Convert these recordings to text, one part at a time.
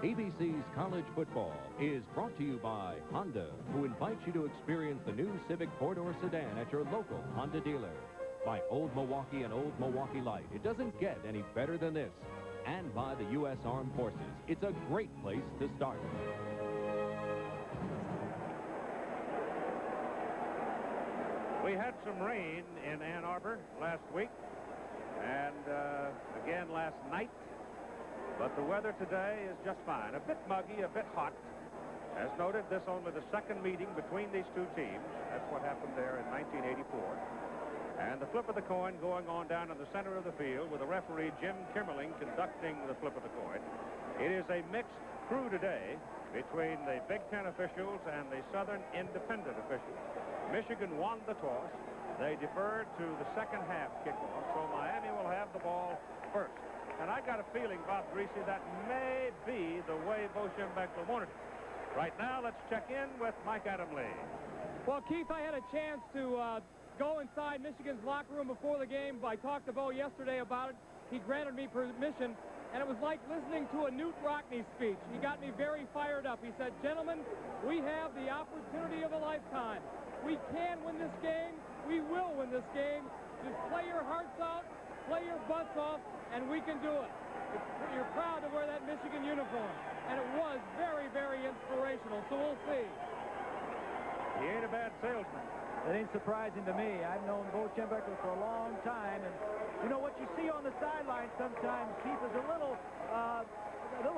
ABC's College Football is brought to you by Honda, who invites you to experience the new Civic four-door sedan at your local Honda dealer. By Old Milwaukee and Old Milwaukee Light, it doesn't get any better than this. And by the U.S. Armed Forces, it's a great place to start. We had some rain in Ann Arbor last week and again last night, but the weather today is just fine. A bit muggy, a bit hot. As noted, this only the second meeting between these two teams. That's what happened there in 1984. And the flip of the coin going on down in the center of the field with the referee Jim Kimmerling conducting the flip of the coin. It is a mixed crew today between the Big Ten officials and the Southern Independent officials. Michigan won the toss. They deferred to the second half kickoff, so Miami will have the ball first. And I got a feeling, Bob Greasy, that may be the way Bo Schembechler wanted it. Right now, let's check in with Mike Adamle. Well, Keith, I had a chance to go inside Michigan's locker room before the game. I talked to Bo yesterday about it. He granted me permission, and it was like listening to a Newt Rockne speech. He got me very fired up. He said, gentlemen, we have the opportunity of a lifetime. We can win this game. We will win this game. Just play your hearts out, play your butts off, and we can do it. You're proud to wear that Michigan uniform. And it was very, very inspirational, so we'll see. He ain't a bad salesman. It ain't surprising to me. I've known Bo Schembechler for a long time, and you know what you see on the sideline sometimes, Keith, is a little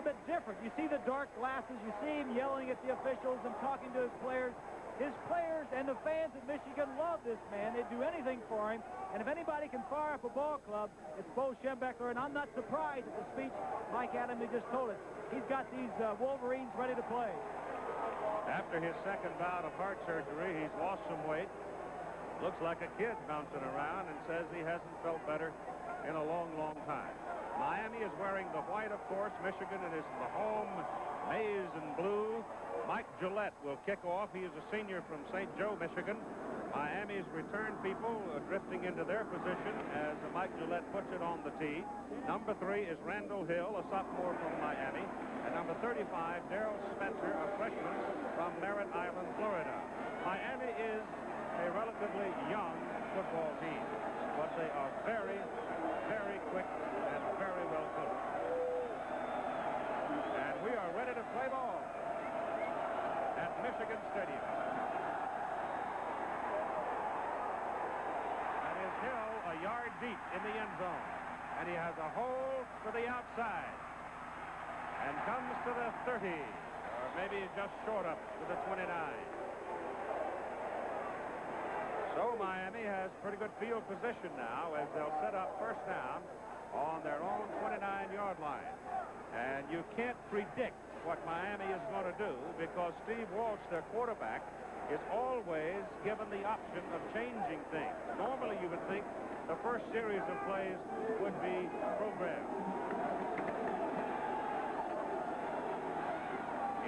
bit different. You see the dark glasses, you see him yelling at the officials and talking to his players. His players and the fans at Michigan love this man. They'd do anything for him. And if anybody can fire up a ball club, it's Bo Schembechler. And I'm not surprised at the speech Mike Adamle just told us. He's got these Wolverines ready to play. After his second bout of heart surgery, he's lost some weight. Looks like a kid bouncing around and says he hasn't felt better in a long, long time. Miami is wearing the white, of course. Michigan is in the home maize and blue. Mike Gillette will kick off. He is a senior from St. Joe, Michigan. Miami's return people are drifting into their position as Mike Gillette puts it on the tee. Number 3 is Randall Hill, a sophomore from Miami. And number 35, Darrell Spencer, a freshman from Merritt Island, Florida. Miami is a relatively young football team, but they are very, very quick and very well coached. And we are ready to play ball at Michigan Stadium. That is Hill a yard deep in the end zone. And he has a hole to the outside. And comes to the 30, or maybe just short up to the 29. So Miami has pretty good field position now as they'll set up first down on their own 29-yard line. And you can't predict what Miami is going to do because Steve Walsh, their quarterback, is always given the option of changing things. Normally you would think the first series of plays would be programmed.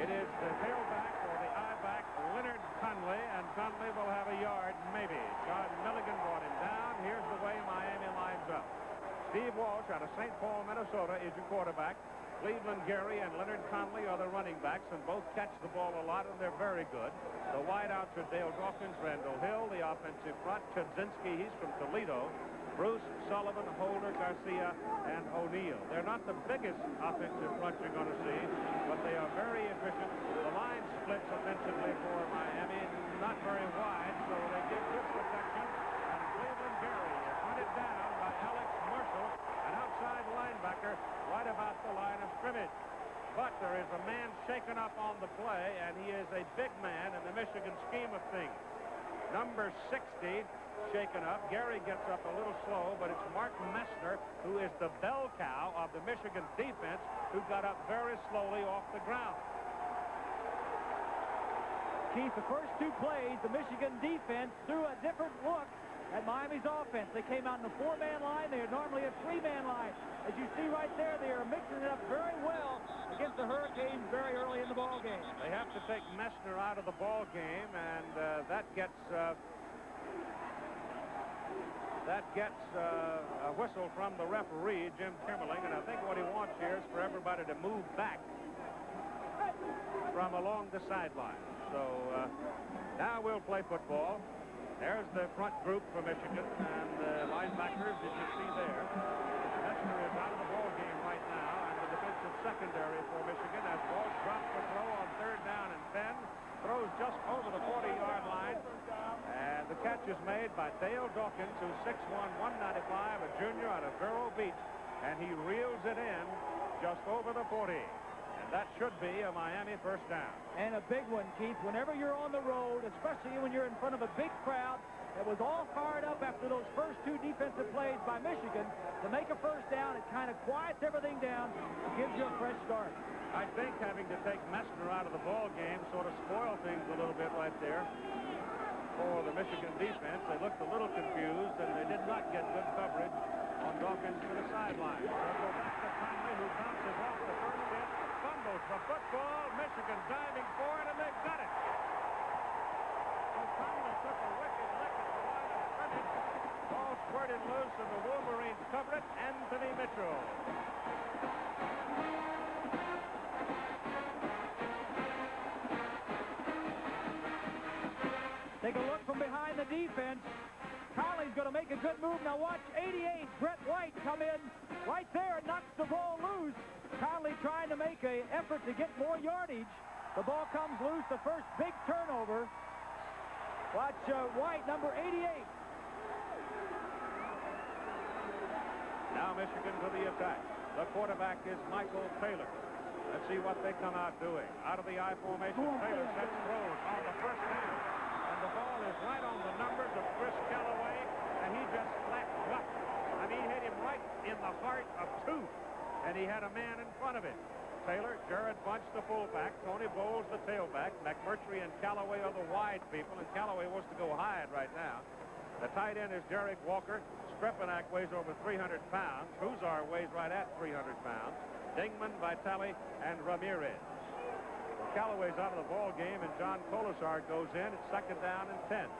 It is the tailback or the I-back, Leonard Conley, and Conley will have a yard, maybe. John Milligan brought him down. Here's the way Miami lines up. Steve Walsh out of St. Paul, Minnesota is your quarterback. Cleveland Gary and Leonard Conley are the running backs, and both catch the ball a lot, and they're very good. The wideouts are Dale Dawkins, Randall Hill, the offensive front, Chudzinski, he's from Toledo, Bruce, Sullivan, Holder, Garcia, and O'Neill. They're not the biggest offensive front you're going to see, but they are very efficient. The line splits offensively for Miami, not very wide, so they give good protection. And Cleveland Gary is hunted down by Alex Marshall, an outside linebacker, right about the line of scrimmage. But there is a man shaken up on the play, and he is a big man in the Michigan scheme of things. Number 60, shaken up. Gary gets up a little slow, but it's Mark Messner, who is the bell cow of the Michigan defense, who got up very slowly off the ground. Keith, the first two plays, the Michigan defense threw a different look at Miami's offense. They came out in a 4-man line. They are normally a 3-man line. As you see right there, they are mixing it up very well against the Hurricanes very early in the ball game. They have to take Messner out of the ball game, and that gets a whistle from the referee, Jim Kimmerling, and I think what he wants here is for everybody to move back from along the sideline. So now we'll play football. There's the front group for Michigan, and the linebackers that you see there. Metzger is out of the ball game right now, and the defensive secondary for Michigan as Walsh drops the throw on 3rd down and 10. Throws just over the 40-yard line, and the catch is made by Dale Dawkins, who's 6'1", 195, a junior out of Vero Beach, and he reels it in just over the 40. And that should be a Miami first down. And a big one, Keith. Whenever you're on the road, especially when you're in front of a big crowd that was all fired up after those first 2 defensive plays by Michigan, to make a first down, it kind of quiets everything down and gives you a fresh start. I think having to take Messner out of the ball game sort of spoiled things a little bit right there for the Michigan defense. They looked a little confused, and they did not get good coverage on Dawkins to the sideline. They'll go back to Conley, who bounces off the first hit, fumbles the football. Michigan diving for it, and they've got it. So Conley took a wicked lick at the line of scrimmage. Ball squirted loose, and the Wolverines cover it. Anthony Mitchell. Take a look from behind the defense. Conley's going to make a good move. Now watch 88, Brett White come in right there and knocks the ball loose. Conley trying to make an effort to get more yardage. The ball comes loose, the first big turnover. Watch White, number 88. Now Michigan to the attack. The quarterback is Michael Taylor. Let's see what they come out doing. Out of the I formation, Taylor sets throws on the first down. And the ball is right on the numbers of Chris Callaway, and he just flat dropped. I mean, he hit him right in the heart of 2, and he had a man in front of him. Taylor, Jared Bunch, the fullback, Tony Bowles, the tailback, McMurtry and Callaway are the wide people, and Callaway wants to go hide right now. The tight end is Derek Walker. Strepanak weighs over 300 pounds. Huzar weighs right at 300 pounds. Dingman, Vitale, and Ramirez. Callaway's out of the ball game, and John Colasar goes in. It's 2nd down and 10.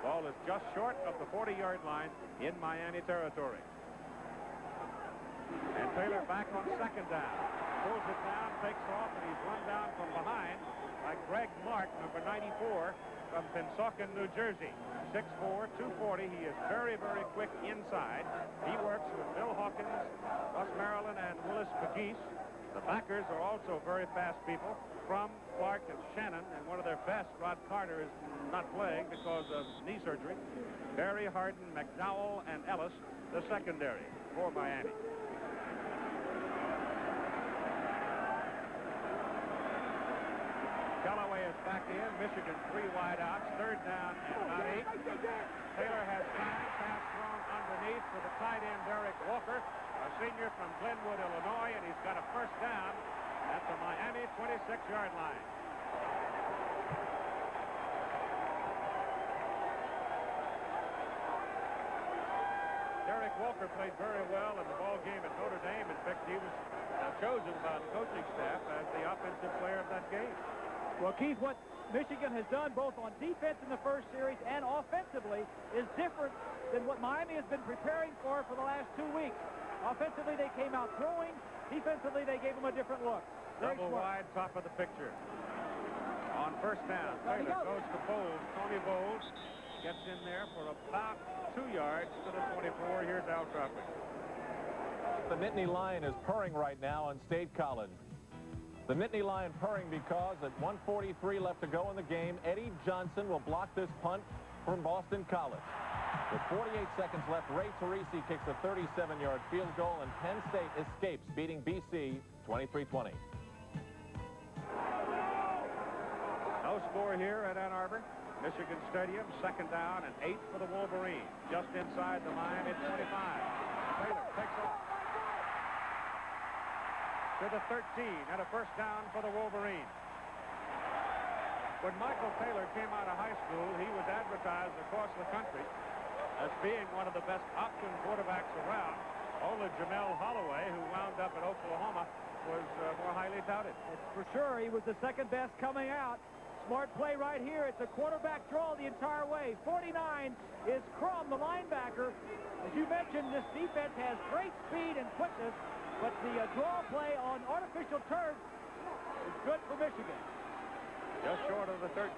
Ball is just short of the 40-yard line in Miami territory. And Taylor back on 2nd down. Pulls it down, takes off, and he's run down from behind by Greg Mark, number 94, from Pennsauken, New Jersey. 6'4", 240. He is very, very quick inside. He works with Bill Hawkins, Russ Maryland, and Willis McGeese. The backers are also very fast people from Clark and Shannon, and one of their best, Rod Carter, is not playing because of knee surgery. Barry, Harden, McDowell, and Ellis, the secondary for Miami. Callaway is back in. Michigan 3 wide outs. 3rd down and about 8. Taylor has time. Pass thrown underneath for the tight end, Derek Walker, a senior from Glenwood, Illinois, and he's got a first down at the Miami 26-yard line. Derek Walker played very well in the ball game at Notre Dame. In fact, he was chosen by the coaching staff as the offensive player of that game. Well, Keith, what Michigan has done both on defense in the first series and offensively is different than what Miami has been preparing for the last 2 weeks. Offensively, they came out throwing. Defensively, they gave them a different look. Double wide, top of the picture. On first down, Taylor goes to Bowles. Tony Bowles gets in there for about 2 yards to the 24. Here's Al Trafford. The Nittany Lion is purring right now on State College. The Nittany Lion purring because at 1:43 left to go in the game, Eddie Johnson will block this punt from Boston College. With 48 seconds left, Ray Teresi kicks a 37-yard field goal, and Penn State escapes, beating BC 23-20. No score here at Ann Arbor. Michigan Stadium, 2nd down and 8 for the Wolverines, just inside the Miami 25. Taylor takes off to the 13 and a first down for the Wolverines. When Michael Taylor came out of high school, he was advertised across the country as being one of the best option quarterbacks around. Only Jamel Holloway, who wound up at Oklahoma, was more highly touted. For sure, he was the 2nd best coming out. Smart play right here. It's a quarterback draw the entire way. 49 is Crum, the linebacker. As you mentioned, this defense has great speed and quickness. but the draw play on artificial turf is good for Michigan. Just short of the 13.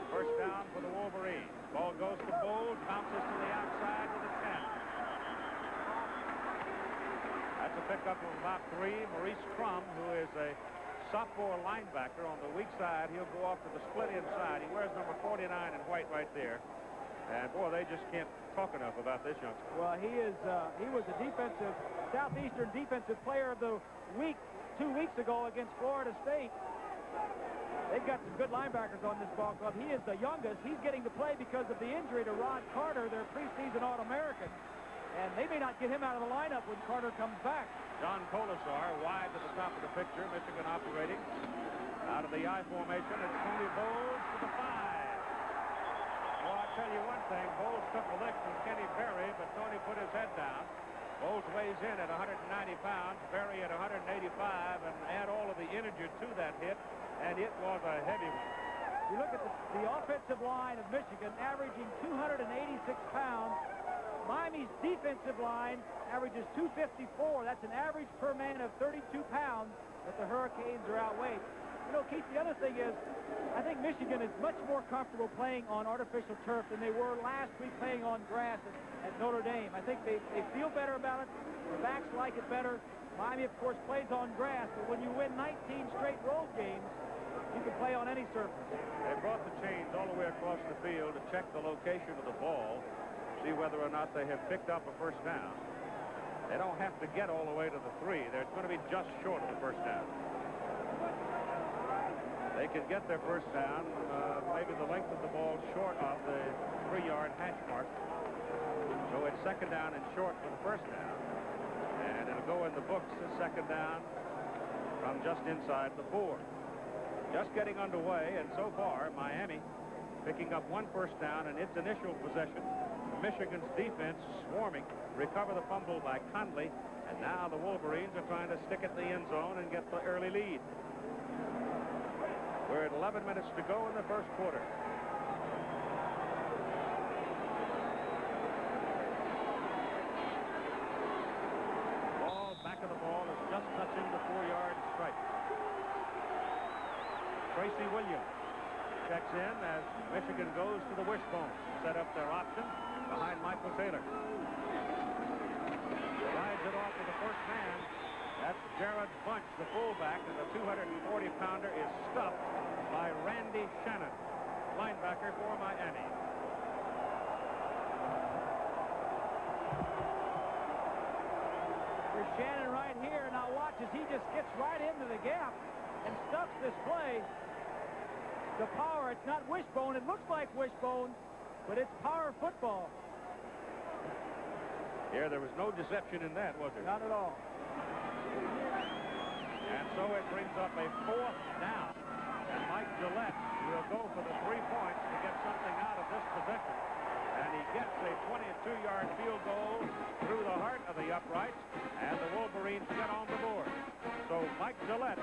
First down for the Wolverines. Ball goes to Bowles, bounces to the outside to the 10. That's a pickup of about 3. Maurice Crum, who is a sophomore linebacker on the weak side. He'll go off to the split inside. He wears number 49 in white right there. And, boy, they just can't talk enough about this youngster. Well, he was a Southeastern Defensive Player of the Week 2 weeks ago against Florida State. They've got some good linebackers on this ball club. He is the youngest. He's getting to play because of the injury to Rod Carter, their preseason All-American. And they may not get him out of the lineup when Carter comes back. John Colasar wide to the top of the picture. Michigan operating out of the I formation. It's Tony Bowles to the 5. Well, I'll tell you one thing. Bowles took a lick from Kenny Berry, but Tony put his head down. Bowles weighs in at 190 pounds, Berry at 185, and add all of the energy to that hit, and it was a heavy one. You look at the offensive line of Michigan averaging 286 pounds. Miami's defensive line averages 254. That's an average per man of 32 pounds that the Hurricanes are outweighed. You know, Keith, the other thing is, I think Michigan is much more comfortable playing on artificial turf than they were last week playing on grass at Notre Dame. I think they feel better about it. The backs like it better. Miami, of course, plays on grass, but when you win 19 straight road games, you can play on any surface. They brought the chains all the way across the field to check the location of the ball, see whether or not they have picked up a first down. They don't have to get all the way to the 3. They're going to be just short of the first down. They can get their first down, maybe the length of the ball short of the 3-yard hash mark. So it's second down and short for the first down. And it'll go in the books as second down from just inside the 4. Just getting underway, and so far, Miami picking up 1 first down in its initial possession. Michigan's defense swarming, recover the fumble by Conley, and now the Wolverines are trying to stick at the end zone and get the early lead. We're at 11 minutes to go in the first quarter. Ball, back of the ball is just touching the 4-yard stripe. Tracy Williams checks in as Michigan goes to the wishbone. Set up their option behind Michael Taylor. Rides it off to the first man. That's Jared Bunch, the fullback, and the 240-pounder is stuffed by Randy Shannon, linebacker for Miami. There's Shannon right here. Now watch as he just gets right into the gap and stuffs this play. The power, it's not wishbone. It looks like wishbone, but it's power football. Here, there was no deception in that, was there? Not at all. And so it brings up a 4th down. And Mike Gillette will go for the 3 points to get something out of this possession. And he gets a 22-yard field goal through the heart of the uprights, and the Wolverines get on the board. So Mike Gillette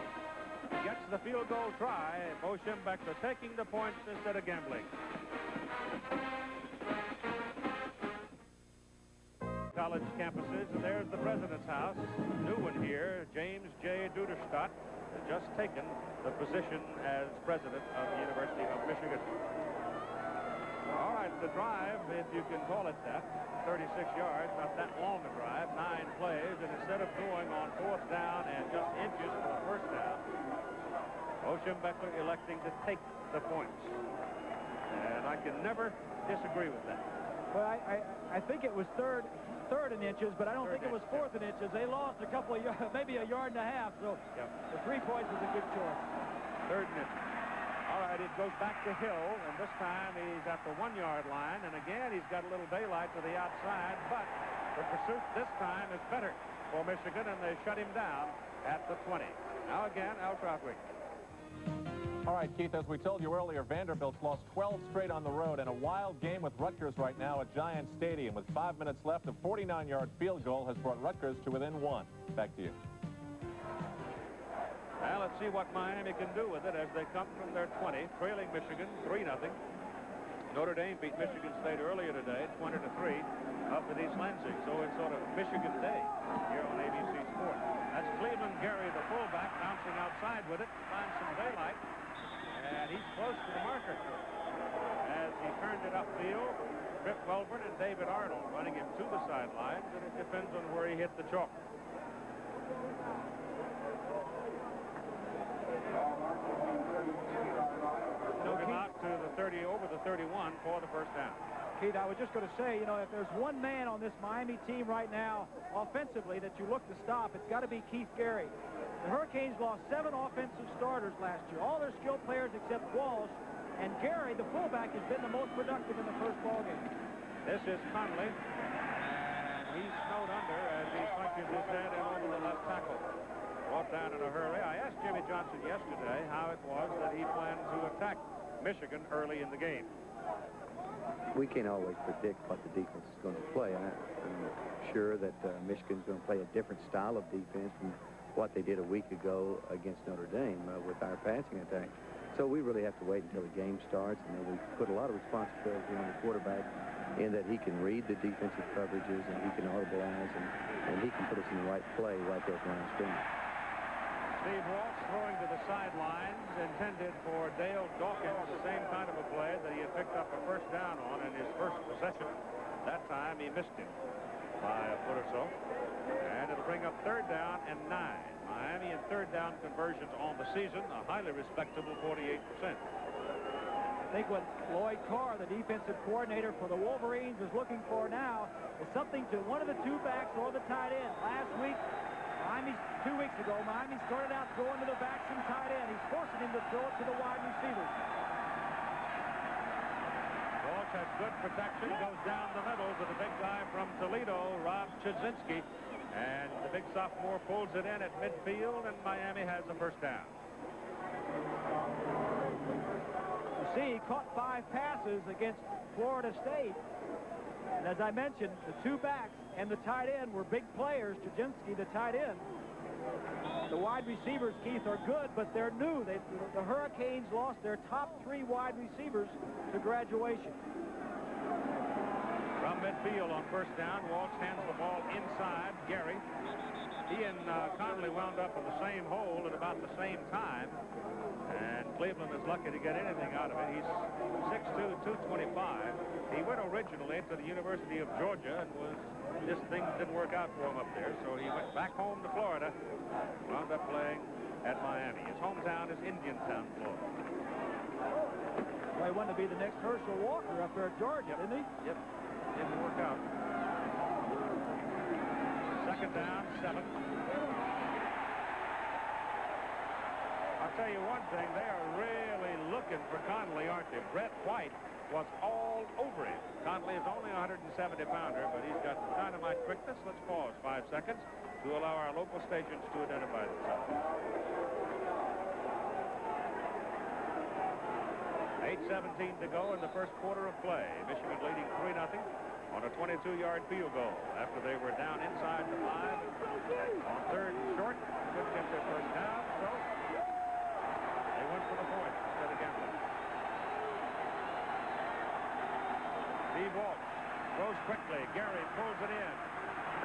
gets the field goal try. Bo Schembechler taking the points instead of gambling. College campuses, and there's the president's house. New one here, James J. Duderstadt, has just taken the position as president of the University of Michigan. All right, the drive, if you can call it that, 36 yards, not that long a drive, 9 plays, and instead of going on 4th down and just inches for the first down, Bo Schembechler electing to take the points. And I can never disagree with that. Well, I think it was third in inches, but I don't think it was 4th in inches. They lost a couple of yards, maybe a yard and a half, so the 3 points was a good choice. 3rd and inches. All right, it goes back to Hill, and this time he's at the 1-yard line, and again he's got a little daylight to the outside, but the pursuit this time is better for Michigan, and they shut him down at the 20. Now again, Al Trautwig. All right, Keith, as we told you earlier, Vanderbilt's lost 12 straight on the road, and a wild game with Rutgers right now at Giant Stadium. With 5 minutes left, a 49-yard field goal has brought Rutgers to within 1. Back to you. Well, let's see what Miami can do with it as they come from their 20, trailing Michigan 3-0. Notre Dame beat Michigan State earlier today, 20-3, up at East Lansing. So it's sort of Michigan Day here on ABC Sports. That's Cleveland Gary, the fullback, bouncing outside with it to find some daylight. And he's close to the marker as he turned it upfield. Rip Welburn and David Arnold running him to the sidelines, and it depends on where he hit the chalk. Moving out to the 30, over the 31 for the first down. Keith, I was just going to say, you know, if there's one man on this Miami team right now, offensively, that you look to stop, it's got to be Keith Gary. The Hurricanes lost 7 offensive starters last year, all their skilled players except Walsh, and Gary, the fullback, has been the most productive in the first ballgame. This is Conley, and he's snowed under as he punches his head in over the left tackle. Brought down in a hurry. I asked Jimmy Johnson yesterday how it was that he planned to attack Michigan early in the game. We can't always predict what the defense is going to play. I'm sure that Michigan's going to play a different style of defense from what they did a week ago against Notre Dame with our passing attack. So we really have to wait until the game starts, and then we put a lot of responsibility on the quarterback in that he can read the defensive coverages and he can audibilize and he can put us in the right play right there at the line of scrimmage. Steve Walsh throwing to the sidelines, intended for Dale Dawkins, the same kind of a play that he had picked up a first down on in his first possession. That time he missed him by a foot or so. And it'll bring up 3rd down and 9. Miami in 3rd down conversions on the season, a highly respectable 48%. I think what Lloyd Carr, the defensive coordinator for the Wolverines, is looking for now is something to one of the 2 backs or the tight end. Last week, 2 weeks ago, Miami started out throwing to the backs and tight end. He's forcing him to throw it to the wide receivers. Walsh has good protection, goes down the middle to the big guy from Toledo, Rob Chudzinski. And the big sophomore pulls it in at midfield, and Miami has the first down. You see, he caught 5 passes against Florida State. And as I mentioned, the 2 backs and the tight end were big players. Chudzinski, the tight end. The wide receivers, Keith, are good, but they're new. The Hurricanes lost their top 3 wide receivers to graduation. From midfield on first down, Walsh hands the ball inside Gary. He and Conley wound up in the same hole at about the same time. And Cleveland is lucky to get anything out of it. He's 6'2", 225. He went originally to the University of Georgia and just things didn't work out for him up there. So he went back home to Florida, wound up playing at Miami. His hometown is Indiantown, Florida. Well, he wanted to be the next Herschel Walker up there at Georgia, didn't he? Yep. Didn't work out. 2nd down, 7. I'll tell you one thing, they are really looking for Conley, aren't they? Brett White was all over him. Conley is only a 170-pounder, but he's got dynamite quickness. Let's pause 5 seconds to allow our local stations to identify themselves. 8:17 to go in the first quarter of play. Michigan leading 3-0 on a 22-yard field goal after they were down inside the 5 on 3rd and short. Couldn't get their first down, so they went for the point instead of gambling. Steve Walsh throws quickly. Gary pulls it in.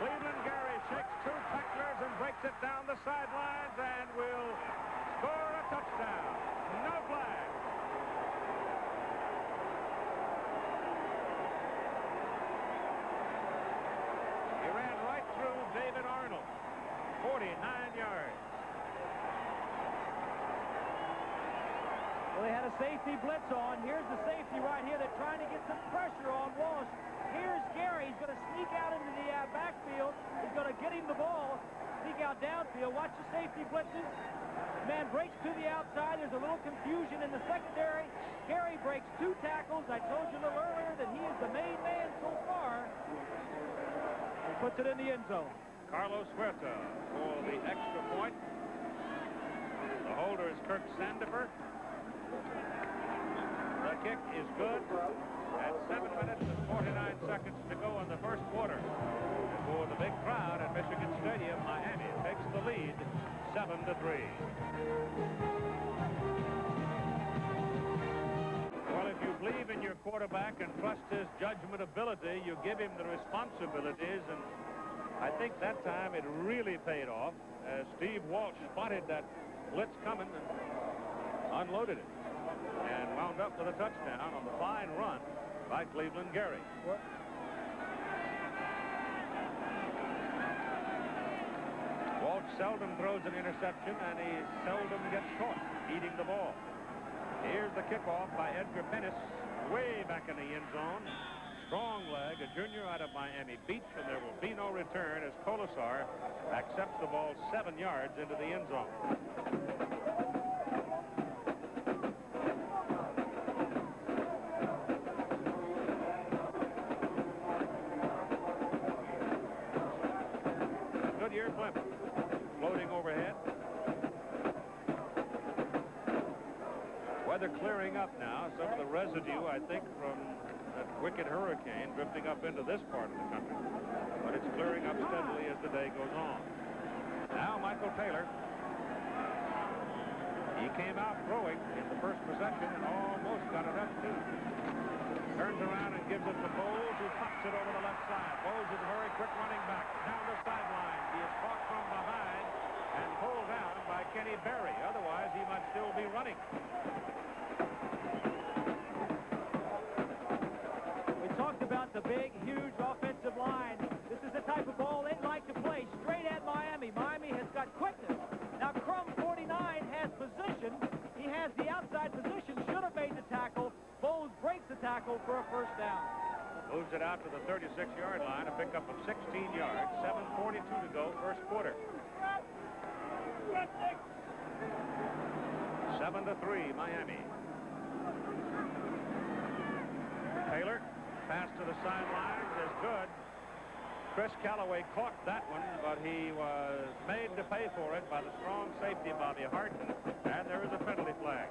Cleveland Gary shakes 2 tacklers and breaks it down the sidelines and will score a touchdown. No flag. David Arnold, 49 yards. Well, they had a safety blitz on. Here's the safety right here. They're trying to get some pressure on Walsh. Here's Gary. He's going to sneak out into the backfield. He's going to get him the ball, sneak out downfield. Watch the safety blitzes. Man breaks to the outside. There's a little confusion in the secondary. Gary breaks 2 tackles. I told you a little earlier that he is the main man so far. He puts it in the end zone. Carlos Huerta for the extra point. The holder is Kirk Sandifer. The kick is good at 7 minutes and 49 seconds to go in the first quarter. And for the big crowd at Michigan Stadium, Miami takes the lead 7-3. Well, if you believe in your quarterback and trust his judgment ability, you give him the responsibilities, and I think that time it really paid off as Steve Walsh spotted that blitz coming and unloaded it and wound up with a touchdown on the fine run by Cleveland Gary. Walsh seldom throws an interception, and he seldom gets caught eating the ball. Here's the kickoff by Edgar Pennis, way back in the end zone. Strong leg, a junior out of Miami Beach, and there will be no return as Colasar accepts the ball 7 yards into the end zone. Goodyear Blimp floating overhead. Weather clearing up now. Some of the residue, I think, from that wicked hurricane drifting up into this part of the country. But it's clearing up steadily as the day goes on. Now Michael Taylor. He came out throwing in the first possession and almost got it up too. Turns around and gives it to Bowles, who pops it over the left side. Bowles is a very quick running back down the sideline. He is caught from behind and pulled down by Kenny Berry. Otherwise, he might still be running. We talked about the big, huge offensive line. This is the type of ball they'd like to play straight at Miami. Miami has got quickness. Now, Crum 49 has position. He has the outside position. Should have made the tackle. Bowles breaks the tackle for a first down. Moves it out to the 36-yard line, a pickup of 16 yards, 7:42 to go, first quarter. 7-3, Miami. Taylor, pass to the sidelines is good. Chris Callaway caught that one, but he was made to pay for it by the strong safety, Bobby Harton, and there is a penalty flag.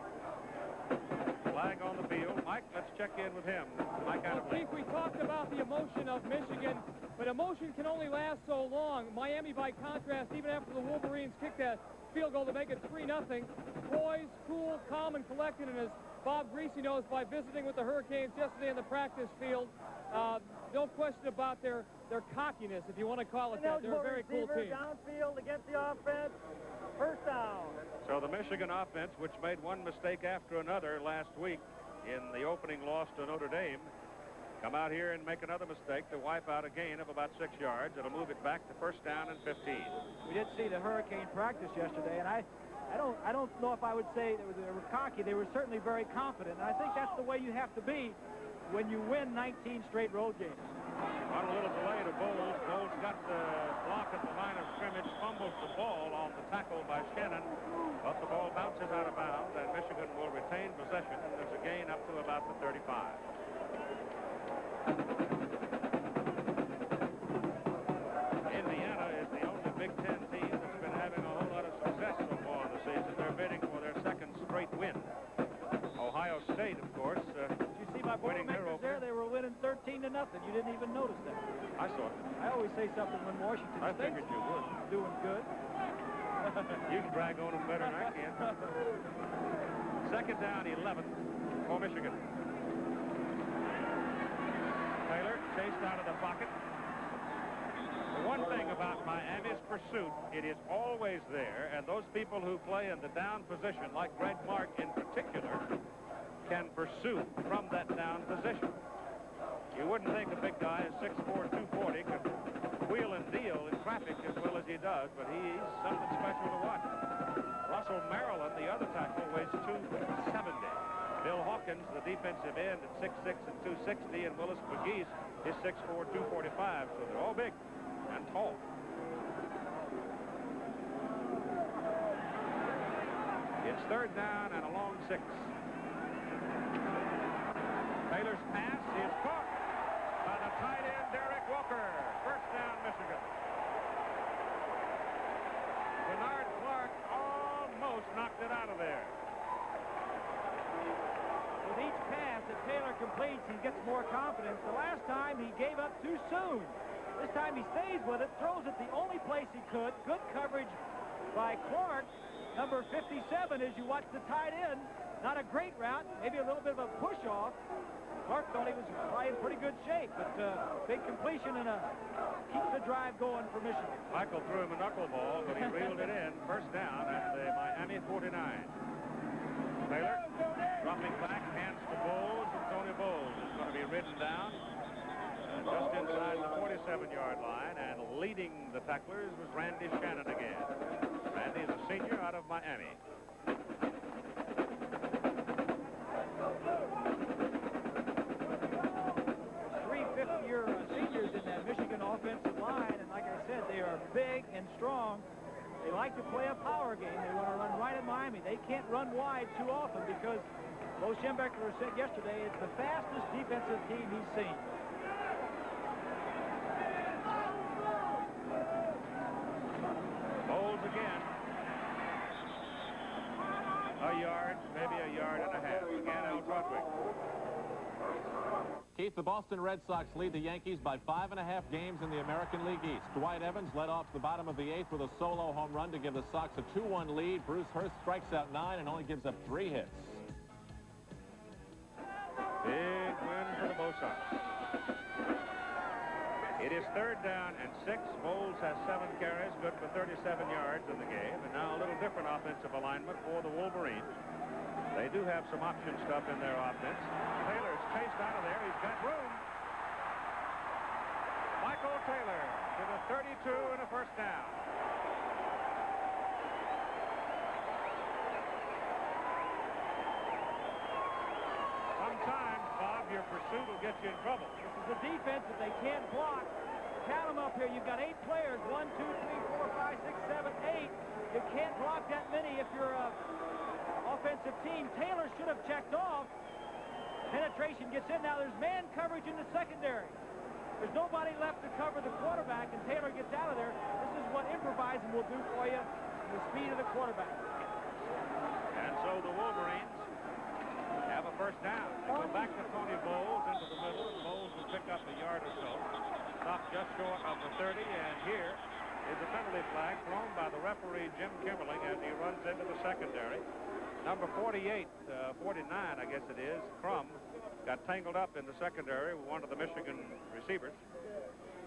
Flag on the field. Mike, let's check in with him. Mike Adams. We talked about the emotion of Michigan, but emotion can only last so long. Miami, by contrast, even after the Wolverines kicked that field goal to make it 3-0, poised, cool, calm, and collected, and as Bob Greasy knows by visiting with the Hurricanes yesterday in the practice field, no question about their cockiness, if you want to call it that. They're a very cool team. Downfield against the offense. First down. So the Michigan offense, which made one mistake after another last week in the opening loss to Notre Dame, come out here and make another mistake to wipe out a gain of about 6 yards. It'll move it back to first down and 15. We did see the Hurricane practice yesterday, and I don't know if I would say they were cocky. They were certainly very confident, and I think that's the way you have to be when you win 19 straight road games. On a little delay to Bowles. Bowles got the block at the line of scrimmage, fumbles the ball on the tackle by Shannon, but the ball bounces out of bounds, and Michigan will retain possession, and there's a gain up to about the 35. Indiana is the only Big Ten team that's been having a whole lot of success so far in the season. They're bidding for their second straight win. Ohio State, of course, you see my Boilermakers there? They were winning 13-0. You didn't even notice that. I saw it. I always say something when Washington I State's figured you would. doing good. You can brag on them better than I can. Second down, 11 for Michigan. Taylor chased out of the pocket. The one thing about Miami's pursuit, it is always there, and those people who play in the down position, like Greg Mark in particular, can pursue from that down position. You wouldn't think a big guy is 6'4", 240 could wheel and deal in traffic as well as he does, but he's something special to watch. Russell Maryland, the other tackle, weighs 270. Bill Hawkins, the defensive end, at 6'6" and 260, and Willis McGee is 6'4", 245, so they're all big and tall. It's third down and a long 6. Taylor's pass is caught by the tight end, Derek Walker. First down, Michigan. Bernard Clark almost knocked it out of there. With each pass that Taylor completes, he gets more confidence. The last time, he gave up too soon. This time, he stays with it, throws it the only place he could. Good coverage by Clark. Number 57, as you watch the tight end. Not a great route, maybe a little bit of a push-off. Clark thought he was probably in pretty good shape, but big completion and keep the drive going for Michigan. Michael threw him a knuckleball, but he reeled it in. First down at the Miami 49. Taylor dropping back, hands to Bowles, and Tony Bowles is going to be ridden down just inside the 47-yard line, and leading the tacklers was Randy Shannon again. Randy is a senior out of Miami. Three fifth-year seniors in that Michigan offensive line, and like I said, they are big and strong. They like to play a power game. They want to run right at Miami. They can't run wide too often because Bo Schembechler said yesterday it's the fastest defensive team he's seen. Bowles again. A yard, maybe a yard and a half. Again, Al Trotwick. Keith, the Boston Red Sox lead the Yankees by 5.5 games in the American League East. Dwight Evans led off the bottom of the 8th with a solo home run to give the Sox a 2-1 lead. Bruce Hurst strikes out 9 and only gives up 3 hits. Big win for the Bo Sox. It is 3rd down and 6. Bowles has 7 carries, good for 37 yards in the game. And now a little different offensive alignment for the Wolverines. They do have some option stuff in their offense. Taylor's chased out of there. He's got room. Michael Taylor to the 32 and a first down. Sometimes, Bob, your pursuit will get you in trouble. This is a defense that they can't block. Count them up here. You've got 8 players. 1, 2, 3, 4, 5, 6, 7, 8. You can't block that many if you're a offensive team. Taylor should have checked off. Penetration gets in. Now there's man coverage in the secondary. There's nobody left to cover the quarterback, and Taylor gets out of there. This is what improvising will do for you, the speed of the quarterback. And so the Wolverines have a first down. They go back to Tony Bowles into the middle, and Bowles will pick up a yard or so. Stop just short of the 30, and here is a penalty flag thrown by the referee, Jim Kimmerling, as he runs into the secondary. Number 49, I guess it is, Crum, got tangled up in the secondary with one of the Michigan receivers.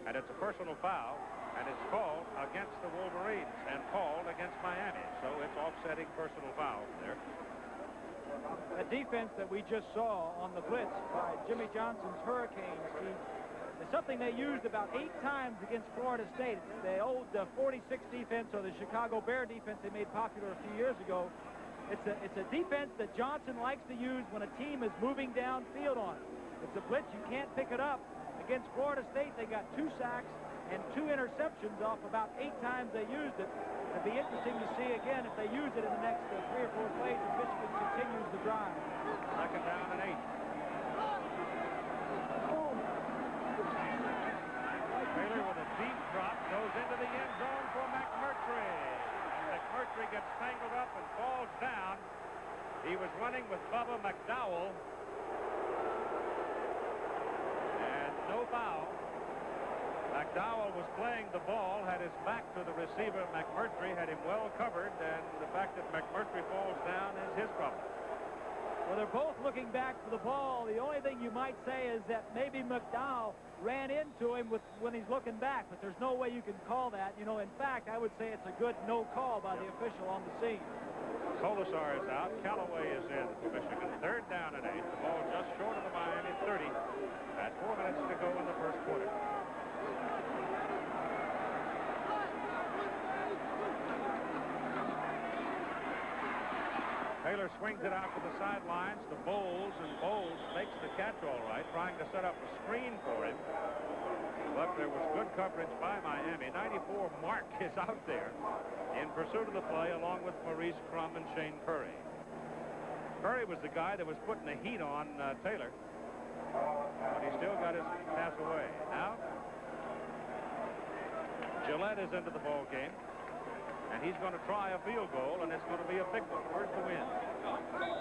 And it's a personal foul, and it's called against the Wolverines and called against Miami. So it's offsetting personal fouls there. A defense that we just saw on the blitz by Jimmy Johnson's Hurricanes, is something they used about 8 times against Florida State. It's the old 46 defense, or the Chicago Bear defense they made popular a few years ago. It's a defense that Johnson likes to use when a team is moving downfield on it. It's a blitz. You can't pick it up. Against Florida State, they got 2 sacks and 2 interceptions off about 8 times they used it. It'd be interesting to see again if they use it in the next 3 or 4 plays if Michigan continues the drive. 2nd down and 8. Taylor with a deep drop goes into the end zone for McMurtry. McMurtry gets tangled up and falls down. He was running with Bubba McDowell. And no foul. McDowell was playing the ball, had his back to the receiver. McMurtry had him well covered, and the fact that McMurtry falls down is his problem. Well, they're both looking back for the ball. The only thing you might say is that maybe McDowell ran into him when he's looking back, but there's no way you can call that. You know, in fact, I would say it's a good no call by the official on the scene. Colasar is out. Callaway is in for Michigan. 3rd down and 8. The ball just short of the Miami 30 at 4 minutes to go in the first quarter. Taylor swings it out to the sidelines to Bowles, and Bowles makes the catch all right, trying to set up a screen for him. But there was good coverage by Miami. 94 Mark is out there in pursuit of the play, along with Maurice Crum and Shane Curry. Curry was the guy that was putting the heat on Taylor, but he still got his pass away. Now, Gillette is into the ball game. And he's going to try a field goal, and it's going to be a big one. Where's the wind?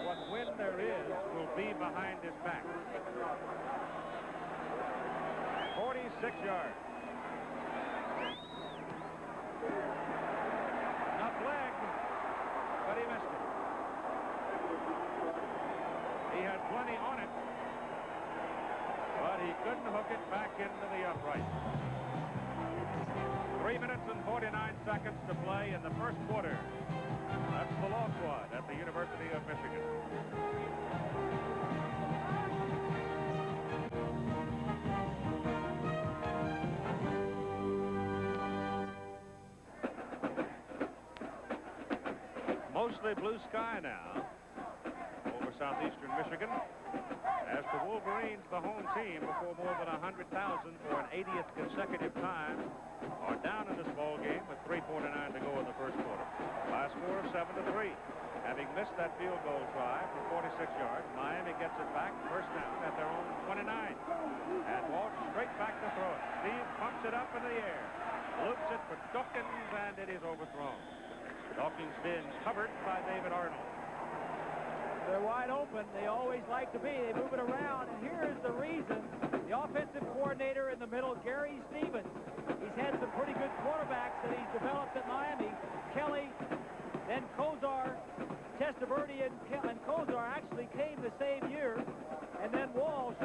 What wind there is will be behind his back. 46 yards. Up leg, but he missed it. He had plenty on it. but he couldn't hook it back into the upright. 3 minutes and 49 seconds to play in the first quarter. That's the Law Squad at the University of Michigan. Mostly blue sky now over southeastern Michigan, as the Wolverines, the home team, before more than 100,000 for an 80th consecutive time, are down in this ball game with 3:49 to go in the first quarter. By a score of 7-3. Having missed that field goal try from 46 yards, Miami gets it back, first down at their own 29. And Walsh straight back to throw it. Steve pumps it up in the air, loops it for Dawkins, and it is overthrown. Dawkins being covered by David Arnold. They're wide open. They always like to be. They move it around, and here is the reason. The offensive coordinator in the middle, Gary Stevens. He's had some pretty good quarterbacks that he's developed at Miami. Kelly, then Kozar, Testaverde, and Kozar actually came the same year, and then Walsh.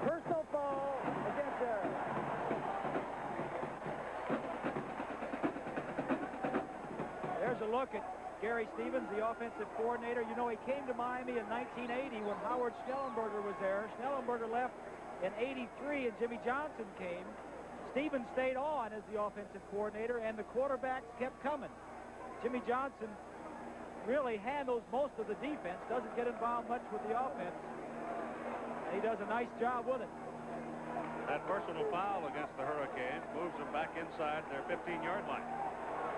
Personal foul against Harris. There's a look at Gary Stevens, the offensive coordinator. You know, he came to Miami in 1980 when Howard Schnellenberger was there. Schnellenberger left in 83 and Jimmy Johnson came. Stevens stayed on as the offensive coordinator, and the quarterbacks kept coming. Jimmy Johnson really handles most of the defense, doesn't get involved much with the offense. And he does a nice job with it. That personal foul against the Hurricanes moves them back inside their 15-yard line.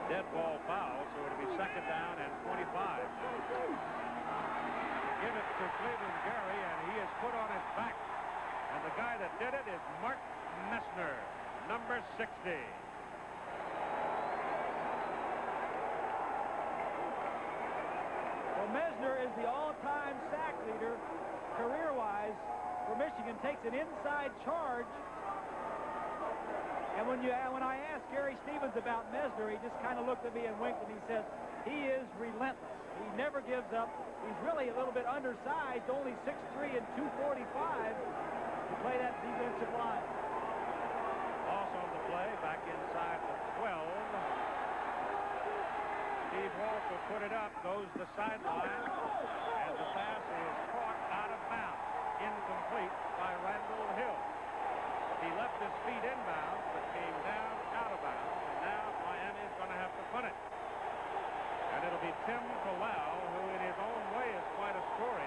Dead ball foul, so it'll be second down and 25. Give it to Cleveland Gary, and he is put on his back. And the guy that did it is Mark Messner, number 60. Well, Messner is the all-time sack leader, career-wise, for Michigan. Takes an inside charge. And when I asked Gary Stevens about Messner, he just kind of looked at me and winked, and he says, he is relentless. He never gives up. He's really a little bit undersized, only 6'3" and 245 to play that defensive line. Loss on the play, back inside the 12. Steve Walsh will put it up, goes the sideline, and the pass is caught out of bounds, incomplete by Randall Hill. He left his feet inbounds, but came down out of bounds, and now Miami is going to have to punt it. And it'll be Tim Palau, who in his own way is quite a story.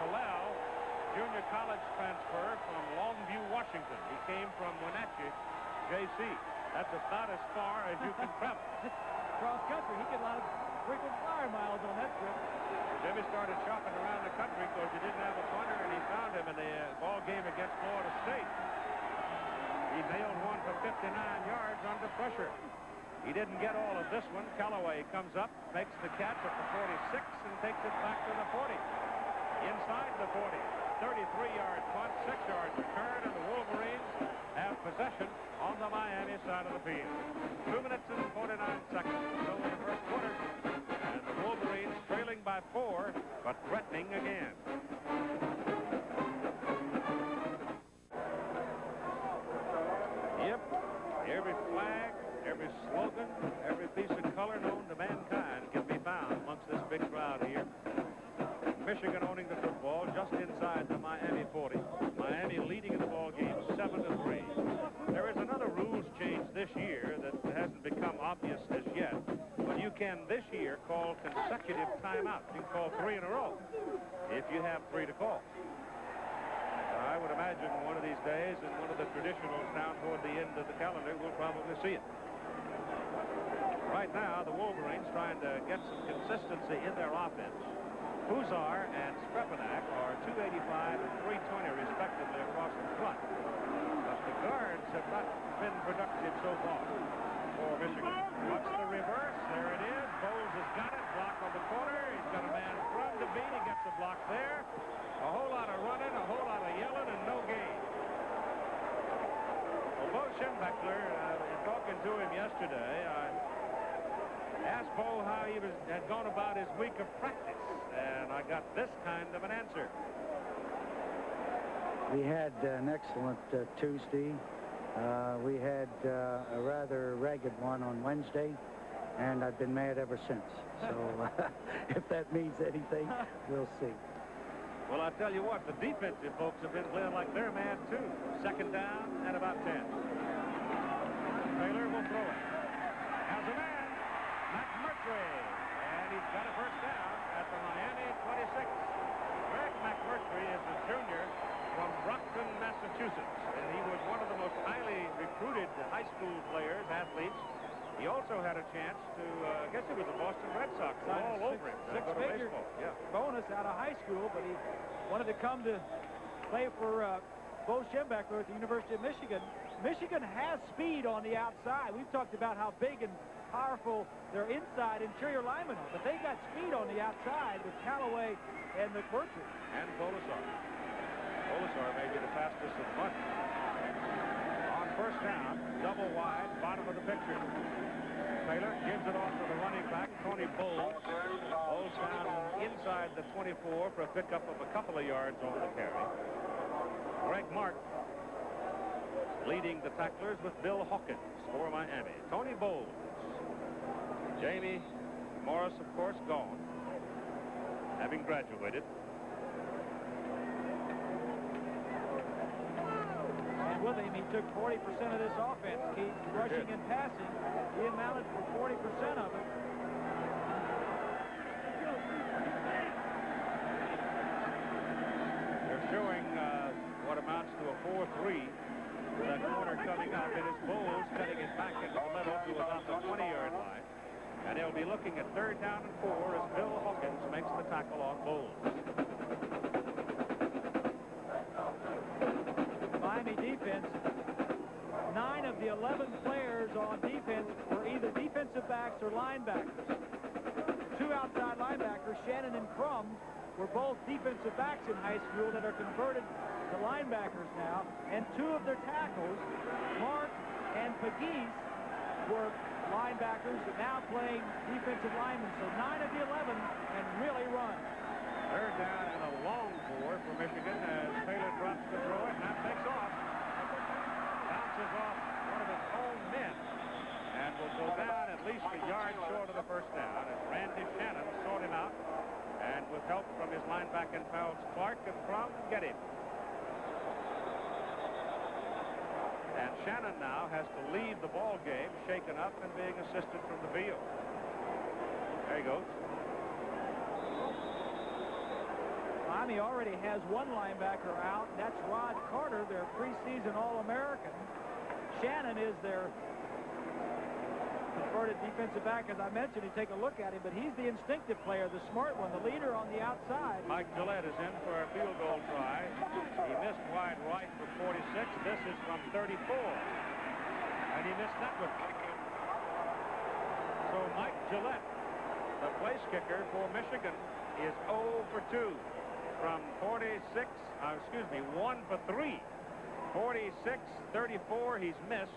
Palau, junior college transfer from Longview, Washington. He came from Wenatchee, J.C. That's about as far as you can travel. Cross country, he get a lot of frequent flyer miles on that trip. Jimmy started shopping around the country because he didn't have a punter, and he found him in the ball game against Florida State. He nailed one for 59 yards under pressure. He didn't get all of this one. Callaway comes up, makes the catch at the 46, and takes it back to the 40. Inside the 40, 33-yard punt, 6 yards return, and the Wolverines have possession on the Miami side of the field. 2 minutes and 49 seconds to go in the first quarter, and the Wolverines trailing by 4, but threatening again. Yep, every flag, every slogan, every piece of color known to mankind can be found amongst this big crowd here. Michigan owning the football just inside the Miami 40. Miami leading in the ball game 7-3. There is another rules change this year that hasn't become obvious as yet, but you can this year call consecutive timeouts. You can call 3 in a row if you have 3 to call. I would imagine one of these days in one of the traditionals down toward the end of the calendar, we'll probably see it. Right now, the Wolverines trying to get some consistency in their offense. Huzar and Skrepanak are 285 and 320 respectively across the front. But the guards have not been productive so far for Michigan. Watch the reverse. There it is. Bowles has got it. Block on the corner. He's got a man from to beat. He gets a block there. A whole lot of running, a whole lot of yelling, and no gain. Well, Bo Schembechler, in talking to him yesterday, I asked Bo how he had gone about his week of practice, and I got this kind of an answer. We had an excellent Tuesday. We had a rather ragged one on Wednesday, and I've been mad ever since. So if that means anything, we'll see. Well, I tell you what, the defensive folks have been playing like they're mad, too. Second down and about 10. Taylor will throw it. Has a man, McMurtry. And he's got a first down at the Miami 26. Greg McMurtry is a junior from Brockton, Massachusetts. And he was one of the most highly recruited high school players, athletes. He also had a chance to, I guess it was the Boston Red Sox all over him. Six-figure bonus out of high school, but he wanted to come to play for Bo Schembechler at the University of Michigan. Michigan has speed on the outside. We've talked about how big and powerful their inside interior linemen are, but they got speed on the outside with Callaway and McMurtry. And Bolasar. Bolasar may be the fastest of the bunch. On first down, double wide, bottom of the picture. Taylor gives it off to the running back, Tony Bowles. Bowles down inside the 24 for a pickup of a couple of yards on the carry. Greg Mark leading the tacklers with Bill Hawkins for Miami. Tony Bowles. Jamie Morris, of course, gone, having graduated. And with him, he took 40% of this offense. Keith, rushing and passing, he amounted for 40% of it. They're showing what amounts to a 4-3. That corner coming up. It is Bowles cutting it back into the middle to about the 20-yard line. And they'll be looking at third down and 4 as Bill Hawkins makes the tackle on Bowles. Miami defense, 9 of the 11 players on defense were either defensive backs or linebackers. 2 outside linebackers, Shannon and Crum, were both defensive backs in high school that are converted to linebackers now. And 2 of their tackles, Mark and Pegues, were linebackers and now playing defensive linemen. So 9 of the 11 can really run. Third down and a long 4 for Michigan as Taylor drops to throw it. Now takes off. Bounces off one of his own men. And will go down at least a yard short of the first down as Randy Shannon sought him out. And with help from his linebacking pals Clark and Crum, get him. And Shannon now has to leave the ball game, shaken up and being assisted from the field. There he goes. Miami already has one linebacker out, and that's Rod Carter, their preseason All-American. Shannon is their converted defensive back. As I mentioned, you take a look at him, but he's the instinctive player, the smart one, the leader on the outside. Mike Gillette is in for a field goal try. He missed wide right for 46. This is from 34. And he missed that one. So Mike Gillette, the place kicker for Michigan, is 0 for 2. From 1 for 3. 46, 34, he's missed.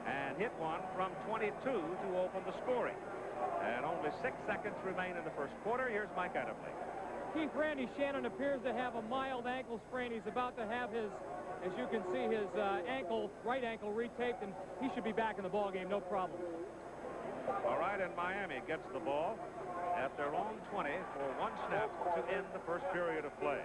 And hit one from 22 to open the scoring. And only 6 seconds remain in the first quarter. Here's Mike Adamle. Keith, Randy Shannon appears to have a mild ankle sprain. He's about to have his, as you can see, his right ankle retaped, and he should be back in the ball game, no problem. All right, and Miami gets the ball at their own 20 for 1 snap to end the first period of play.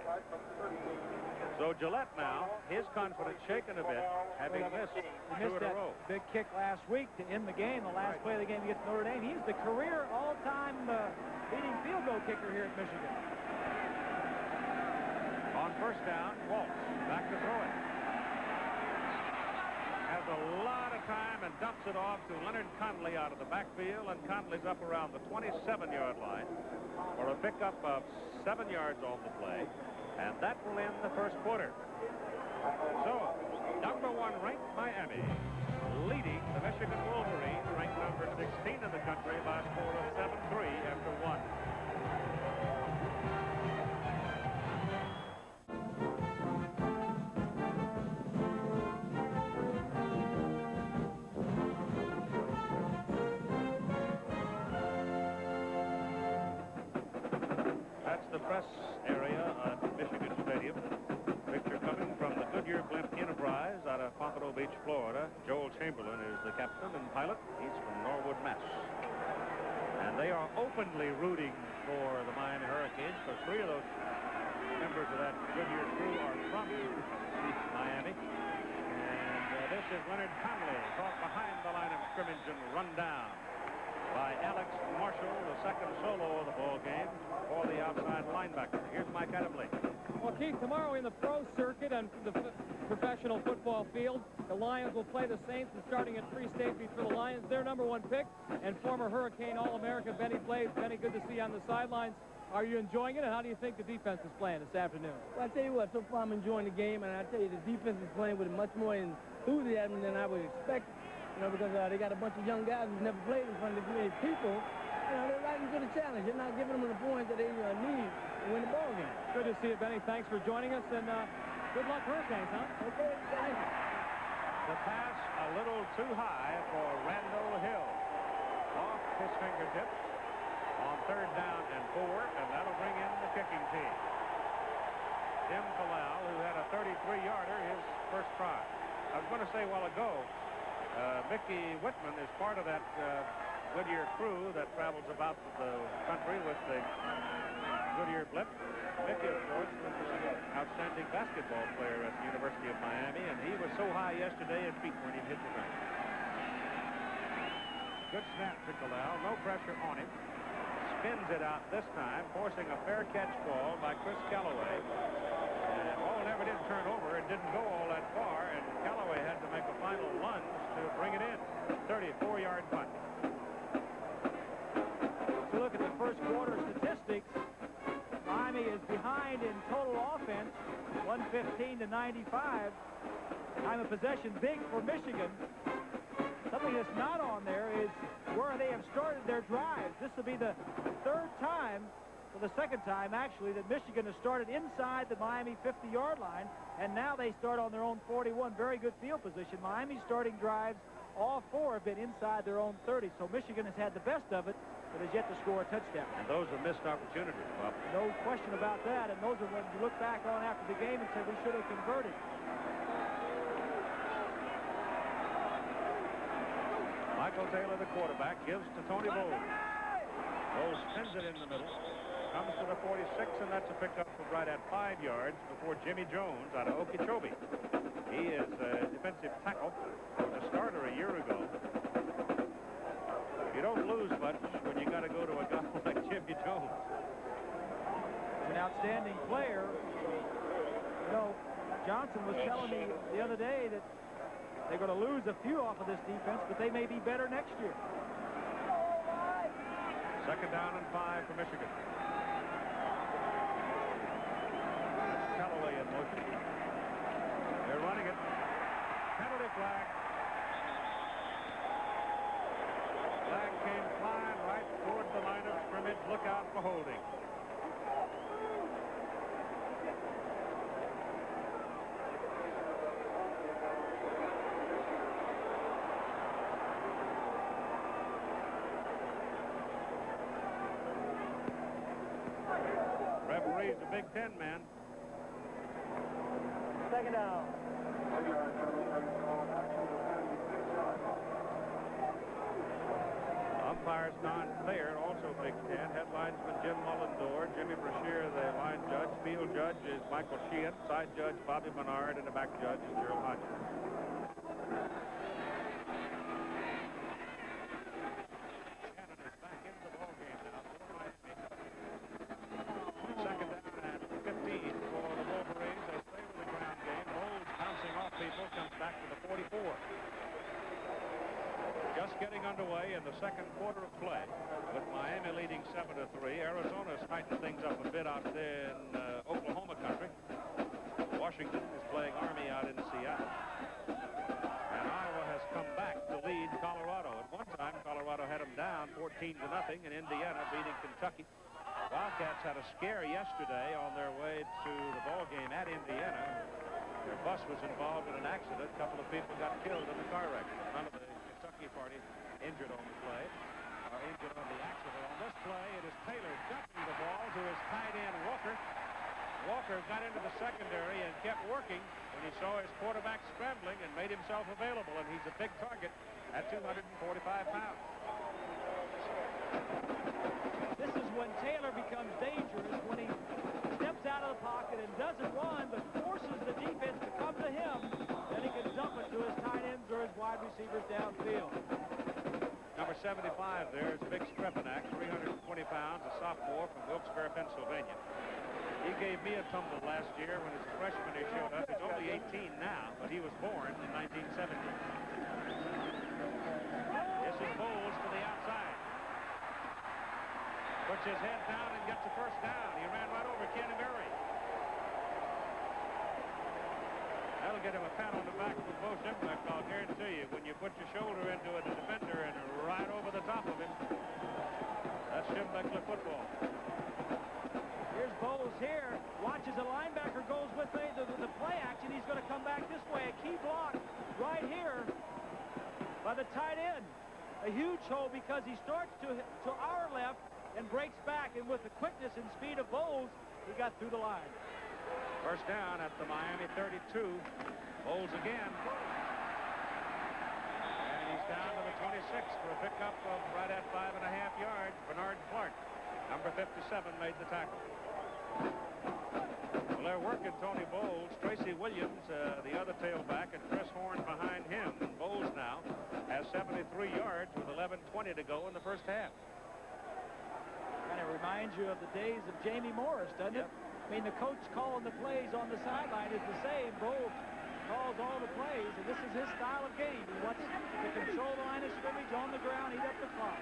So Gillette now, his confidence shaken a bit, having missed 2 in a row. Big kick last week to end the game, the last play of the game against Notre Dame. He's the career all-time leading field goal kicker here at Michigan. On first down, Walsh back to throw it. Has a lot of time and dumps it off to Leonard Conley out of the backfield, and Conley's up around the 27-yard line for a pickup of 7 yards on the play. And that will end the first quarter. So, number 1 ranked Miami, leading the Michigan Wolverines, ranked number 16 in the country by a score of 7-3 after 1. That's the press area at Michigan Stadium. Picture coming from the good Beach, Florida. Joel Chamberlain is the captain and pilot. He's from Norwood, Mass. And they are openly rooting for the Miami Hurricanes because 3 of those members of that Goodyear crew are from Miami. And this is Leonard Conley caught behind the line of scrimmage and run down by Alex Marshall, the second solo of the ball game for the outside linebacker. Here's Mike Adamle. Well, Keith, tomorrow in the pro circuit and the professional football field, the Lions will play the Saints, and starting at free safety for the Lions, their #1 pick, and former Hurricane All-America Benny Blades. Benny, good to see you on the sidelines. Are you enjoying it, and how do you think the defense is playing this afternoon? Well, I tell you what, so far I'm enjoying the game, and I tell you, the defense is playing with much more enthusiasm than I would expect. You know, because they got a bunch of young guys who've never played in front of this many people. You know, they're rising to the challenge. They're not giving them the points that they need to win the ball game. Good to see you, Benny. Thanks for joining us, and good luck, Hurricanes, huh? Okay, thanks. The pass a little too high for Randall Hill. Off his fingertips on 3rd down and 4, and that'll bring in the kicking team. Tim Kalal, who had a 33-yarder his first try. I was going to say a while ago, Mickey Whitman is part of that Goodyear crew that travels about the country with the Goodyear Blitz. Mickey, of course, was an outstanding basketball player at the University of Miami, and he was so high yesterday his feet weren't even hit the ground. Good snap to Kalal, no pressure on him. Spins it out this time, forcing a fair catch ball by Chris Callaway. And the ball never did turn over. It didn't go all that far, and Callaway had to make a final lunge to bring it in. 34-yard punt. So look at the first quarter statistics. Miami is behind in total offense, 115 to 95. Time of possession big for Michigan. Something that's not on there is where they have started their drives. This will be the 3rd time, or the 2nd time actually, that Michigan has started inside the Miami 50-yard line, and now they start on their own 41. Very good field position. Miami's starting drives, all 4 have been inside their own 30, so Michigan has had the best of it, but has yet to score a touchdown. And those are missed opportunities, Bob. No question about that, and those are when you look back on after the game and say we should have converted. Michael Taylor, the quarterback, gives to Tony Bowles. Bowles spins it in the middle, comes to the 46, and that's a pickup of right at 5 yards before Jimmy Jones out of Okeechobee. He is a defensive tackle, a starter a year ago. You don't lose much when you got to go to a guy like Jimmy Jones. An outstanding player. You know, Johnson was telling me the other day that they're going to lose a few off of this defense, but they may be better next year. 2nd down and 5 for Michigan. That's Callaway in motion. They're running it. Penalty flag. Flag came flying right toward the line of scrimmage. Look out for holding. Referee's a Big Ten man. 2nd down. Umpires Don Thayer, also Big Ten. Headlinesman Jim Mullendore. Jimmy Brashear, the line judge. Field judge is Michael Sheehan. Side judge Bobby Menard. And the back judge is Gerald Hodges. Cannon is back into the ball game now for Miami. 2nd down and 15 for the Wolverines. They stay with the ground game. Bowles bouncing off people, comes back to the 44. Just getting underway in the 2nd quarter of play, with Miami leading 7-3. Arizona's tightened things up a bit out there in Oklahoma country. Washington is playing Army out in Seattle. And Iowa has come back to lead Colorado. At one time, Colorado had them down 14-0, and Indiana beating Kentucky. Wildcats had a scare yesterday on their way to the ball game at Indiana. Their bus was involved in an accident. A couple of people got killed in the car wreck. None of the Kentucky party injured on the play, or injured on the accident. On this play, it is Taylor dumping the ball to his tight end, Walker. Walker got got into the secondary and kept working when he saw his quarterback scrambling and made himself available, and he's a big target at 245 pounds. This is when Taylor becomes dangerous, when he steps out of the pocket and doesn't run, but forces the defense to come to him. Then he can dump it to his tight ends or his wide receivers downfield. Number 75 there is Big Strepanak, 320 pounds, a sophomore from Wilkes-Barre, Pennsylvania. He gave me a tumble last year when as a freshman he showed up. He's only 18 now, but he was born in 1970. This is Bowles to the outside. Puts his head down and gets the first down. He ran right over Kenny Murray. That'll get him a pat on the back with Bo Schembechler, I'll guarantee you. When you put your shoulder into a defender and right over the top of him, that's Schembechler football. Here's Bowles here. Watches the linebacker goes with the play action. He's going to come back this way. A key block right here by the tight end. A huge hole because he starts to our left and breaks back. And with the quickness and speed of Bowles, he got through the line. First down at the Miami 32. Bowles again. And he's down to the 26 for a pickup of right at 5.5 yards. Bernard Clark, number 57, made the tackle. Well, they're working Tony Bowles, Tracy Williams, the other tailback, and Chris Horn behind him. And Bowles now has 73 yards with 11:20 to go in the first half. Kind of reminds you of the days of Jamie Morris, doesn't it? I mean, the coach calling the plays on the sideline is the same. Bowles calls all the plays, and this is his style of game. He wants to control the line of scrimmage on the ground, eat up the clock.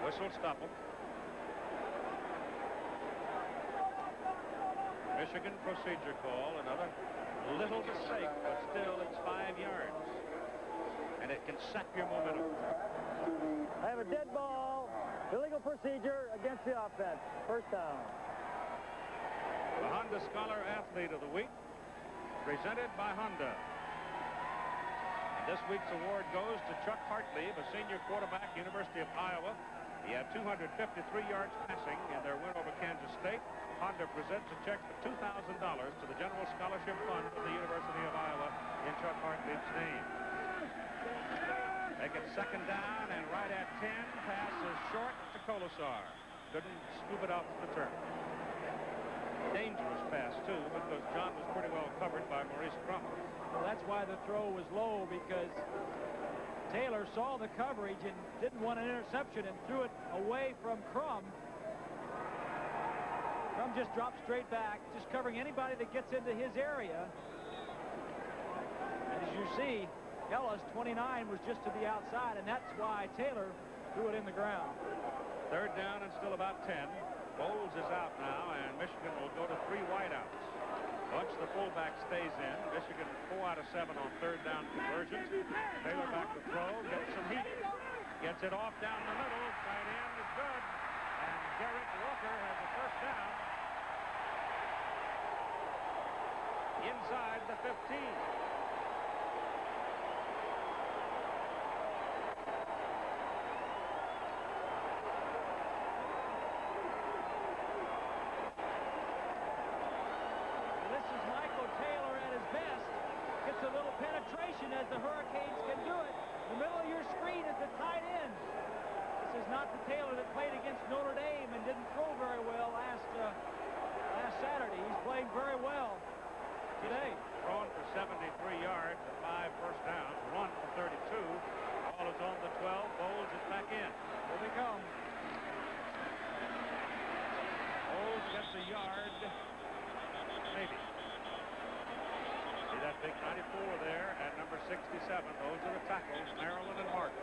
Whistle stop him. Michigan procedure call, another little mistake, but still it's 5 yards. And it can sap your momentum. I have a dead ball. Illegal procedure against the offense. First down. The Honda Scholar Athlete of the Week, presented by Honda. And this week's award goes to Chuck Hartlieb, a senior quarterback, University of Iowa. He had 253 yards passing in their win over Kansas State. Honda presents a check for $2,000 to the General Scholarship Fund of the University of Iowa in Chuck Hartlieb's name. Make it second down, and right at 10, pass is short to Kolesar. Couldn't scoop it out to the turn. Dangerous pass, too, because John was pretty well covered by Maurice Crum. Well, that's why the throw was low, because Taylor saw the coverage and didn't want an interception and threw it away from Crum. Crum just dropped straight back, just covering anybody that gets into his area. And as you see, Ellis, 29, was just to the outside, and that's why Taylor threw it in the ground. Third down and still about 10. Bowles is out now, and Michigan will go to 3 wideouts. Bunch, the fullback, stays in. Michigan 4 out of 7 on third down conversions. Taylor back to throw, gets some heat. Gets it off down the middle. Tight end is good. And Derek Walker has a first down. Inside the 15. A little penetration as the Hurricanes can do it. The middle of your screen is the tight end. This is not the Taylor that played against Notre Dame and didn't throw very well last Saturday. He's playing very well today. Thrown for 73 yards and 5 first downs, 1 for 32. Ball is on the 12. Bowles is back in. Here they come. Bowles gets a yard, maybe. See that big 94 there at number 67. Those are the tackles, Maryland and Martin.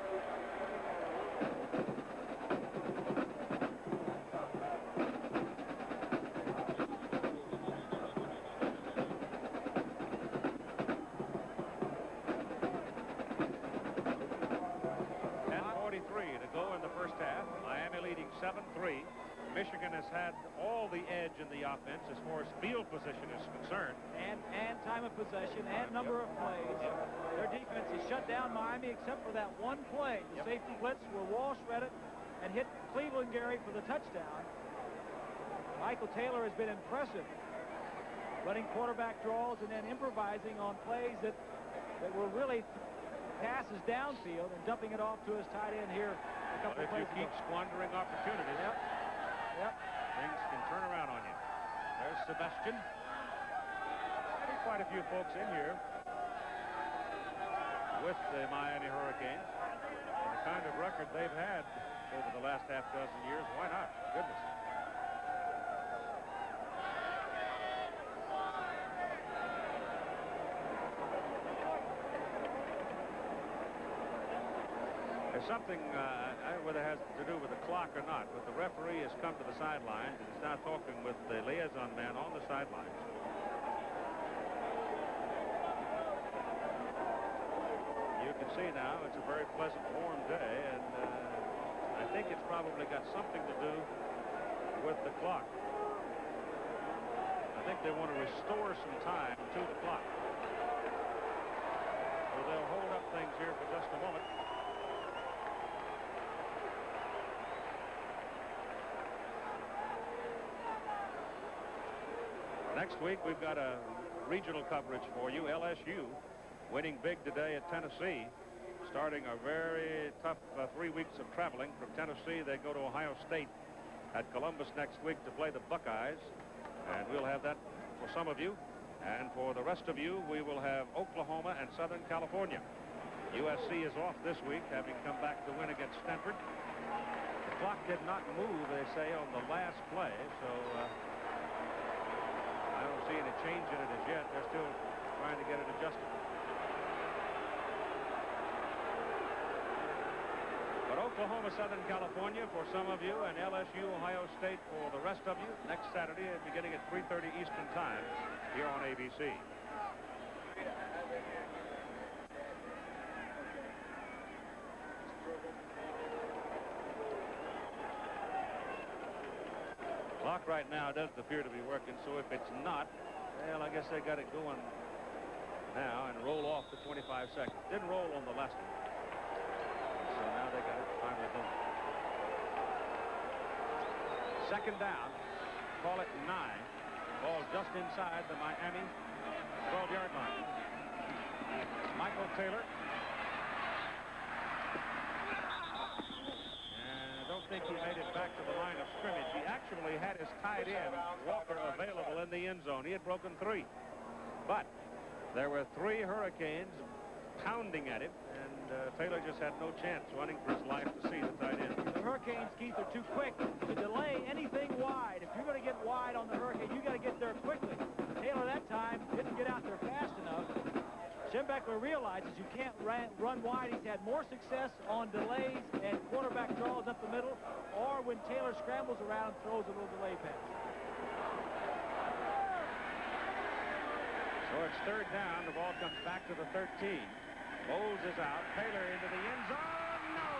To go in the first half. Miami leading 7-3. Michigan has had all the edge in the offense as far as field position is concerned. And time of possession and number of plays. Their defense has shut down Miami except for that one play, the safety blitz where Walsh read it and hit Cleveland Gary for the touchdown. Michael Taylor has been impressive, running quarterback draws and then improvising on plays that were really passes downfield and dumping it off to his tight end here a couple If plays you keep ago. squandering opportunities, things can turn around on you. There's Sebastian. There's quite a few folks in here with the Miami Hurricanes. And the kind of record they've had over the last half dozen years, why not? Goodness. There's something, I don't know whether it has to do with the clock or not, but the referee has come to the sidelines and is now talking with the liaison man on the sidelines. You can see now it's a very pleasant, warm day, and I think it's probably got something to do with the clock. I think they want to restore some time to the clock. So they'll hold up things here for just a moment. Next week, we've got a regional coverage for you. LSU winning big today at Tennessee, starting a very tough 3 weeks of traveling. From Tennessee, they go to Ohio State at Columbus next week to play the Buckeyes. And we'll have that for some of you. And for the rest of you, we will have Oklahoma and Southern California. USC is off this week, having come back to win against Stanford. The clock did not move, they say, on the last play, so I don't see any change in it as yet. They're still trying to get it adjusted. But Oklahoma, Southern California for some of you, and LSU, Ohio State for the rest of you next Saturday, beginning at 3:30 Eastern Time here on ABC. Clock right now doesn't appear to be working, so if it's not, well, I guess they got it going now and roll off the 25 seconds. Didn't roll on the last one. So now they got it finally done. Second down, call it 9. Ball just inside the Miami 12-yard line. Michael Taylor. I don't think he made it back to the line of scrimmage. He actually had his tight end, Walker, available in the end zone. He had broken 3. But there were 3 Hurricanes pounding at him, and Taylor just had no chance running for his life to see the tight end. The Hurricanes, Keith, are too quick to delay anything wide. If you're going to get wide on the Hurricane, you got to get there quickly. Taylor that time didn't get out there fast enough. Jim Beckler realizes you can't run wide. He's had more success on delays and quarterback draws up the middle, or when Taylor scrambles around and throws a little delay pass. So it's third down. The ball comes back to the 13. Bowles is out. Taylor into the end zone. No!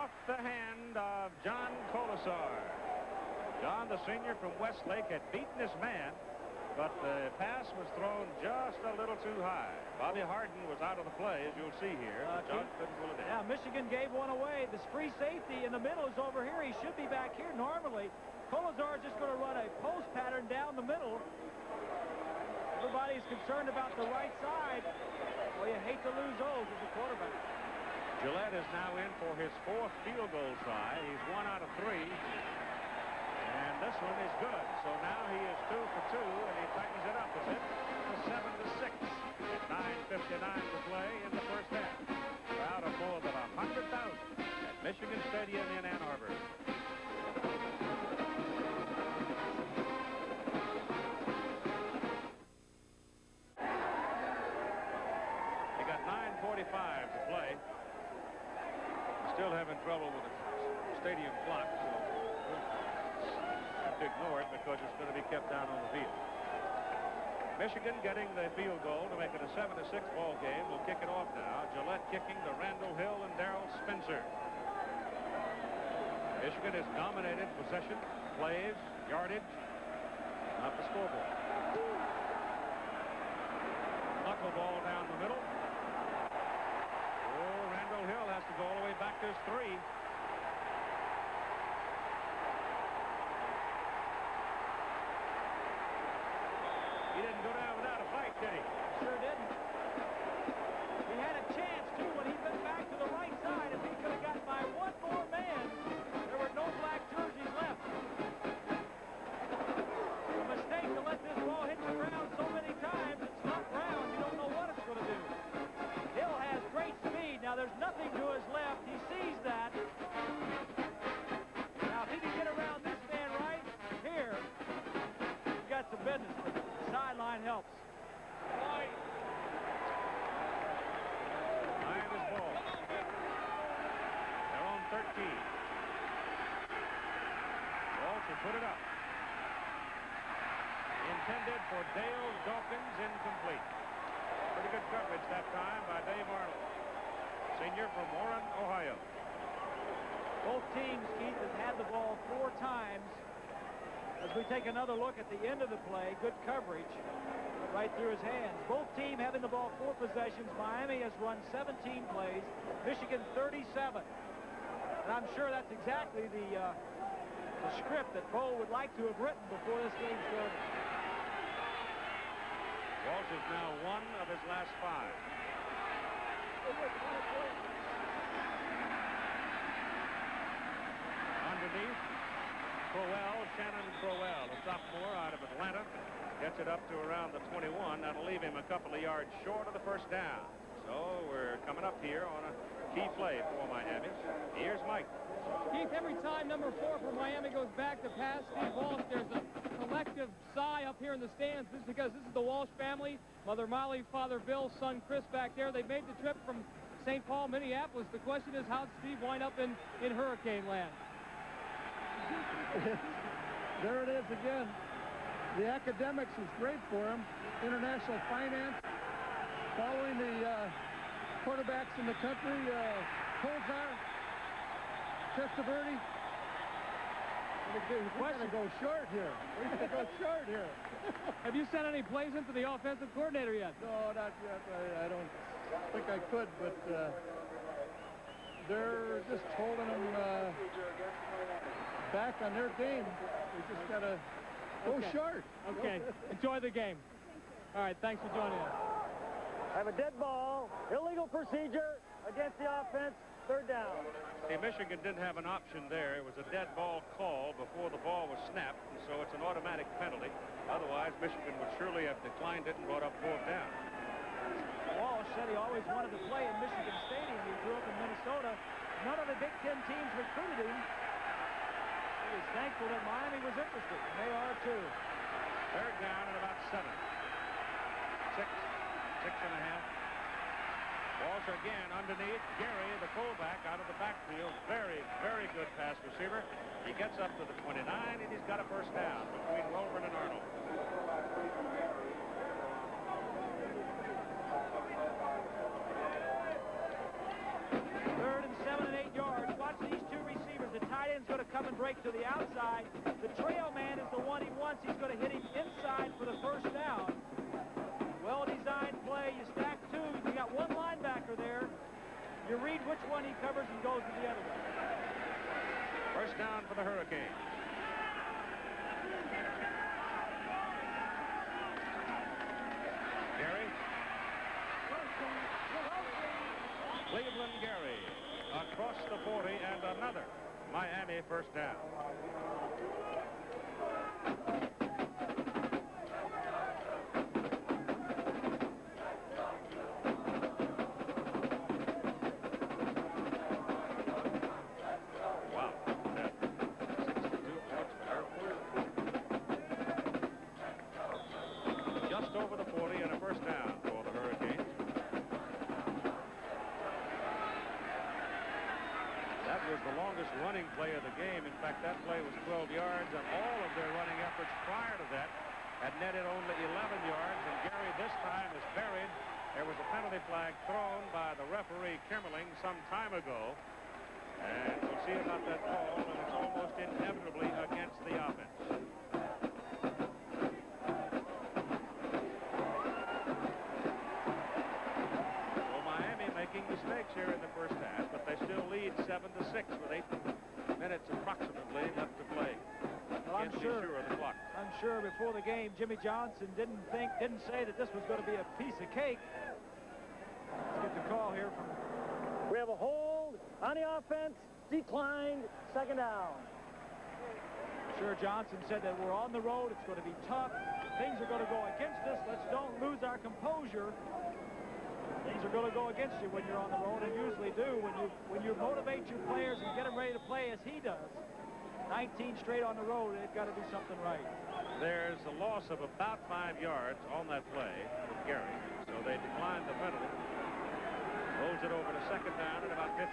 Off the hand of John Colasar. John, the senior from Westlake, had beaten his man, but the pass was thrown just a little too high. Bobby Harden was out of the play, as you'll see here. John couldn't pull it in. Yeah, Michigan gave one away. This free safety in the middle is over here. He should be back here normally. Colasar is just going to run a post pattern down the middle. Everybody's concerned about the right side. Well, you hate to lose those as a quarterback. Gillette is now in for his 4th field goal try. He's 1 out of 3. And this one is good. So now he is 2 for 2, and he tightens it up a bit to 7-6. 9:59 to play in the first half. Crowd of more than 100,000 at Michigan Stadium in Ann Arbor. They got 9:45 to play. Still having trouble with the stadium clock, so have to ignore it because it's going to be kept down on the field. Michigan getting the field goal to make it a 7-6 ball game. We'll kick it off now. Gillette kicking to Randall Hill and Darrell Spencer. Michigan has dominated possession, plays, yardage, not the scoreboard. He didn't go down without a fight, did he? Sure didn't. He had a chance, too, when he went back to the right side. If he could have gotten by one more man, there were no black jerseys left. A mistake to let this ball hit the ground so many times. It's not round. You don't know what it's going to do. Hill has great speed. Now, there's nothing to his left. He sees that. Now, if he can get around this man right here, he's got some business. The sideline helps. Miami's ball. They're on 13. Walsh will put it up. Intended for Dale Dawkins, incomplete. Pretty good coverage that time by Dave Arnold, senior from Warren, Ohio. Both teams, Keith, have had the ball 4 times. As we take another look at the end of the play, good coverage right through his hands. Both teams having the ball 4 possessions. Miami has run 17 plays, Michigan 37. And I'm sure that's exactly the script that Bo would like to have written before this game started. Walsh is now 1 of his last 5. Underneath, Crowell, Shannon Crowell, a sophomore out of Atlanta, gets it up to around the 21. That'll leave him a couple of yards short of the first down. So we're coming up here on a key play for Miami. Here's Mike. Keith, every time number 4 for Miami goes back to pass Steve Walsh, there's a collective sigh up here in the stands. This is because this is the Walsh family. Mother Molly, Father Bill, son Chris back there. They made the trip from St. Paul, Minneapolis. The question is, how'd Steve wind up in Hurricane Land? There it is again. The academics is great for him. International finance, following the quarterbacks in the country, Kozar, Testaverde. We're going to go short here. We're going to go short here. Have you sent any plays into the offensive coordinator yet? No, not yet. I don't think I could, but they're just holding them back on their game. We just got to go short. Okay. Enjoy the game. All right. Thanks for joining us. I have a dead ball. Illegal procedure against the offense. 3rd down. See, Michigan didn't have an option there. It was a dead ball call before the ball was snapped, and so it's an automatic penalty. Otherwise, Michigan would surely have declined it and brought up 4th down. Walsh said he always wanted to play in Michigan Stadium. He grew up in Minnesota. None of the Big Ten teams recruited him. He was thankful that Miami was interested, and they are too. 3rd down and about 7. 6 and a half. Walsh again underneath. Gary, the fullback, out of the backfield. Very, very good pass receiver. He gets up to the 29, and he's got a first down between Welburn and Arnold. Third and 7 and 8 yards. Watch these 2 receivers. The tight end's going to come and break to the outside. The trail man is the one he wants. He's going to hit him inside for the first down. Well-designed play. You stack 2. You got 1 linebacker there. You read which one he covers and goes to the other one. First down for the Hurricanes. Gary. Cleveland Gary across the 40 and another Miami first down. Running play of the game. In fact, that play was 12 yards, and all of their running efforts prior to that had netted only 11 yards, and Gary this time is buried. There was a penalty flag thrown by the referee Kimmerling some time ago, and we'll see about that call, and it's almost inevitably against the offense. So Miami making mistakes here in the first half, but they still lead 7-6 with 8 minutes approximately left to play. Well, Can't be sure of the clock. I'm sure before the game, Jimmy Johnson didn't say that this was going to be a piece of cake. Let's get the call here from. We have a hold on the offense, declined, second down. Sure, Johnson said that we're on the road. It's going to be tough. Things are going to go against us. Let's don't lose our composure. Things are going to go against you when you're on the road, and usually do when you motivate your players and get them ready to play as he does. 19 straight on the road, they've got to do something right. There's a loss of about 5 yards on that play with Gary, so they declined the penalty. Rolls it over to second down at about 15.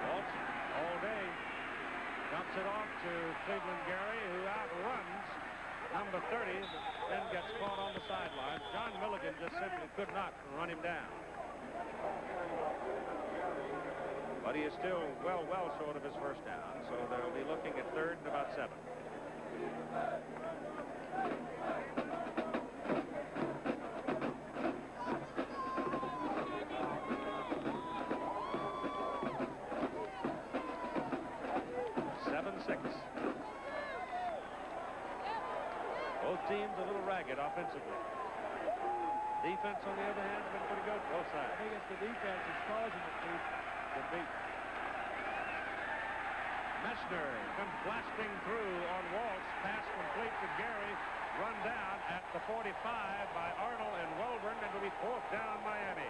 Walsh all day dumps it off to Cleveland Gary, who outruns number 30, then gets caught on the sideline. John Milligan just simply could not run him down. But he is still well short of his first down, so they'll be looking at third and about 7. Both teams a little ragged offensively. Defense, on the other hand, has been pretty good. Both sides. I think it's the defense that's causing it, Pete. Good beat. Messner comes blasting through on Walsh. Pass complete to Gary. Run down at the 45 by Arnold and Welburn. It'll be 4th down Miami.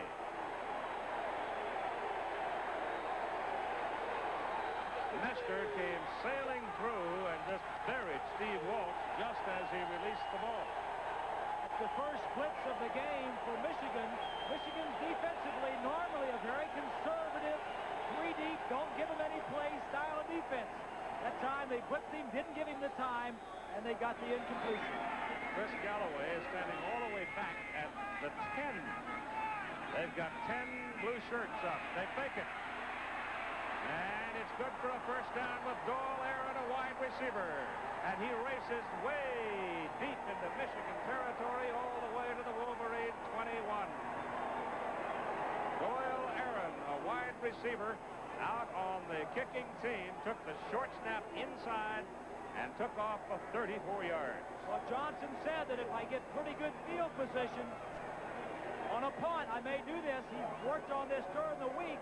Messner came sailing through and just buried Steve Walsh just as he released the ball. It's the first blitz of the game for Michigan. Michigan's defensively normally a very conservative, 3 deep, don't give him any play style of defense. That time they blitzed him, didn't give him the time, and they got the incompletion. Chris Galloway is standing all the way back at the 10. They've got 10 blue shirts up. They fake it. And it's good for a first down with Doyle Aaron, a wide receiver. And he races way deep into Michigan territory all the way to the Wolverine 21. Doyle Aaron, a wide receiver, out on the kicking team, took the short snap inside and took off for 34 yards. Well, Johnson said that if I get pretty good field position on a punt, I may do this. He worked on this during the week.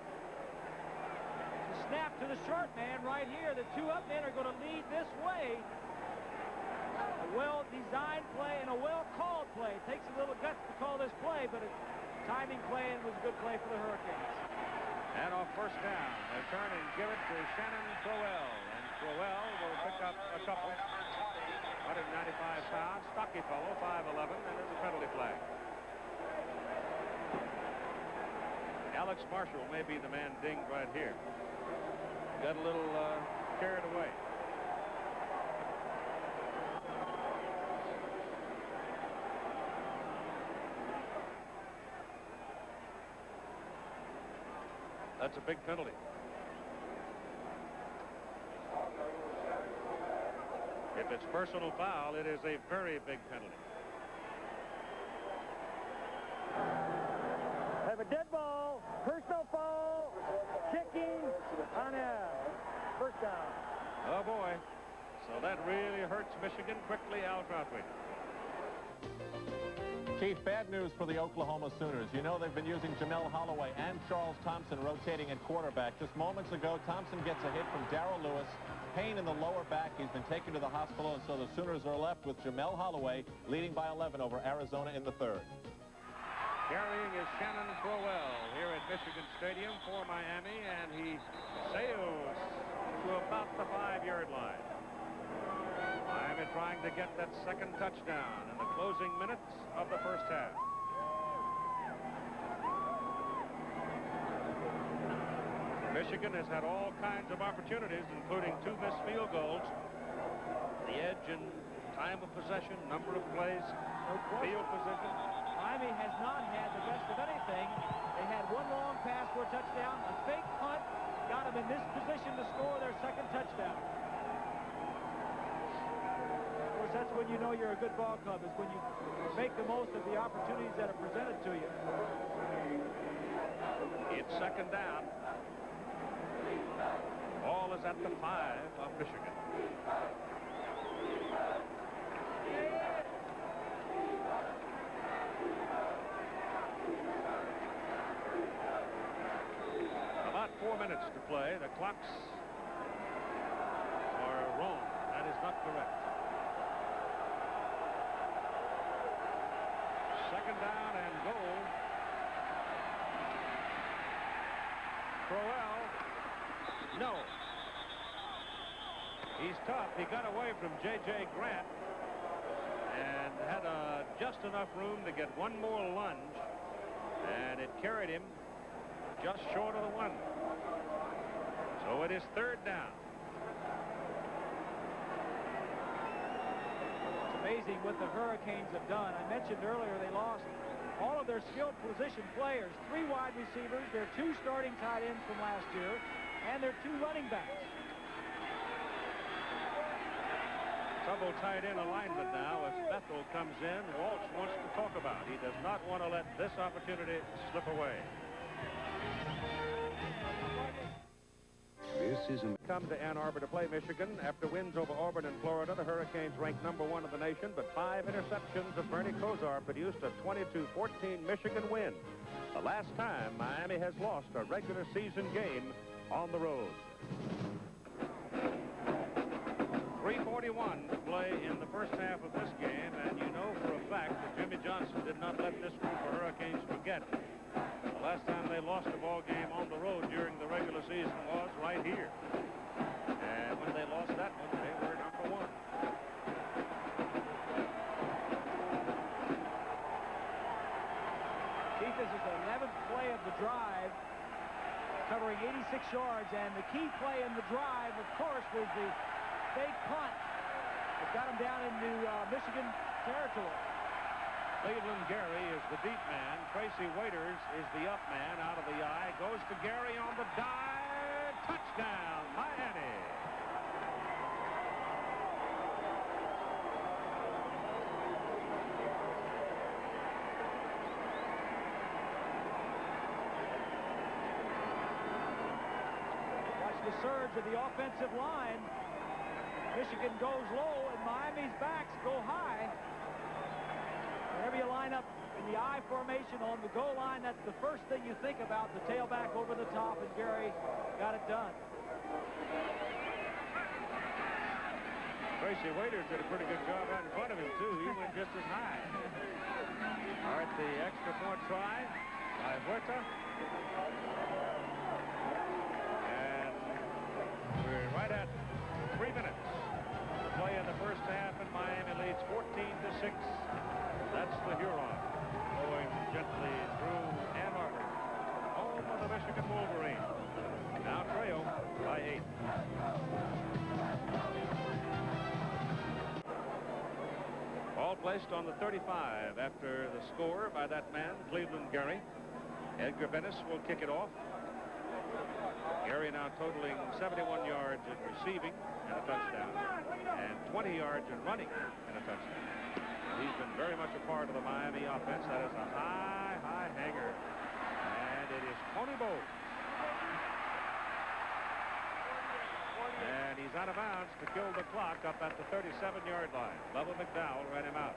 Snap to the short man right here. The 2 up men are going to lead this way. A well-designed play and a well-called play. It takes a little guts to call this play, but a timing play and was a good play for the Hurricanes. And off first down, they turn and give it to Shannon Crowell. And Crowell will pick up a couple. 195 pounds, stocky fellow, 5'11", and there's a penalty flag. Alex Marshall may be the man dinged right here. Got a little carried away. That's a big penalty. If it's personal foul, it is a very big penalty. Have a dead ball, personal foul, kicking on a first down. Oh, boy. So that really hurts Michigan. Quickly, Al Troutwig. Chief, bad news for the Oklahoma Sooners. You know they've been using Jamel Holloway and Charles Thompson rotating at quarterback. Just moments ago, Thompson gets a hit from Darrell Lewis. Pain in the lower back. He's been taken to the hospital, and so the Sooners are left with Jamel Holloway leading by 11 over Arizona in the 3rd. Carrying is Shannon Crowell here at Michigan Stadium for Miami, and he sails to about the 5-yard line. Miami trying to get that second touchdown in the closing minutes of the first half. Michigan has had all kinds of opportunities, including 2 missed field goals. The edge in time of possession, number of plays, field position. Miami has not had the best of anything. They had 1 long pass for a touchdown, a fake punt, got them in this position to score their second touchdown. Of course, that's when you know you're a good ball club, is when you make the most of the opportunities that are presented to you. It's second down. Ball is at the 5 of Michigan. About 4 minutes to play. The clocks are wrong. That is not correct. Second down and goal. Crowell. No. He's tough. He got away from J.J. Grant and had just enough room to get one more lunge, and it carried him just short of the 1. So it is third down. It's amazing what the Hurricanes have done. I mentioned earlier they lost all of their skilled position players, 3 wide receivers, their 2 starting tight ends from last year, and their 2 running backs. Trouble tight end alignment now as Bethel comes in. Walsh wants to talk about. He does not want to let this opportunity slip away. This is Come to Ann Arbor to play Michigan. After wins over Auburn and Florida, the Hurricanes ranked #1 of the nation, but 5 interceptions of Bernie Kosar produced a 22-14 Michigan win. The last time Miami has lost a regular season game on the road. 3:41 to play in the first half of this game, and you know for a fact that Jimmy Johnson did not let this group of Hurricanes forget. The last time they lost a ball game on the road during the regular season was right here. And when they lost that one, they were #1. Keith, this is the 11th play of the drive, covering 86 yards, and the key play in the drive, of course, was the fake punt that got him down into Michigan territory. Cleveland Gary is the deep man. Tracy Waiters is the up man out of the eye. Goes to Gary on the dive. Touchdown, Miami. Watch the surge of the offensive line. Michigan goes low, and Miami's backs go high. Whenever you line up in the I formation on the goal line, that's the first thing you think about, the tailback over the top, and Gary got it done. Tracy Waiters did a pretty good job out in front of him, too. He went just as high. All right, the extra point try by Huerta. And we're right at 3 minutes to play in the first half, and Miami leads 14-6. That's the Huron going gently through Ann Arbor, home of the Michigan Wolverines. Now trail by 8. Ball placed on the 35 after the score by that man, Cleveland Gary. Edgar Bennis will kick it off. Gary now totaling 71 yards in receiving and a touchdown, and 20 yards in running and a touchdown. He's been very much a part of the Miami offense. That is a high hanger, and it is Tony Bowles. And he's out of bounds to kill the clock up at the 37-yard line. Lovell McDowell ran him out.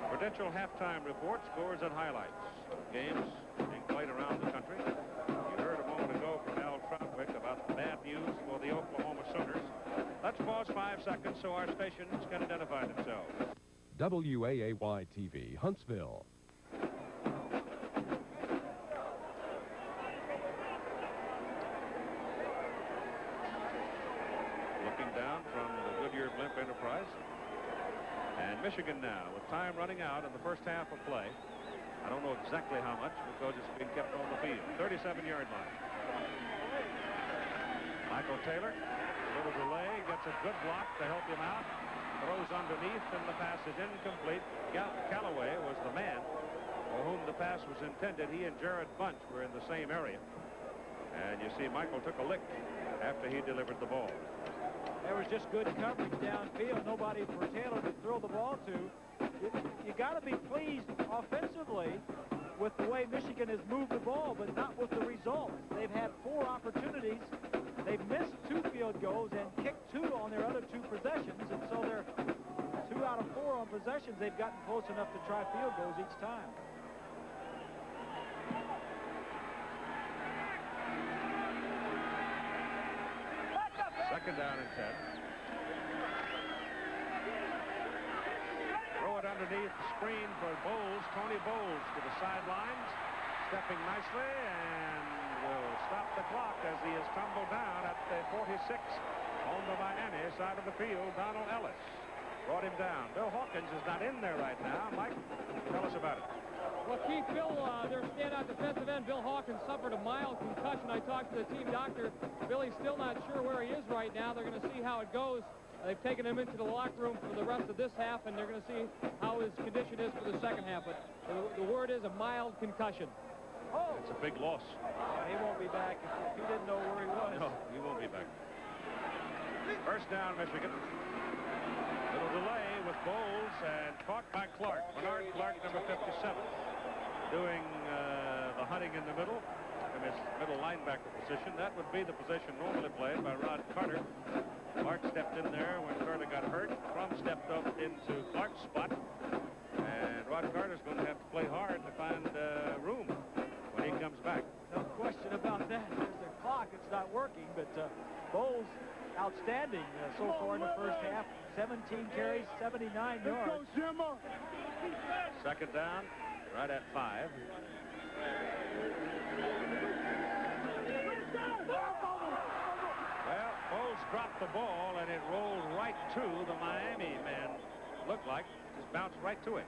Prudential halftime report, scores and highlights. Games being played around the country. You heard a moment ago from Al Troutwick about the bad news for the Oklahoma Sooners. Let's pause 5 seconds so our stations can identify themselves. WAAY-TV, Huntsville. Looking down from the Goodyear Blimp Enterprise. And Michigan now with time running out in the first half of play. I don't know exactly how much because it's being kept on the field. 37-yard line. Michael Taylor, a little delay, gets a good block to help him out. Throws underneath, and the pass is incomplete. Callaway was the man for whom the pass was intended. He and Jared Bunch were in the same area. And you see Michael took a lick after he delivered the ball. There was just good coverage downfield. Nobody for Taylor to throw the ball to. You got to be pleased offensively with the way Michigan has moved the ball, but not with the results. They've had 4 opportunities. They've missed 2 field goals and kicked 2 on their other 2 possessions, and so they're 2 out of 4 on possessions. They've gotten close enough to try field goals each time. Second down and 10. Throw it underneath the screen for Bowles. Tony Bowles to the sidelines, stepping nicely, and will stop the clock as he is tumbled down at the 46 on the Miami side of the field. Donald Ellis brought him down. Bill Hawkins is not in there right now. Mike, tell us about it. Well, Keith, their standout defensive end, Bill Hawkins, suffered a mild concussion. I talked to the team doctor. Billy's still not sure where he is right now. They're going to see how it goes. They've taken him into the locker room for the rest of this half, and they're going to see how his condition is for the second half. But the word is a mild concussion. Oh, it's a big loss. He won't be back if he didn't know where he was. No, he won't be back. First down, Michigan. Little delay with Bowles and caught by Clark. Bernard Clark, number 57, doing the hunting in the middle, in his middle linebacker position. That would be the position normally played by Rod Carter. Clark stepped in there when Carter got hurt. Crum stepped up into Clark's spot. And Rod Carter's going to have to play hard to find room when he comes back. No question about that. There's the clock. It's not working, but Bowles outstanding so far in the first half. 17 carries, 79 yards. Second down, right at 5. Well, Bowles dropped the ball, and it rolled right to the Miami man. Looked like just bounced right to it.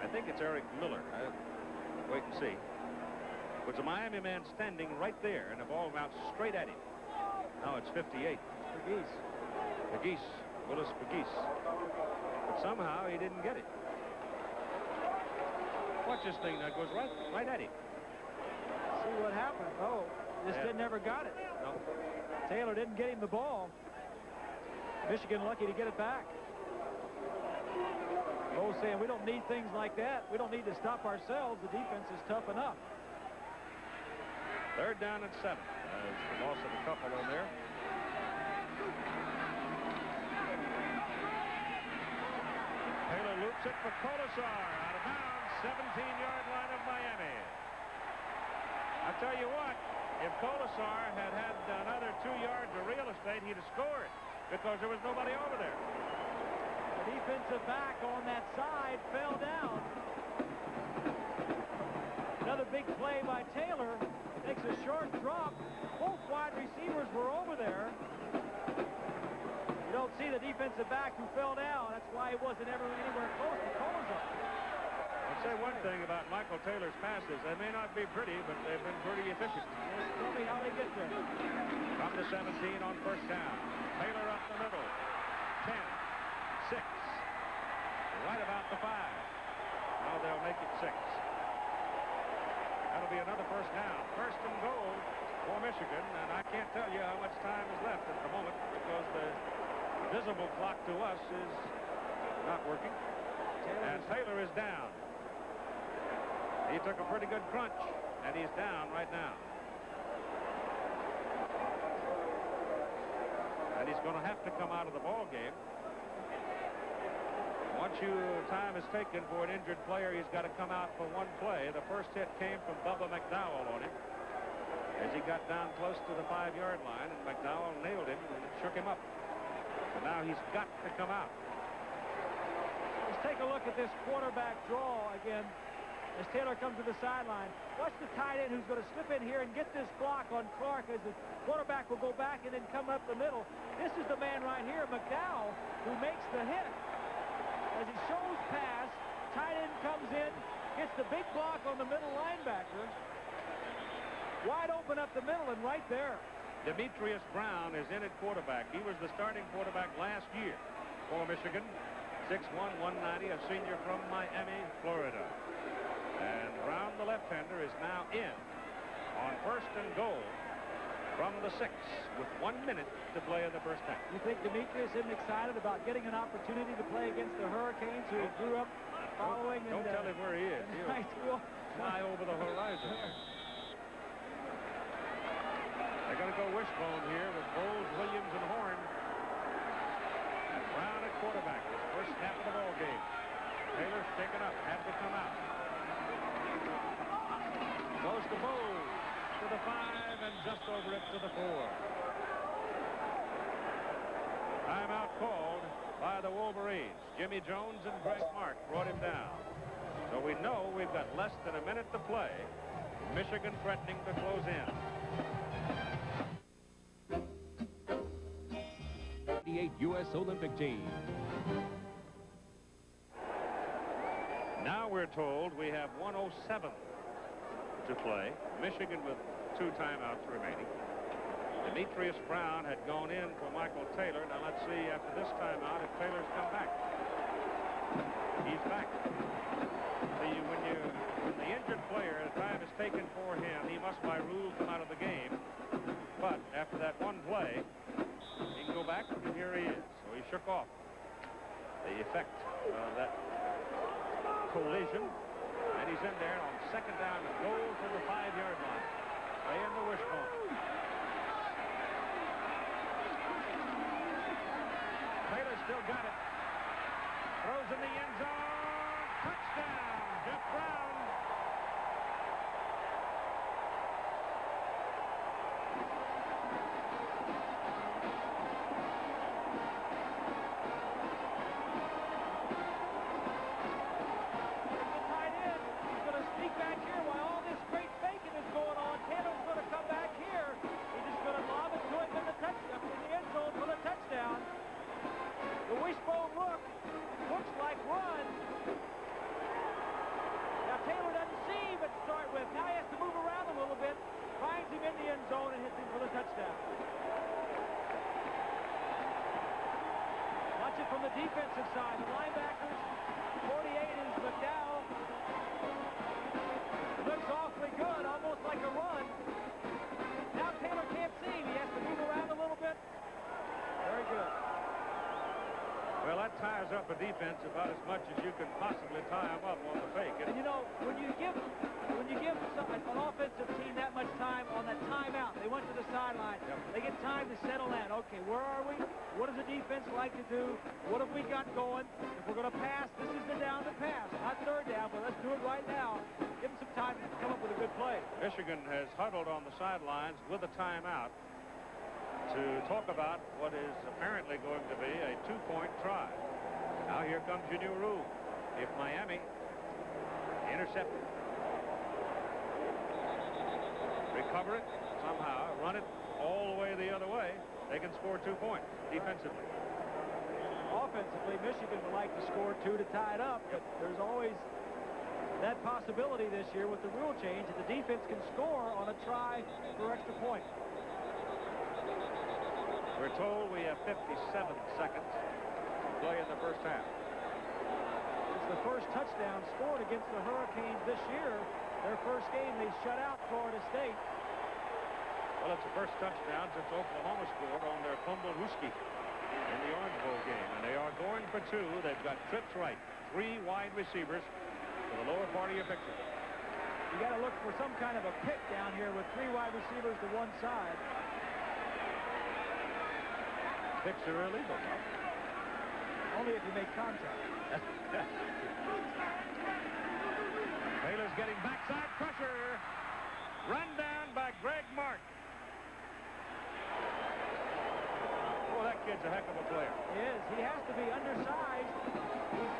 I think it's Eric Miller. I'll wait and see. But the Miami man standing right there, and the ball bounced straight at him. Now it's 58. Pegues. Willis Pegues. But somehow he didn't get it. Watch this thing that goes right at him. See what happened. Oh, never got it. No. Taylor didn't get him the ball. Michigan lucky to get it back. Bowles saying we don't need things like that. We don't need to stop ourselves. The defense is tough enough. Third down and 7. There's the loss of a couple on there. Taylor loops it for Colasar. Out of bounds, 17-yard line of Miami. I tell you what, if Colasar had another 2 yards of real estate, he'd have scored because there was nobody over there. The defensive back on that side fell down. Another big play by Taylor. Makes a short drop. Both wide receivers were over there. You don't see the defensive back who fell down. That's why he wasn't anywhere close to Colasar. I'll say one thing about Michael Taylor's passes. They may not be pretty, but they've been pretty efficient. Tell me how they get there. From the 17 on first down. Taylor up the middle. 10, 6. Right about the 5. Now they'll make it 6. That'll be another first down. First and goal for Michigan, and I can't tell you how much time is left at the moment because the visible clock to us is not working. And Taylor is down. He took a pretty good crunch, and he's down right now. And he's going to have to come out of the ball game. Once time is taken for an injured player, he's got to come out for one play. The first hit came from Bubba McDowell on him as he got down close to the 5-yard line, and McDowell nailed him and shook him up. So now he's got to come out. Let's take a look at this quarterback draw again as Taylor comes to the sideline. Watch the tight end who's going to slip in here and get this block on Clark as the quarterback will go back and then come up the middle. This is the man right here, McDowell, who makes the hit. As he shows pass, tight end comes in, gets the big block on the middle linebacker. Wide open up the middle and right there. Demetrius Brown is in at quarterback. He was the starting quarterback last year for Michigan. 6'1", 190, a senior from Miami, Florida. And Brown, the left-hander, is now in on first and goal from the 6 with 1 minute to play in the first half. You think Demetrius isn't excited about getting an opportunity to play against the Hurricanes who grew up following? Don't tell him where he is. High school. high over the horizon here. They're going to go wishbone here with Bowles, Williams, and Horn. And Brown at quarterback. This first half of the ball game. Taylor's taken up, had to come out. Goes to Bowles, to the 5, and just over it to the 4. Timeout called by the Wolverines. Jimmy Jones and Greg Mark brought him down. So we know we've got less than a minute to play. Michigan threatening to close in. '88 U.S. Olympic team. Now we're told we have 1:07 to play. Michigan with 2 timeouts remaining. Demetrius Brown had gone in for Michael Taylor. Now let's see after this timeout if Taylor's come back. He's back. See, when the injured player, the time is taken for him, he must by rule come out of the game. But after that one play, he can go back, and here he is. So he shook off the effect of that collision, and he's in there on second down and goal from the 5-yard line. Stay in the wishbone. Taylor still got it. Throws in the end zone. Touchdown, Jeff Brown. From the defensive side, the linebackers, 48 is McDowell. Looks awfully good, almost like a run. Now Taylor can't see him. He has to move around a little bit. Very good. Well, that tires up a defense about as much as you can possibly tie them up on the fake. And you know, when you give an offensive team that much time on that timeout, they went to the sideline. Yep. They get time to settle in. Okay, where are we? What does the defense like to do? What have we got going? If we're going to pass, this is the down to pass. Not third down, but let's do it right now. Give them some time to come up with a good play. Michigan has huddled on the sidelines with a timeout to talk about what is apparently going to be a 2-point try. Now here comes your new rule. If Miami intercept it, recover it somehow, run it all the way the other way, they can score 2 points defensively. Offensively, Michigan would like to score 2 to tie it up, but there's always that possibility this year with the rule change that the defense can score on a try for extra point. We're told we have 57 seconds to play in the first half. It's the first touchdown scored against the Hurricanes this year. Their first game, they shut out Florida State. Well, it's the first touchdown since Oklahoma scored on their Fumblehuski in the Orange Bowl game. And they are going for 2. They've got trips right. 3 wide receivers to the lower part of your picture. You got to look for some kind of a pick down here with 3 wide receivers to one side. Picks are illegal. Only if you make contact. Taylor's getting backside pressure. Run down by Greg Mark. Oh, that kid's a heck of a player. He is. He has to be undersized. He's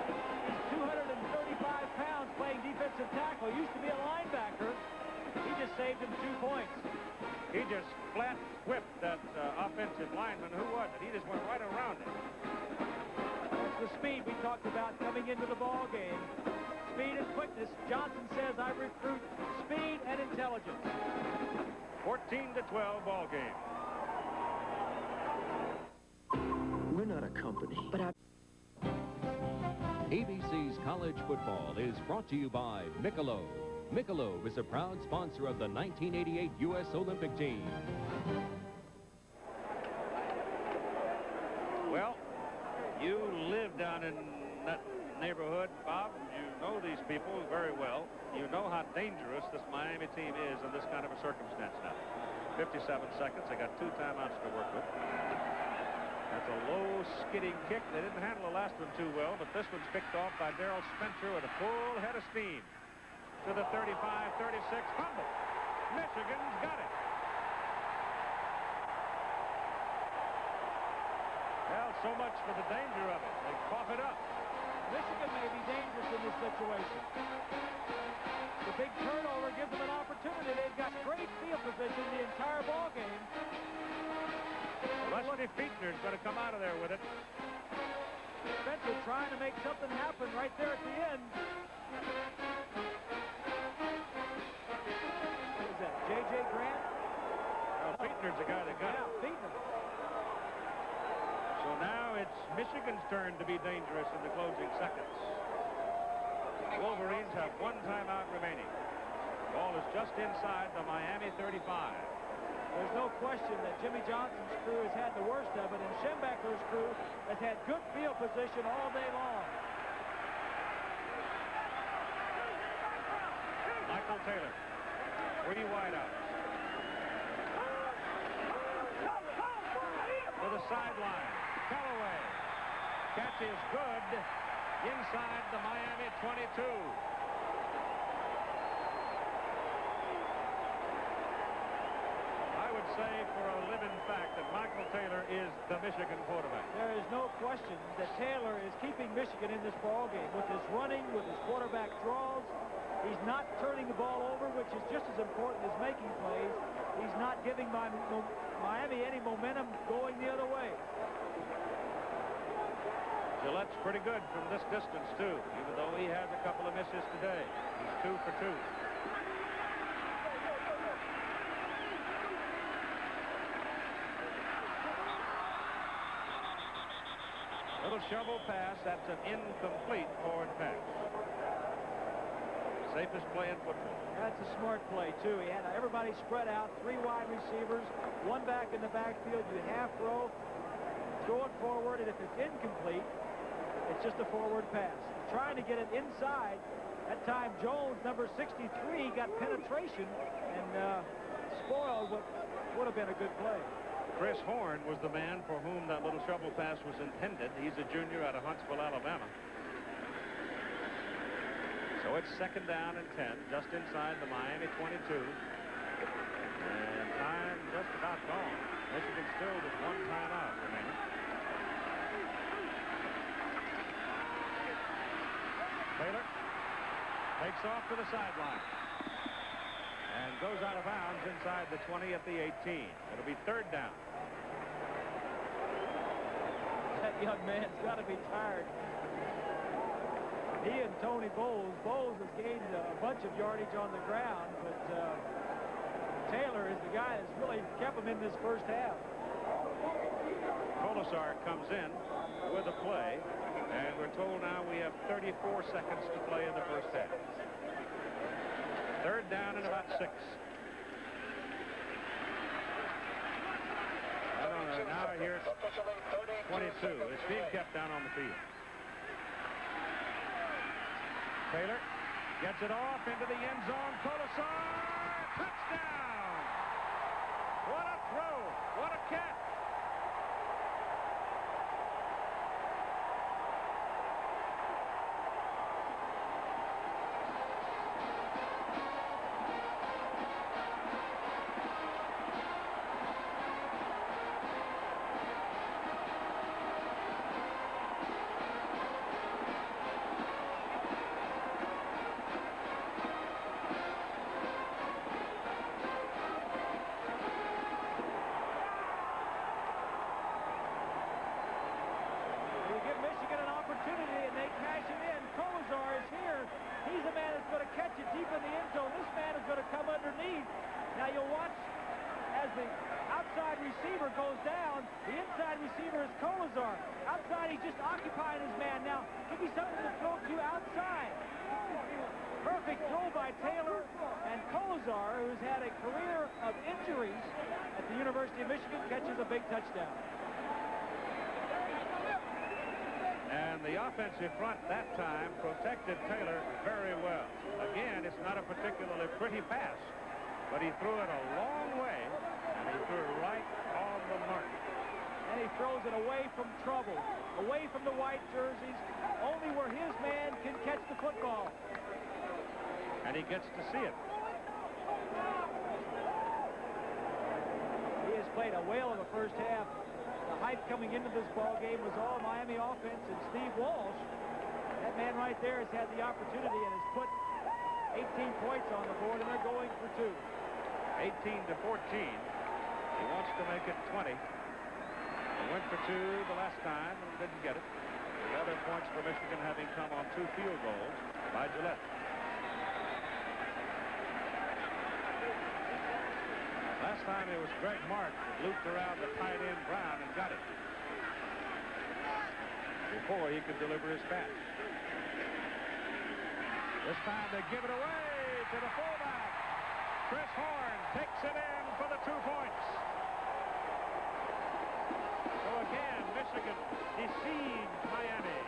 235 pounds playing defensive tackle. He used to be a linebacker. He just saved him 2 points. He just flat whipped that offensive lineman. Who was it? He just went right around him. That's the speed we talked about coming into the ball game. Speed and quickness. Johnson says I recruit speed and intelligence. 14-12 ball game. We're not a company, but ABC's College Football is brought to you by Michelob. Michelob is a proud sponsor of the 1988 U.S. Olympic team. Well, you live down in that neighborhood, Bob. You know these people very well. You know how dangerous this Miami team is in this kind of a circumstance now. 57 seconds. They got 2 timeouts to work with. That's a low, skidding kick. They didn't handle the last one too well, but this one's picked off by Darrell Spencer with a full head of steam. To the 35-36 fumble. Michigan's got it. Well, so much for the danger of it. They cough it up. Michigan may be dangerous in this situation. The big turnover gives them an opportunity. They've got great field position the entire ball game. Leslie Fichtner's going to come out of there with it. Spencer trying to make something happen right there at the end. What is that, J.J. Grant? Well, Fichtner's the guy that got it. Yeah, Fichtner. So now it's Michigan's turn to be dangerous in the closing seconds. Wolverines have 1 timeout remaining. Ball is just inside the Miami 35. There's no question that Jimmy Johnson's crew has had the worst of it, and Schembechler's crew has had good field position all day long. Michael Taylor, 3 wideouts. To the sideline. Callaway. Catch is good inside the Miami 22. I would say for a living fact that Michael Taylor is the Michigan quarterback. There is no question that Taylor is keeping Michigan in this ball game with his running, with his quarterback draws. He's not turning the ball over, which is just as important as making plays. He's not giving Miami any momentum going the other way. Gillette's pretty good from this distance, too, even though he has a couple of misses today. He's 2 for 2. Little shovel pass. That's an incomplete forward pass. Safest play in football. That's a smart play, too. He had everybody spread out, 3 wide receivers, 1 back in the backfield. You half row, throw it forward, and if it's incomplete, it's just a forward pass. Trying to get it inside. That time, Jones, number 63, got penetration and spoiled what would have been a good play. Chris Horn was the man for whom that little shovel pass was intended. He's a junior out of Huntsville, Alabama. So it's 2nd down and 10, just inside the Miami 22. And time just about gone. Michigan still with 1 timeout remaining. Taylor takes off to the sideline and goes out of bounds inside the 20 at the 18. It'll be 3rd down. That young man's got to be tired. He and Tony Bowles. Bowles has gained a bunch of yardage on the ground, but Taylor is the guy that's really kept him in this first half. Colasar comes in with a play, and we're told now we have 34 seconds to play in the first half. 3rd down and about 6. I don't know. Now here's 22. It's being kept down on the field. Taylor gets it off into the end zone. Colasar, touchdown! What a throw! What a catch! Receiver goes down. The inside receiver is Colasar. Outside, he's just occupying his man. Now, give me something to throw to outside. Perfect throw by Taylor, and Colasar, who's had a career of injuries at the University of Michigan, catches a big touchdown. And the offensive front that time protected Taylor very well. Again, it's not a particularly pretty pass, but he threw it a long way, and he threw it right on the mark. And he throws it away from trouble, away from the white jerseys, only where his man can catch the football. And he gets to see it. He has played a whale of a first half. The hype coming into this ball game was all Miami offense, and Steve Walsh, that man right there, has had the opportunity and has put 18 points on the board, and they're going for 2. 18-14. He wants to make it 20. He went for 2 the last time and didn't get it. The other points for Michigan having come on 2 field goals by Gillette. Last time it was Greg Mark that looped around the tight end Brown and got it before he could deliver his pass. This time they give it away to the fullback. Chris Horn takes it in for the 2 points. So again, Michigan deceived Miami.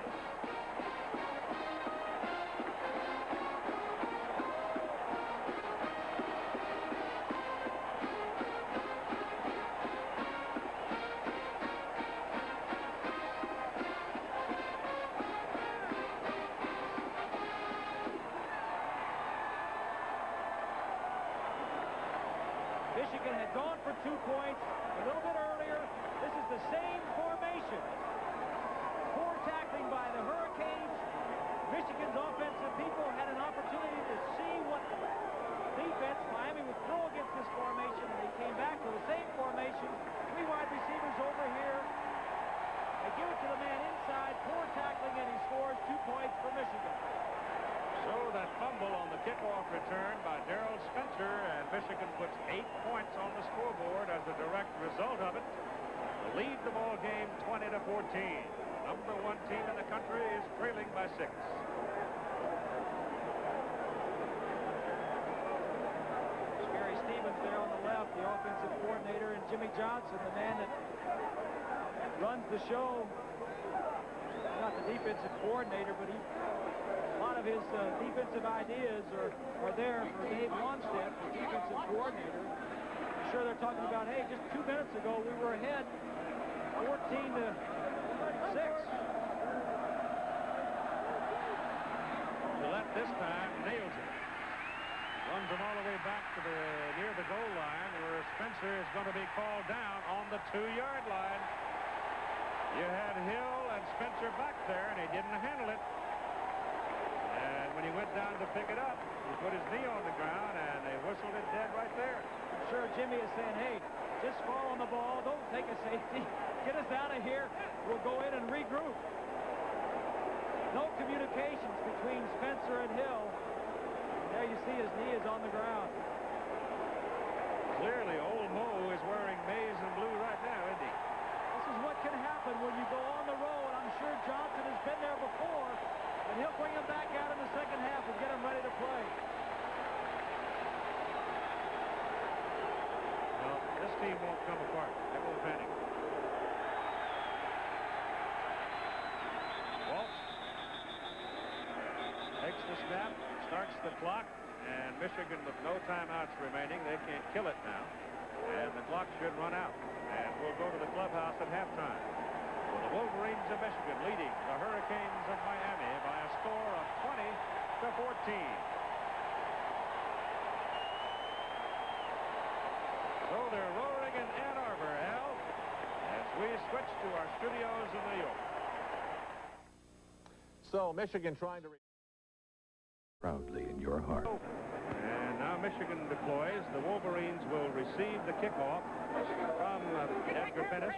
Michigan had gone for 2 points a little bit earlier. This is the same formation. Poor tackling by the Hurricanes. Michigan's offensive people had an opportunity to see what defense Miami would throw against this formation, and they came back to the same formation. 3 wide receivers over here. They give it to the man inside. Poor tackling, and he scores 2 points for Michigan. So that fumble on the kickoff return by Darrell Spencer, and Michigan puts 8 points on the scoreboard as a direct result of it. They lead the ball game 20-14. Number 1 team in the country is trailing by 6. Gary Stevens there on the left, the offensive coordinator, and Jimmy Johnson, the man that runs the show. Not the defensive coordinator, but a lot of his defensive ideas are there for Dave Longstead, the defensive coordinator. I'm sure they're talking about, hey, just 2 minutes ago we were ahead 14-6. Gillette this time nails it. Runs them all the way back to near the goal line, where Spencer is going to be called down on the 2-yard line. You had Hill and Spencer back there, and he didn't handle it. And when he went down to pick it up, he put his knee on the ground, and they whistled it dead right there. I'm sure Jimmy is saying, hey, just fall on the ball. Don't take a safety. Get us out of here. We'll go in and regroup. No communications between Spencer and Hill. And there you see his knee is on the ground. Clearly, Old Mo is wearing maize and blue right now, isn't he? This is what can happen when you go on the road. I'm sure Johnson has been there before, and he'll bring him back out in the second half and get him ready to play. Well, this team won't come apart. They won't panic. Walsh takes the snap, starts the clock, and Michigan with no timeouts remaining. They can't kill it now, and the clock should run out. And we'll go to the clubhouse at halftime. Well, the Wolverines of Michigan leading the Hurricanes of Miami by a score of 20-14. So they're roaring in Ann Arbor, Al, as we switch to our studios in New York. So Michigan trying to... Proudly in your heart. And now Michigan deploys. The Wolverines will receive the kickoff from Edgar Bennis,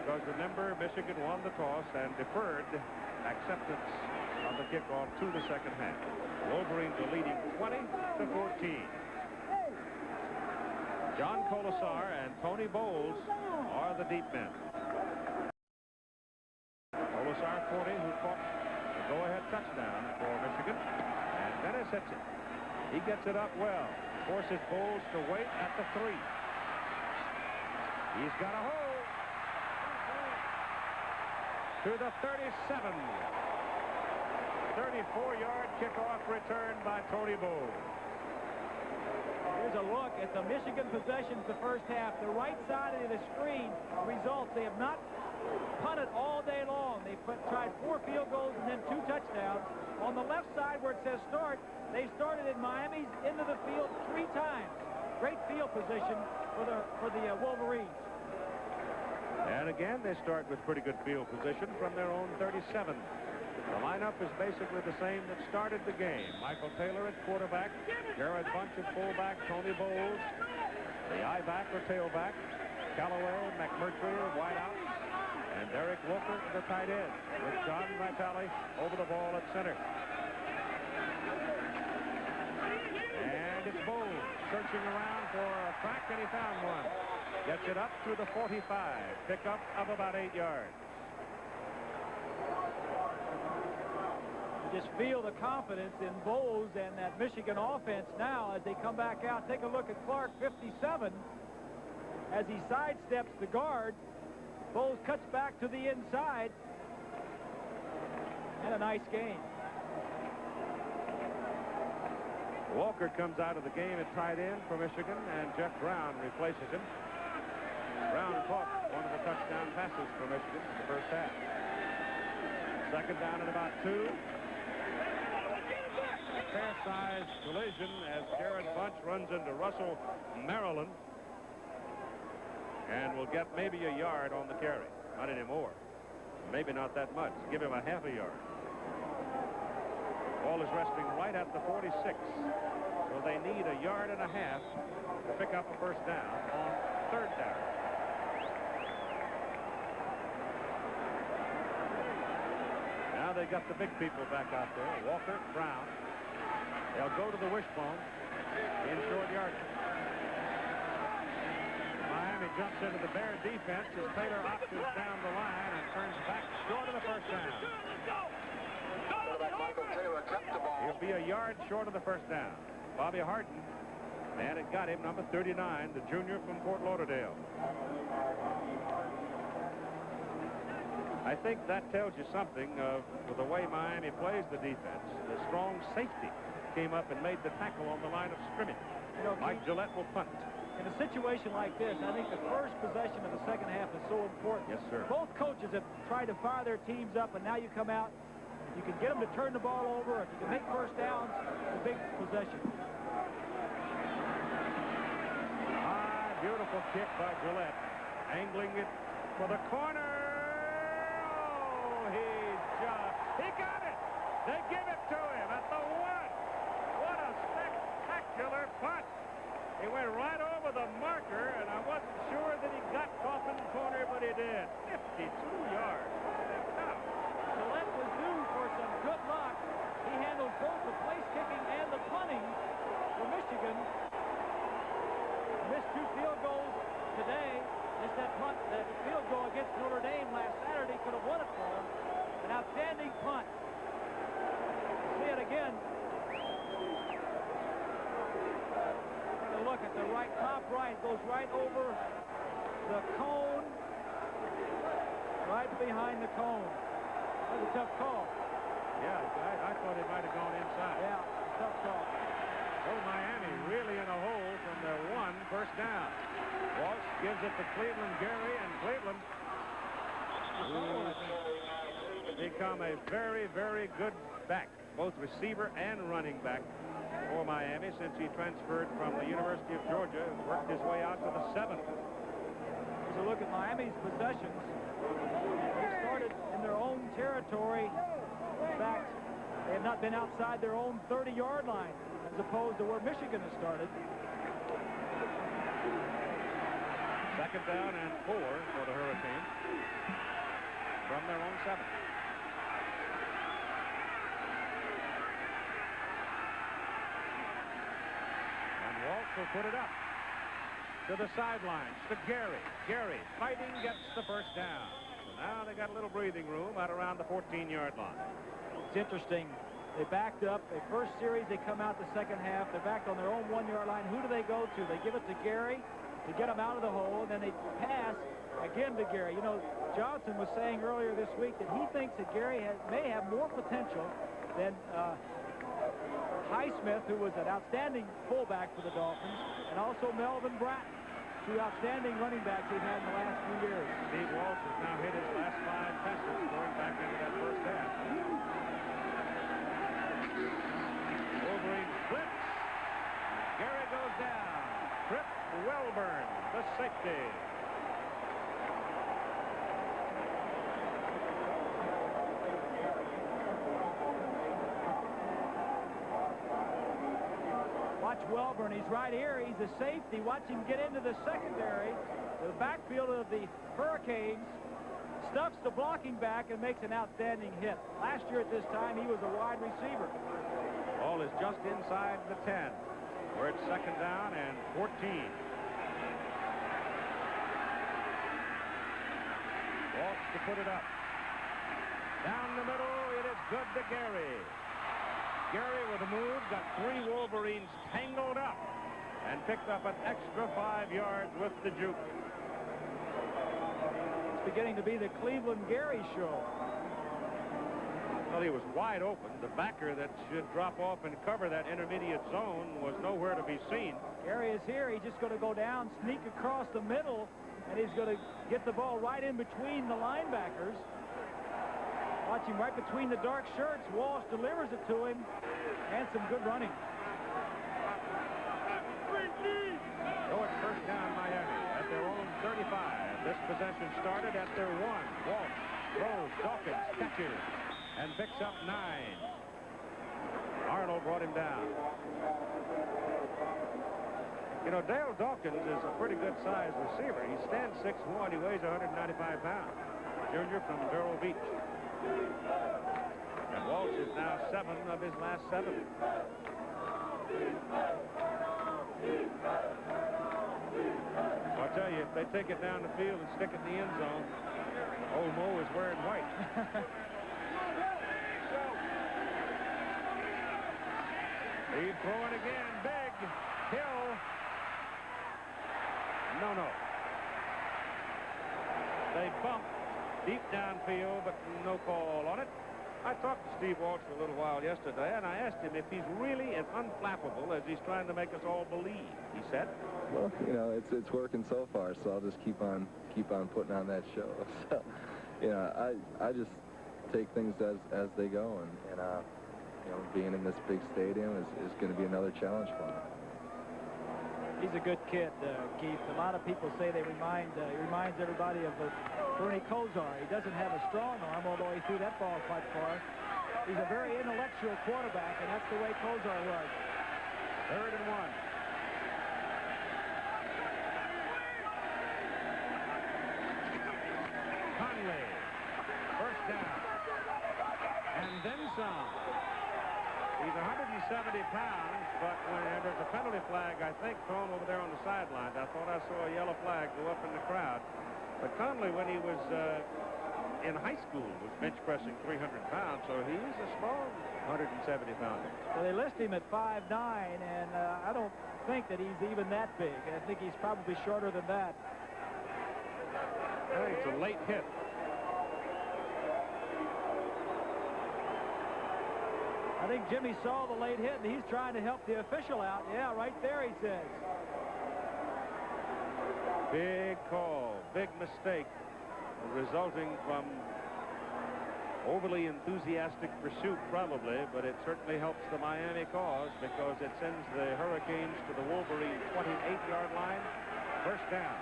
because remember, Michigan won the toss and deferred acceptance of the kickoff to the second half. The Wolverines are leading 20-14. John Colasar and Tony Bowles are the deep men. Colasar 40, who caught the go-ahead touchdown for Michigan, and Bennis hits it. He gets it up well. Forces Bowles to wait at the 3. He's got a hole to the 37. 34-yard kickoff return by Tony Bowles. Here's a look at the Michigan possessions the first half. The right side of the screen results. They have not punted all day long. They tried 4 field goals and then 2 touchdowns. On the left side where it says start, they started in Miami's into the field 3 times. Great field position for the Wolverines. And again, they start with pretty good field position from their own 37. The lineup is basically the same that started the game. Michael Taylor at quarterback, Garrett Bunch at fullback, Tony Bowles, the I-back or tailback, Callaway, McMurtry, wideout, and Derek Walker, the tight end, with John Vitale over the ball at center. And it's Bowles searching around for a crack, and he found one. Gets it up to the 45, pickup of about 8 yards. You just feel the confidence in Bowles and that Michigan offense now as they come back out. Take a look at Clark, 57. As he sidesteps the guard, Bowles cuts back to the inside. And a nice gain. Walker comes out of the game at tight end for Michigan, and Jeff Brown replaces him. Brown caught one of the touchdown passes for Michigan in the first half. Second down at about 2. Fair-sized collision as Garrett Bunch runs into Russell Maryland and will get maybe a yard on the carry. Not anymore. Maybe not that much. Give him a half a yard. Ball is resting right at the 46. So they need a yard and a half to pick up a first down on third down. Now they got the big people back out there. Walker, Brown. They'll go to the wishbone in short yardage. Miami jumps into the Bear defense as Taylor options down the line and turns back short of the first down. He'll be a yard short of the first down. Bobby Harden, and it got him, number 39, the junior from Fort Lauderdale. I think that tells you something of the way Miami plays the defense. The strong safety came up and made the tackle on the line of scrimmage. You know, Mike Gillette will punt. In a situation like this, I think the first possession of the second half is so important. Yes, sir. Both coaches have tried to fire their teams up, and now you come out, you can get them to turn the ball over, if you can make first downs, it's a big possession. Beautiful kick by Gillette, angling it for the corner. Oh, he got it. They give it to him at the 1. What a spectacular punt. He went right over the marker, and I wasn't sure that he got Coffin corner, but he did. 52 yards. Gillette was due for some good luck. He handled both the place kicking and the punting for Michigan. Missed 2 field goals today. Missed that punt, that field goal against Notre Dame last Saturday. Could have won it for him. An outstanding punt. See it again. Take a look at the right, top right. Goes right over the cone. Right behind the cone. That was a tough call. Yeah, I thought it might have gone inside. Yeah, tough call. Oh, Miami really in a hole from their 1 first down. Walsh gives it to Cleveland Gary, and Cleveland become a very, very good back, both receiver and running back for Miami since he transferred from the University of Georgia and worked his way out to the 7th. Here's a look at Miami's possessions. They started in their own territory. In fact, they have not been outside their own 30-yard line, as opposed to where Michigan has started. Second down and 4 for the Hurricanes from their own 7. And Walsh will put it up to the sidelines to Gary. Gary fighting, gets the first down. So now they got a little breathing room out around the 14-yard line. It's interesting. They backed up. The first series, they come out the second half. They're backed on their own 1-yard line. Who do they go to? They give it to Gary to get him out of the hole, and then they pass again to Gary. You know, Johnson was saying earlier this week that he thinks that Gary may have more potential than Highsmith, who was an outstanding fullback for the Dolphins, and also Melvin Bratton, two outstanding running backs they've had in the last few years. Steve Walsh has now hit his last 5 passes going back into that first half. Wolverine flips. Gary goes down. Trip Welburn, the safety. Watch Welburn. He's right here. He's a safety. Watch him get into the secondary. The backfield of the Hurricanes stuffs the blocking back and makes an outstanding hit. Last year at this time, he was a wide receiver. Ball is just inside the 10. We're at second down and 14. Walsh to put it up. Down the middle, it is good to Gary. Gary with a move, got 3 Wolverines tangled up and picked up an extra 5 yards with the juke. It's beginning to be the Cleveland Gary show. Well, he was wide open. The backer that should drop off and cover that intermediate zone was nowhere to be seen. Gary is here. He's just going to go down, sneak across the middle, and he's going to get the ball right in between the linebackers. Watch him right between the dark shirts. Walsh delivers it to him, and some good running. So it's first down Miami at their own 35. This possession started at their 1. Walsh throws, Dawkins catches, and picks up 9. Arnold brought him down. You know, Dale Dawkins is a pretty good sized receiver. He stands 6'1". He weighs 195 pounds. Junior from Vero Beach. And Walsh is now 7 of his last 7. I'll tell you, if they take it down the field and stick it in the end zone, old Mo is wearing white. He's throwing again. Big. Hill. No. They bump deep downfield, but no call on it. I talked to Steve Walsh for a little while yesterday, and I asked him if he's really as unflappable as he's trying to make us all believe. He said, "Well, you know, it's working so far, so I'll just keep on putting on that show." So, you know, I just take things as they go, and you know, being in this big stadium is going to be another challenge for me. He's a good kid, Keith. A lot of people say he reminds everybody of Bernie Kosar. He doesn't have a strong arm, although he threw that ball quite far. He's a very intellectual quarterback, and that's the way Kosar was. 3rd and 1. Conley. First down. And then some. He's 170 pounds, but when there's a penalty flag, I think, thrown over there on the sidelines, I thought I saw a yellow flag go up in the crowd. But Conley, when he was in high school, was bench pressing 300 pounds, so he's a strong 170 pounder. Well, they list him at 5'9", and I don't think that he's even that big. I think he's probably shorter than that. I think it's a late hit. I think Jimmy saw the late hit, and he's trying to help the official out. Yeah, right there, he says. Big call, big mistake, resulting from overly enthusiastic pursuit, probably, but it certainly helps the Miami cause because it sends the Hurricanes to the Wolverine 28-yard line. First down.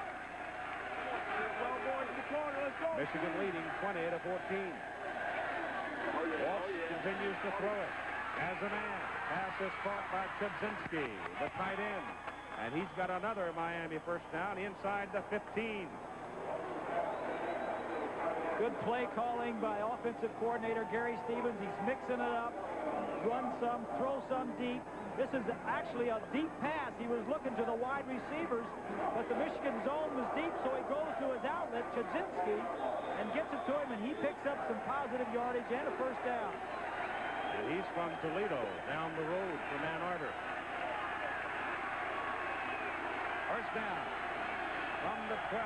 Michigan leading 20-14. Walsh continues to throw it. As a man, pass is caught by Chudzinski, the tight end. And he's got another Miami first down inside the 15. Good play calling by offensive coordinator Gary Stevens. He's mixing it up, run some, throw some deep. This is actually a deep pass. He was looking to the wide receivers, but the Michigan zone was deep, so he goes to his outlet, Chudzinski, and gets it to him, and he picks up some positive yardage and a first down. And he's from Toledo, down the road from Ann Arbor. First down from the 12.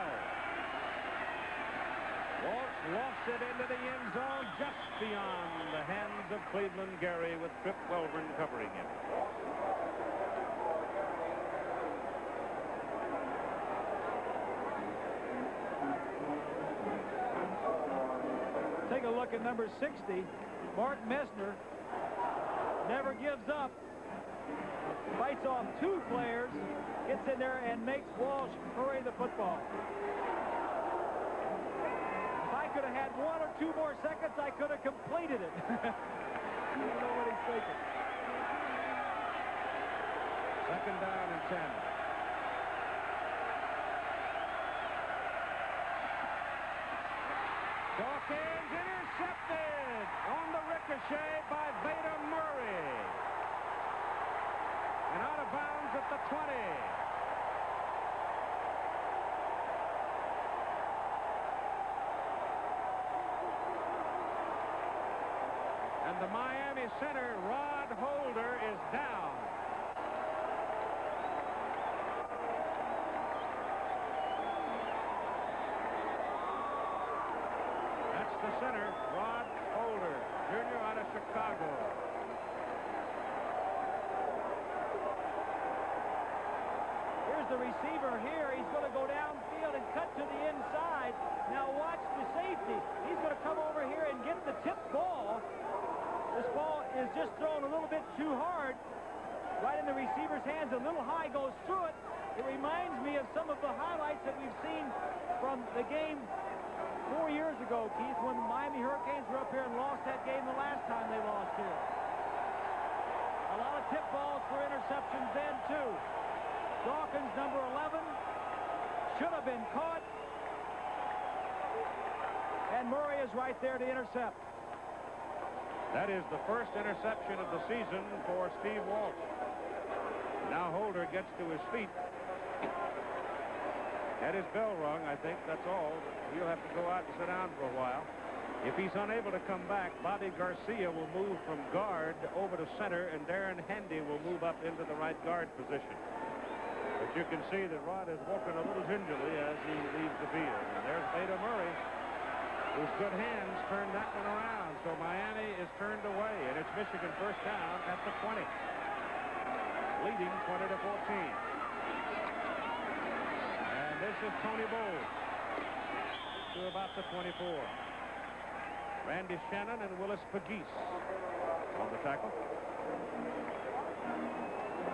Walsh lost it into the end zone just beyond the hands of Cleveland Gary with Trip Welburn covering him. Take a look at number 60, Mark Messner. Never gives up. Fights off 2 players, gets in there and makes Walsh hurry the football. If I could have had 1 or 2 more seconds, I could have completed it. I don't know what he's thinking. Second down and 10. Dawkins intercepted on the ricochet by Veda Murray. And out of bounds at the 20. And the Miami center, Rod Holder, is down. That's the center, Rod Holder, junior out of Chicago. Here's the receiver here. He's going to go downfield and cut to the inside. Now watch the safety. He's going to come over here and get the tip ball. This ball is just thrown a little bit too hard. Right in the receiver's hands. A little high, goes through it. It reminds me of some of the highlights that we've seen from the game 4 years ago, Keith, when the Miami Hurricanes were up here and lost that game the last time they lost here. A lot of tip balls for interceptions then, too. Dawkins, number 11, should have been caught. And Murray is right there to intercept. That is the first interception of the season for Steve Walsh. Now Holder gets to his feet. Had his bell rung, I think, that's all. He'll have to go out and sit down for a while. If he's unable to come back, Bobby Garcia will move from guard over to center, and Darren Handy will move up into the right guard position. But you can see that Rod is walking a little gingerly as he leaves the field. And there's Veda Murray, whose good hands turned that one around. So Miami is turned away, and it's Michigan first down at the 20. Leading 20-14. And this is Tony Bowles to about the 24. Randy Shannon and Willis Pegues on the tackle.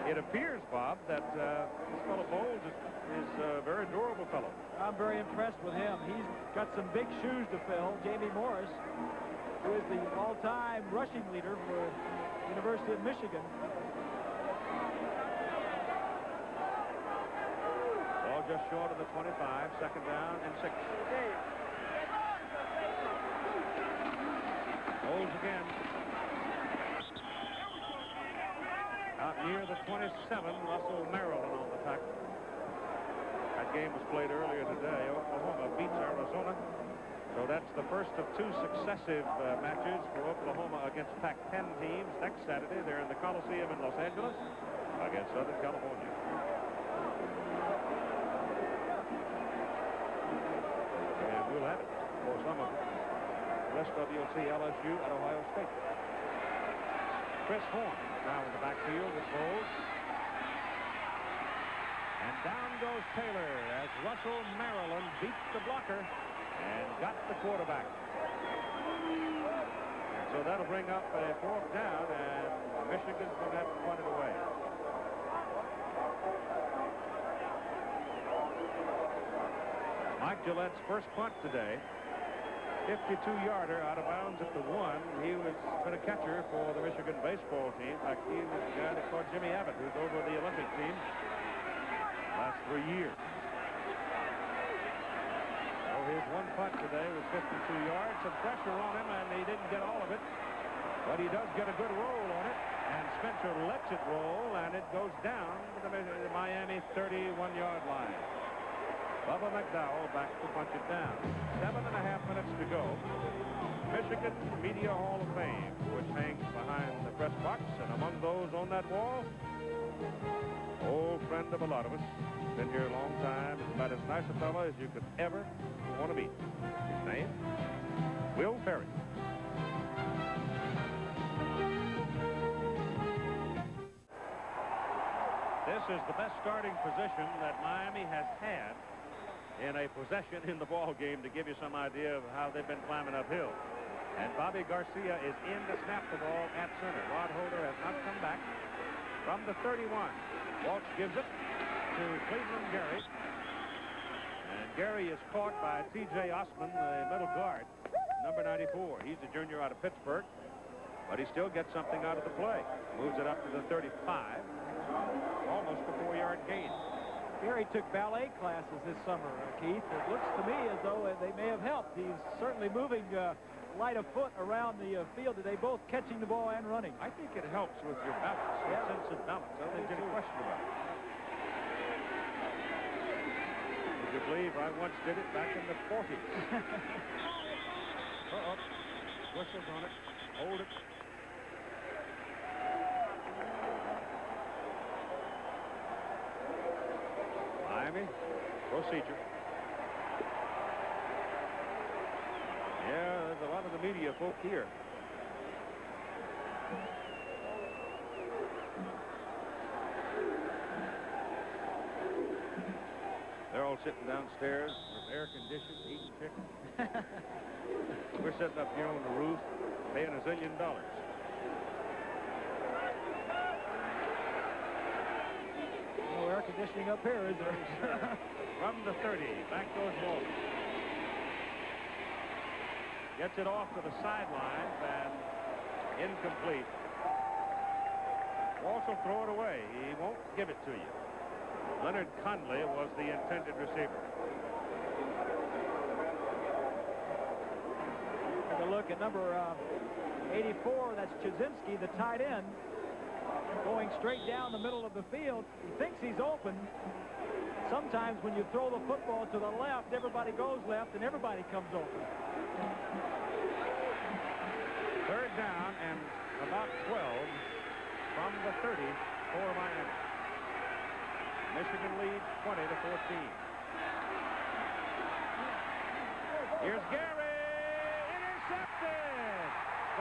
It appears, Bob, that this fellow Bowles is a very durable fellow. I'm very impressed with him. He's got some big shoes to fill. Jamie Morris, who is the all-time rushing leader for University of Michigan. Ball just short of the 25, second down and 6. Bowles again. Out near the 27, Russell Maryland on the tackle. That game was played earlier today. Oklahoma beats Arizona. So that's the first of 2 successive matches for Oklahoma against Pac-10 teams. Next Saturday, they're in the Coliseum in Los Angeles against Southern California. And we'll have it for some of it. The rest of you will see LSU at Ohio State. Chris Horn now in the backfield with Bowles. And down goes Taylor as Russell Maryland beats the blocker and got the quarterback. And so that'll bring up a 4th down, and Michigan's going to have to punt it away. Mike Gillette's first punt today. 52-yarder out of bounds at the 1. He was been a catcher for the Michigan baseball team. In fact, he was the guy that caught Jimmy Abbott, who's over the Olympic team last 3 years. So his one punt today was 52 yards. Some pressure on him, and he didn't get all of it. But he does get a good roll on it. And Spencer lets it roll, and it goes down to the Miami 31-yard line. Bubba McDowell back to punch it down. 7.5 minutes to go. Michigan Media Hall of Fame, which hangs behind the press box, and among those on that wall Old friend of a lot of us. Been here a long time. About as nice a fellow as you could ever want to meet. His name? Will Ferry. This is the best starting position that Miami has had in a possession in the ball game, to give you some idea of how they've been climbing uphill. And Bobby Garcia is in to snap the ball at center. Rod Holder has not come back from the 31. Walsh gives it to Cleveland Gary. And Gary is caught by T.J. Osman, the middle guard, number 94. He's a junior out of Pittsburgh, but he still gets something out of the play. Moves it up to the 35. Almost a 4-yard gain. Gary took ballet classes this summer, Keith. It looks to me as though they may have helped. He's certainly moving light of foot around the field today, both catching the ball and running. I think it helps with your balance, your sense of balance. I don't think there's any question about it. Would you believe I once did it back in the 40s? Uh-oh. Whistles on it. Hold it. Miami, procedure. Yeah, there's a lot of the media folk here. They're all sitting downstairs with air conditioned, eating chicken. We're sitting up here on the roof, paying $1 zillion. No air conditioning up here, is there? From the 30, back goes Walsh. Gets it off to the sidelines and incomplete. Walsh will throw it away. He won't give it to you. Leonard Conley was the intended receiver. Take a look at number 84. That's Chizinski, the tight end, going straight down the middle of the field. He thinks he's open. Sometimes when you throw the football to the left, everybody goes left and everybody comes open. Third down and about 12 from the 30 for Miami. Michigan leads 20 to 14. Here's Gary, intercepted.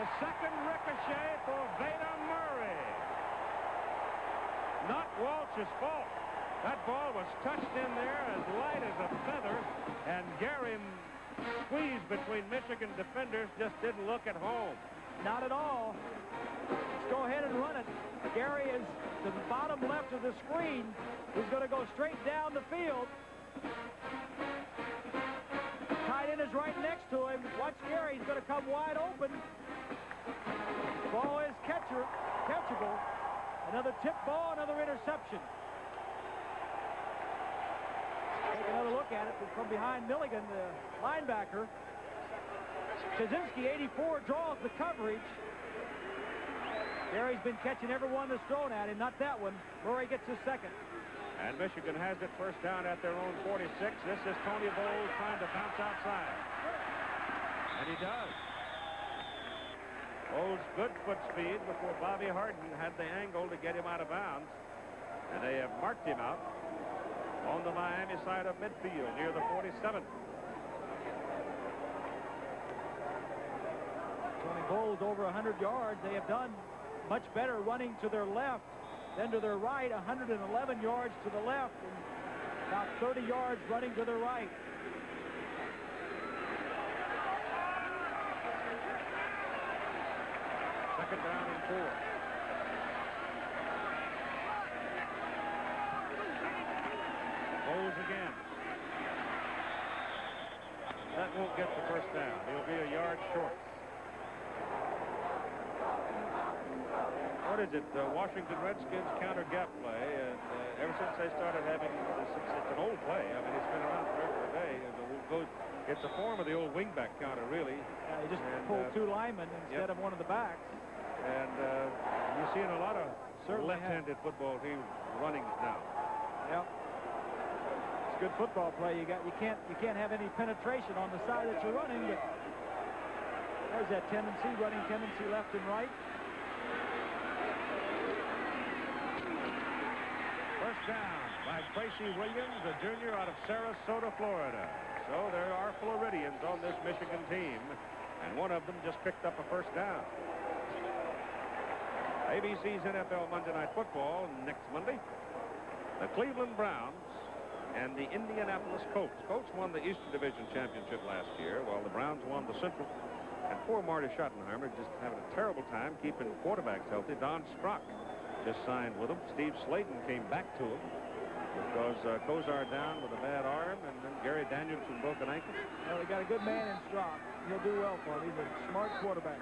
The second ricochet for Veda Murray. Not Walsh's fault. That ball was touched in there as light as a feather, and Gary, squeezed between Michigan defenders, just didn't look at home. Not at all. Let's go ahead and run it. Gary is to the bottom left of the screen. He's going to go straight down the field. Tight end is right next to him. Watch Gary. He's going to come wide open. Ball is catchable. Another tip ball, another interception. Take another look at it from behind Milligan, the linebacker. Chizinski, 84, draws the coverage. Gary's been catching every one that's thrown at him, not that one. Murray gets his second. And Michigan has it first down at their own 46. This is Tony Bowles trying to bounce outside. And he does. Bowles good foot speed before Bobby Harden had the angle to get him out of bounds. And they have marked him out on the Miami side of midfield near the 47. Tony Bowles over 100 yards. They have done much better running to their left than to their right. 111 yards to the left and about 30 yards running to their right. Second down and 4. Bowles again. That won't get the first down. He'll be a yard short. What is it? Washington Redskins counter gap play, and ever since they started having this, it's an old play. I mean, it's been around forever and a day. It's a form of the old wingback counter, really. They just pulled two linemen instead of one of the backs. And you're seeing a lot of left-handed football teams running now. Yep. It's good football play. You can't have any penetration on the side that you're running, but there's that running tendency left and right. First down by Tracy Williams, a junior out of Sarasota, Florida. So there are Floridians on this Michigan team, and one of them just picked up a first down. ABC's NFL Monday Night Football next Monday. The Cleveland Browns and the Indianapolis Colts. Colts won the Eastern Division Championship last year, while the Browns won the Central. And poor Marty Schottenheimer just having a terrible time keeping quarterbacks healthy. Don Strock just signed with him. Steve Slayton came back to him because Kozar down with a bad arm, and then Gary Danielson broke an ankle. Well, they got a good man in Strock. He'll do well for him. He's a smart quarterback.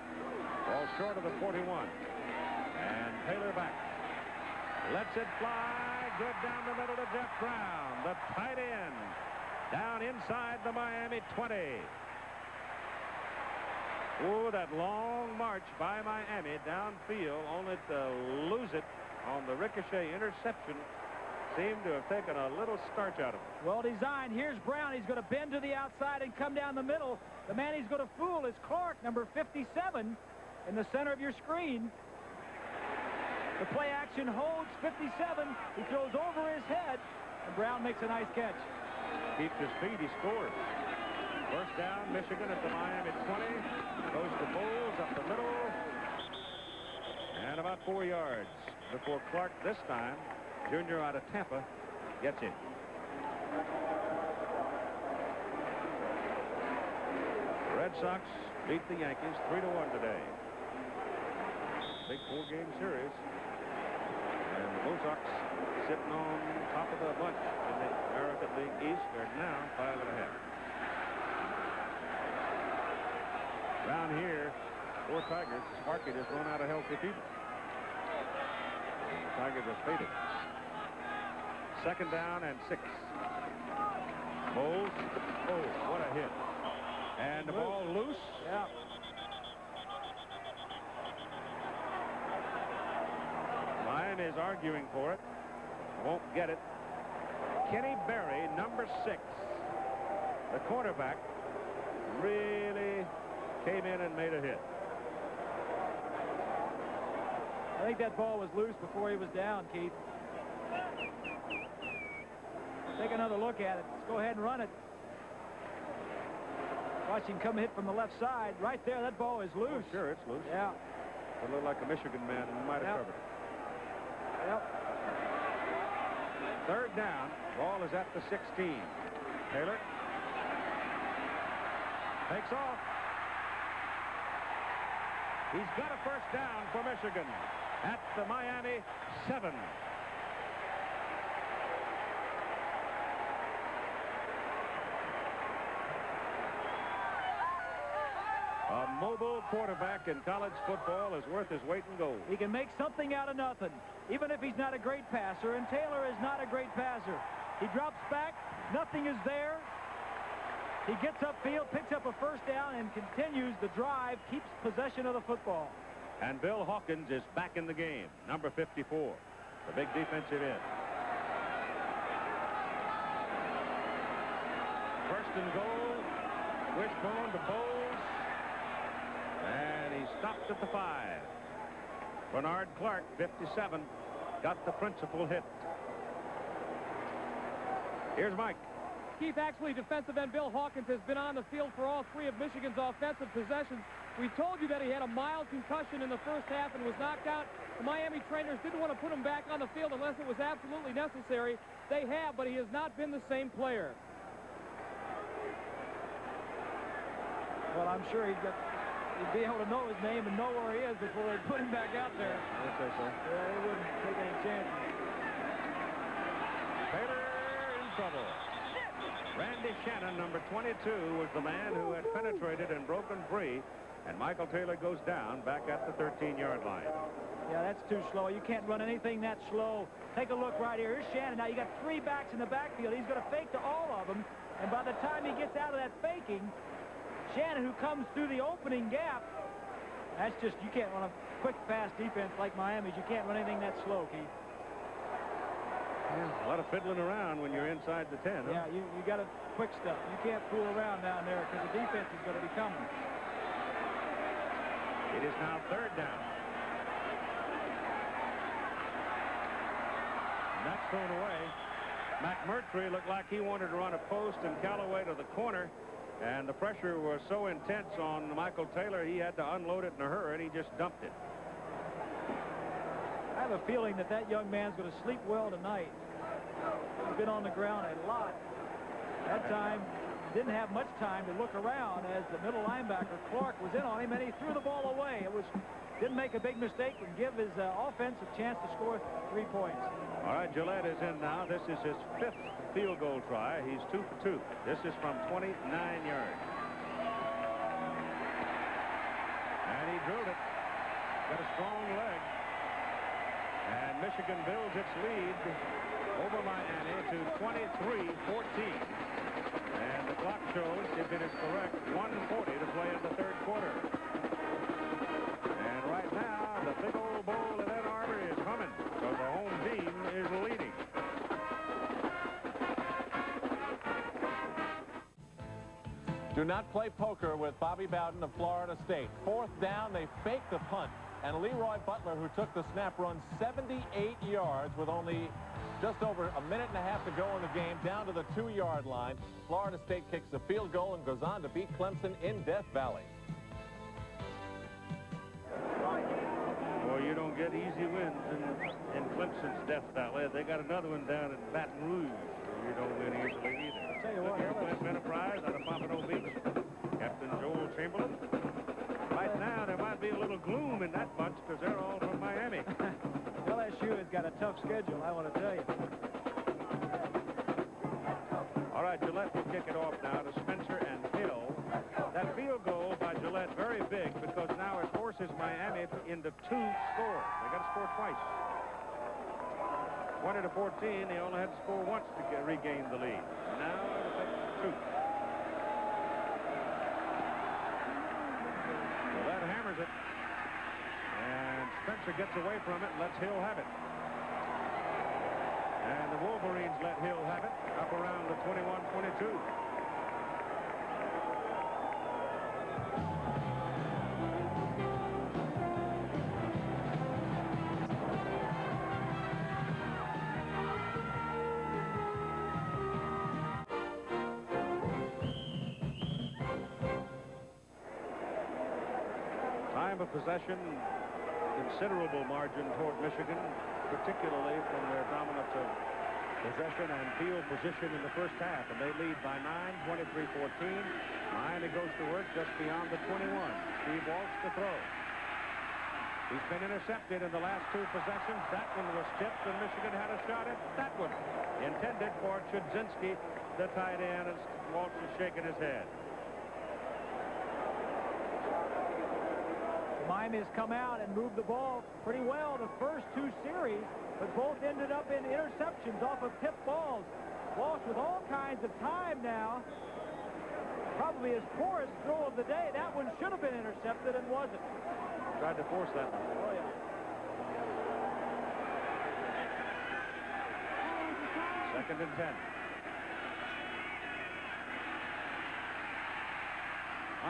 Ball short of the 41. And Taylor back. Lets it fly. Good down the middle to Jeff Brown, the tight end. Down inside the Miami 20. Oh, that long march by Miami downfield, only to lose it on the ricochet interception. Seemed to have taken a little starch out of it. Well designed. Here's Brown. He's going to bend to the outside and come down the middle. The man he's going to fool is Clark, number 57, in the center of your screen. The play action holds 57. He throws over his head, and Brown makes a nice catch. Keeps his feet. He scores. First down, Michigan at the Miami 20. Goes to Bowles up the middle. And about 4 yards before Clark this time, junior out of Tampa, gets in. The Red Sox beat the Yankees 3-1 today. Big 4-game series. And the Blue Sox sitting on top of the bunch in the American League East. They're now 5.5. Down here, for Tigers, Sparky just run out of healthy people. The Tigers are faded. Second down and 6. Bowles. Oh, what a hit. And the ball loose. Yeah. Miami is arguing for it. Won't get it. Kenny Berry, number 6. The quarterback really came in and made a hit. I think that ball was loose before he was down, Keith. Take another look at it. Let's go ahead and run it. Watch him come hit from the left side. Right there, that ball is loose. Oh, sure, it's loose. Yeah. It looked like a Michigan man and might have covered it. Yep. Third down. Ball is at the 16. Taylor takes off. He's got a first down for Michigan at the Miami 7. A mobile quarterback in college football is worth his weight in gold. He can make something out of nothing, even if he's not a great passer, and Taylor is not a great passer. He drops back, nothing is there. He gets upfield, picks up a first down, and continues the drive, keeps possession of the football. And Bill Hawkins is back in the game, number 54, the big defensive end. First and goal, wishbone to Bowles. And he stopped at the 5. Bernard Clark, 57, got the principal hit. Here's Mike. Keith, actually, defensive end Bill Hawkins has been on the field for all 3 of Michigan's offensive possessions. We told you that he had a mild concussion in the first half and was knocked out. The Miami trainers didn't want to put him back on the field unless it was absolutely necessary. They have, but he has not been the same player. Well, I'm sure he'd be able to know his name and know where he is before they put him back out there. I'd say so. Yeah, they wouldn't take any chances. Taylor in trouble. Randy Shannon, number 22, was the man who had penetrated and broken free. And Michael Taylor goes down back at the 13-yard line. Yeah, that's too slow. You can't run anything that slow. Take a look right here. Here's Shannon. Now you got 3 backs in the backfield. He's going to fake to all of them. And by the time he gets out of that faking, Shannon, who comes through the opening gap, that's just, you can't run a quick, fast defense like Miami's. You can't run anything that slow, Keith. Yeah, a lot of fiddling around when you're inside the 10. Yeah, you got to quick stuff. You can't fool around down there because the defense is going to be coming. It is now third down. That's thrown away. McMurtry looked like he wanted to run a post and Callaway to the corner. And the pressure was so intense on Michael Taylor, he had to unload it in a hurry, and he just dumped it. I have a feeling that that young man's going to sleep well tonight. He's been on the ground a lot. That time, didn't have much time to look around as the middle linebacker, Clark, was in on him, and he threw the ball away. Didn't make a big mistake and give his offense a chance to score 3 points. All right, Gillette is in now. This is his 5th field goal try. He's 2 for 2. This is from 29 yards. And he drilled it. Got a strong leg. And Michigan builds its lead over Miami to 23-14. And the clock shows, if it is correct, 1:40 to play in the 3rd quarter. And right now, the big old bowl of Ann Arbor is humming because the home team is leading. Do not play poker with Bobby Bowden of Florida State. 4th down, they fake the punt. And Leroy Butler, who took the snap, runs 78 yards with only just over a minute and a half to go in the game, down to the 2-yard line. Florida State kicks a field goal and goes on to beat Clemson in Death Valley. Boy, you don't get easy wins in Clemson's Death Valley. They got another one down in Baton Rouge, where you don't win easily either. I'll tell you what, Clemson Enterprise out of Pompano Beach. Captain Joel Chamberlain. Right now, there might be a little gloom in that bunch because they're all from Miami. LSU has got a tough schedule, I want to tell you. All right, Gillette will kick it off now to Spencer and Hill. That field goal by Gillette very big because now it forces Miami into 2 scores. They got to score twice. 20-14, they only had to score once to regain the lead. Now it'll take 2. Well, that hammers it. And Spencer gets away from it and lets Hill have it. And the Wolverines let Hill have it up around the 21-22. Time of possession, considerable margin toward Michigan, particularly from their dominance of possession and field position in the first half, and they lead by 9, 23-14. Miami goes to work just beyond the 21. Steve Walsh to throw. He's been intercepted in the last 2 possessions. That one was tipped, and Michigan had a shot at that one. Intended for Chudzinski, the tight end, and Walsh is shaking his head. Miami has come out and moved the ball pretty well the first 2 series, but both ended up in interceptions off of tipped balls. Walsh with all kinds of time now. Probably his poorest throw of the day. That one should have been intercepted and wasn't. Tried to force that one. Oh, yeah. 2nd and 10.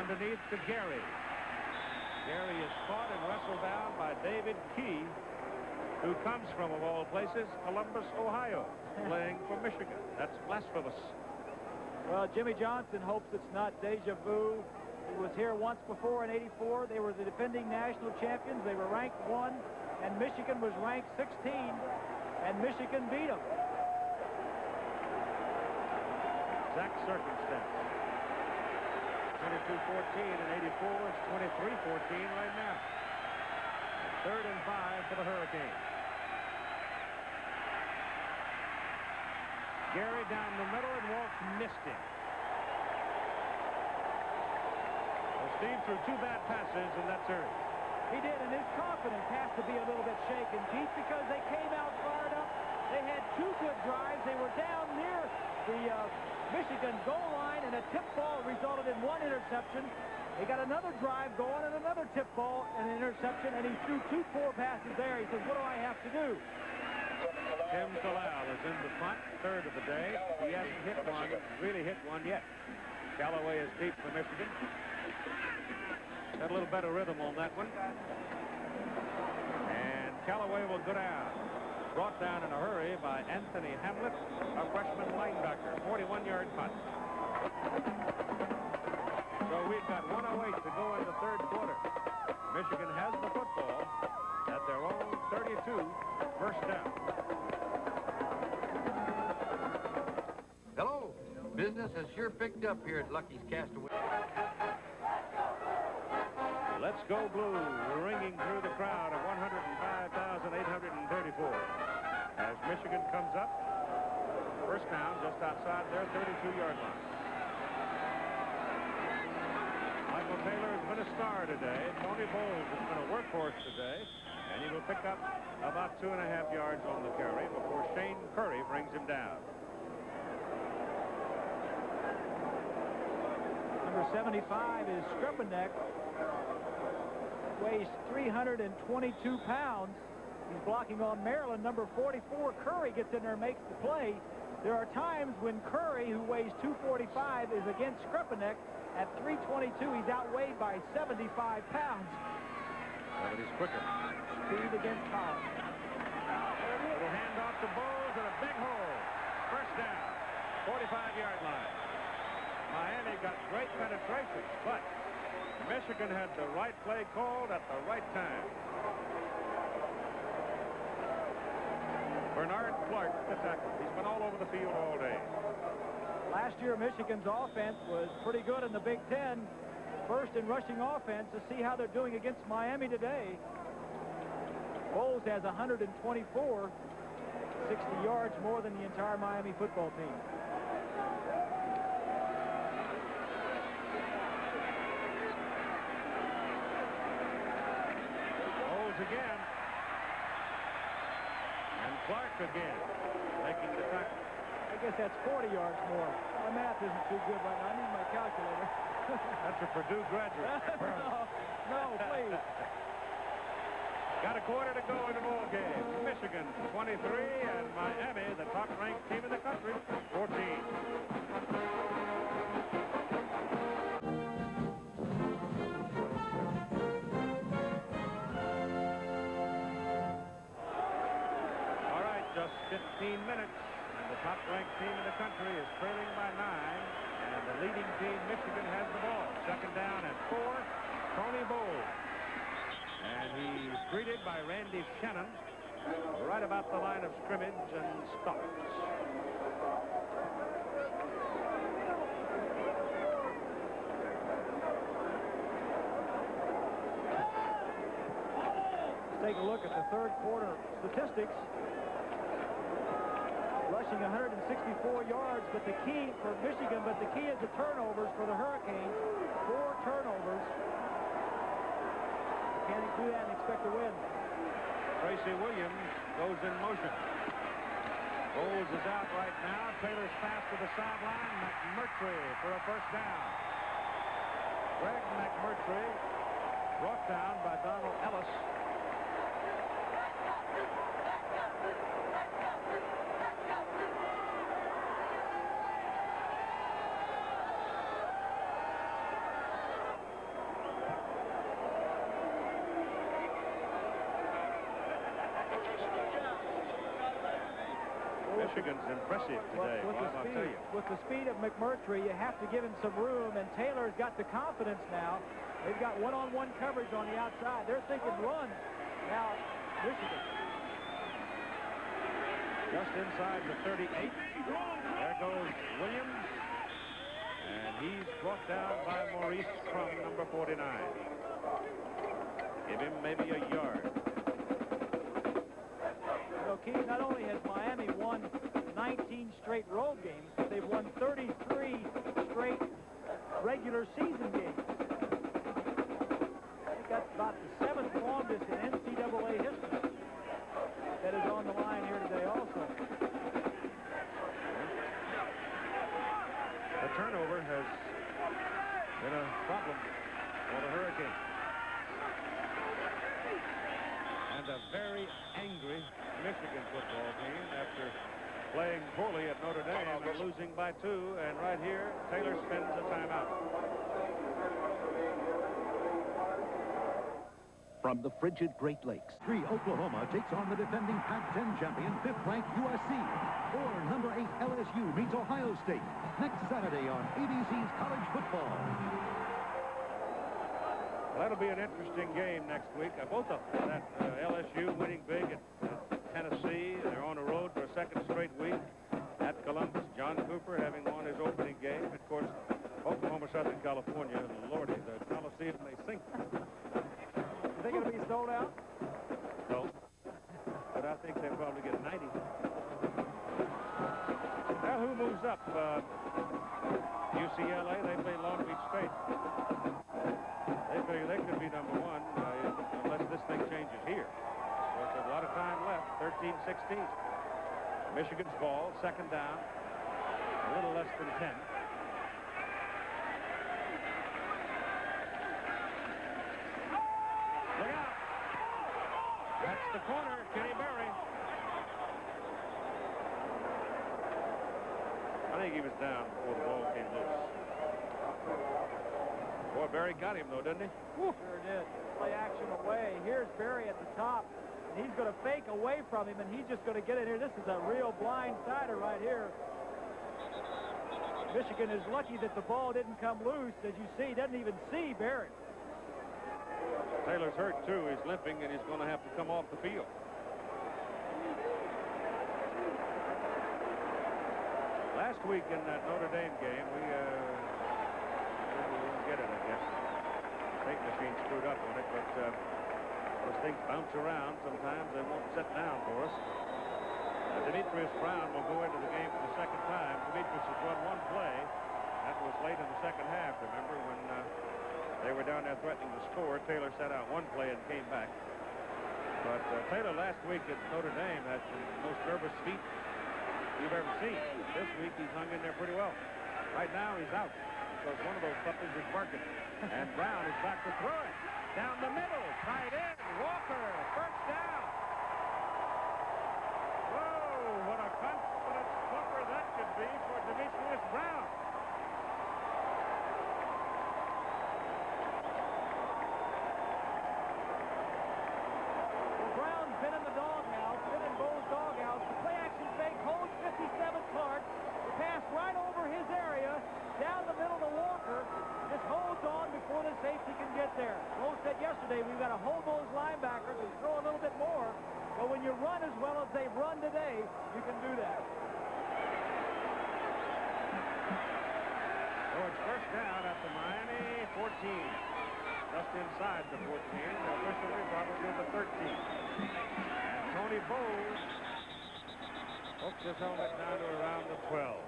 Underneath to Gary. Gary is caught and wrestled down by David Key, who comes from, of all places, Columbus, Ohio, playing for Michigan. That's blasphemous. Well, Jimmy Johnson hopes it's not deja vu. He was here once before in '84. They were the defending national champions. They were ranked 1, and Michigan was ranked 16, and Michigan beat them. Exact circumstance. 22-14 in '84. It's 23-14 right now. 3rd and 5 for the Hurricanes. Gary down the middle, and Walsh missed him. Well, Steve threw 2 bad passes in that series. He did, and his confidence has to be a little bit shaken, Pete, because they came out fired up. They had 2 good drives. They were down near the Michigan goal line, and a tip ball resulted in 1 interception. They got another drive going and another tip ball and an interception, and he threw 2 poor passes there. He says, what do I have to do? Tim Kalal is in the punt, 3rd of the day. He hasn't really hit one yet. Callaway is deep for Michigan. Got a little better rhythm on that one. And Callaway will go down. brought down in a hurry by Anthony Hamlet, a freshman linebacker. 41-yard punt. So we've got 1:08 to go in the third quarter. Michigan has the football at their own 32, first down. Hello. Business has sure picked up here at Lucky's Castaway. Let's Go Blue ringing through the crowd of 105,834 as Michigan comes up. First down just outside their 32-yard line. Michael Taylor has been a star today. Tony Bowles has been a workhorse today, and he will pick up about 2.5 yards on the carry before Shane Curry brings him down. Number 75 is Skripanek. Weighs 322 pounds. He's blocking on Maryland. Number 44, Curry, gets in there and makes the play. There are times when Curry, who weighs 245, is against Skripanek at 322. He's outweighed by 75 pounds. But he's quicker. Speed against power. Little handoff to Bowles and a big hole. First down, 45-yard line. Miami got great penetration, but Michigan had the right play called at the right time. Bernard Clark, the tackle. He's been all over the field all day. Last year, Michigan's offense was pretty good in the Big Ten. First in rushing offense. To see how they're doing against Miami today. Bowles has 124, 60 yards more than the entire Miami football team. Again, and Clark again making the tackle. I guess that's 40 yards more. My math isn't too good right now. I need my calculator. That's a Purdue graduate. no, please. Got a quarter to go in the ball game. Michigan 23 and Miami, the top-ranked team in the country, 14. Just 15 minutes, and the top-ranked team in the country is trailing by 9, and the leading team, Michigan, has the ball. Second down at 4, Tony Bowles. And he's greeted by Randy Shannon right about the line of scrimmage and stops. Let's take a look at the third quarter statistics. Rushing 164 yards, but the key for Michigan, but the key is the turnovers for the Hurricanes. 4 turnovers. Can't do that and expect to win. Tracy Williams goes in motion. Bowles is out right now. Taylor's pass to the sideline. McMurtry for a first down. Greg McMurtry brought down by Donald Ellis. Michigan's impressive today, I'll tell you. With the speed of McMurtry, you have to give him some room, and Taylor's got the confidence now. They've got one-on-one coverage on the outside. They're thinking run. Now, Michigan. Just inside the 38. There goes Williams. And he's brought down by Maurice Crum, number 49. Give him maybe a yard. Keith, not only has Miami won 19 straight road games, but they've won 33 straight regular season games. I think that's about the 7th longest in NCAA history that is on the line here today also. The turnover has been a problem for the Hurricanes. And a very angry Michigan football team after playing poorly at Notre Dame and losing by 2. And right here, Taylor spends a timeout. From from the frigid Great Lakes. 3, Oklahoma takes on the defending Pac-10 champion, 5th-ranked USC. 4, number 8, LSU meets Ohio State. Next Saturday on ABC's College Football. That'll be an interesting game next week. Both of them. That LSU winning big at Tennessee. They're on the road for a second straight week at Columbus. John Cooper having won his opening game. Of course, Oklahoma, Southern California, Lordy, the Coliseum may sink. You think it'll be sold out? No. But I think they'll probably get 90. Well, who moves up? UCLA, they play Long Beach State. They figure they could be number 1 unless this thing changes here. So there's a lot of time left, 13-16. Michigan's ball, second down, a little less than 10. Look out. That's the corner, Kenny Berry. I think he was down before the ball came loose. Boy, Berry got him, though, didn't he? Woo. Sure did. Play action away. Here's Berry at the top. And he's going to fake away from him, and he's just going to get in here. This is a real blindside right here. Michigan is lucky that the ball didn't come loose. As you see, doesn't even see Berry. Taylor's hurt, too. He's limping, and he's going to have to come off the field. Last week in that Notre Dame game, we didn't get it, I guess. Tape machine screwed up on it, but those things bounce around. Sometimes they won't set down for us. Demetrius Brown will go into the game for the second time. Demetrius has run one play. That was late in the second half, remember, when they were down there threatening to score. Taylor set out one play and came back. But Taylor last week at Notre Dame had the most nervous feet you've ever seen. This week he's hung in there pretty well. Right now he's out because one of those puppies is barking. And Brown is back to throw it. Down the middle, tight end, Walker, first down. Whoa, what a confident bumper that could be for Demetrius Brown. Well, Brown's been in the doghouse, been in Bo's doghouse. The play action fake holds 57 Clark. The pass right over his area, down the middle to Walker. Just holds on before the safety can get there. Bo said yesterday, we've got to hold those linebackers and throw a little bit more. But when you run as well as they've run today, you can do that. So it's first down at the Miami 14. Just inside the 14, officially probably the 13. And Tony Bowles hooks his helmet down to around the 12.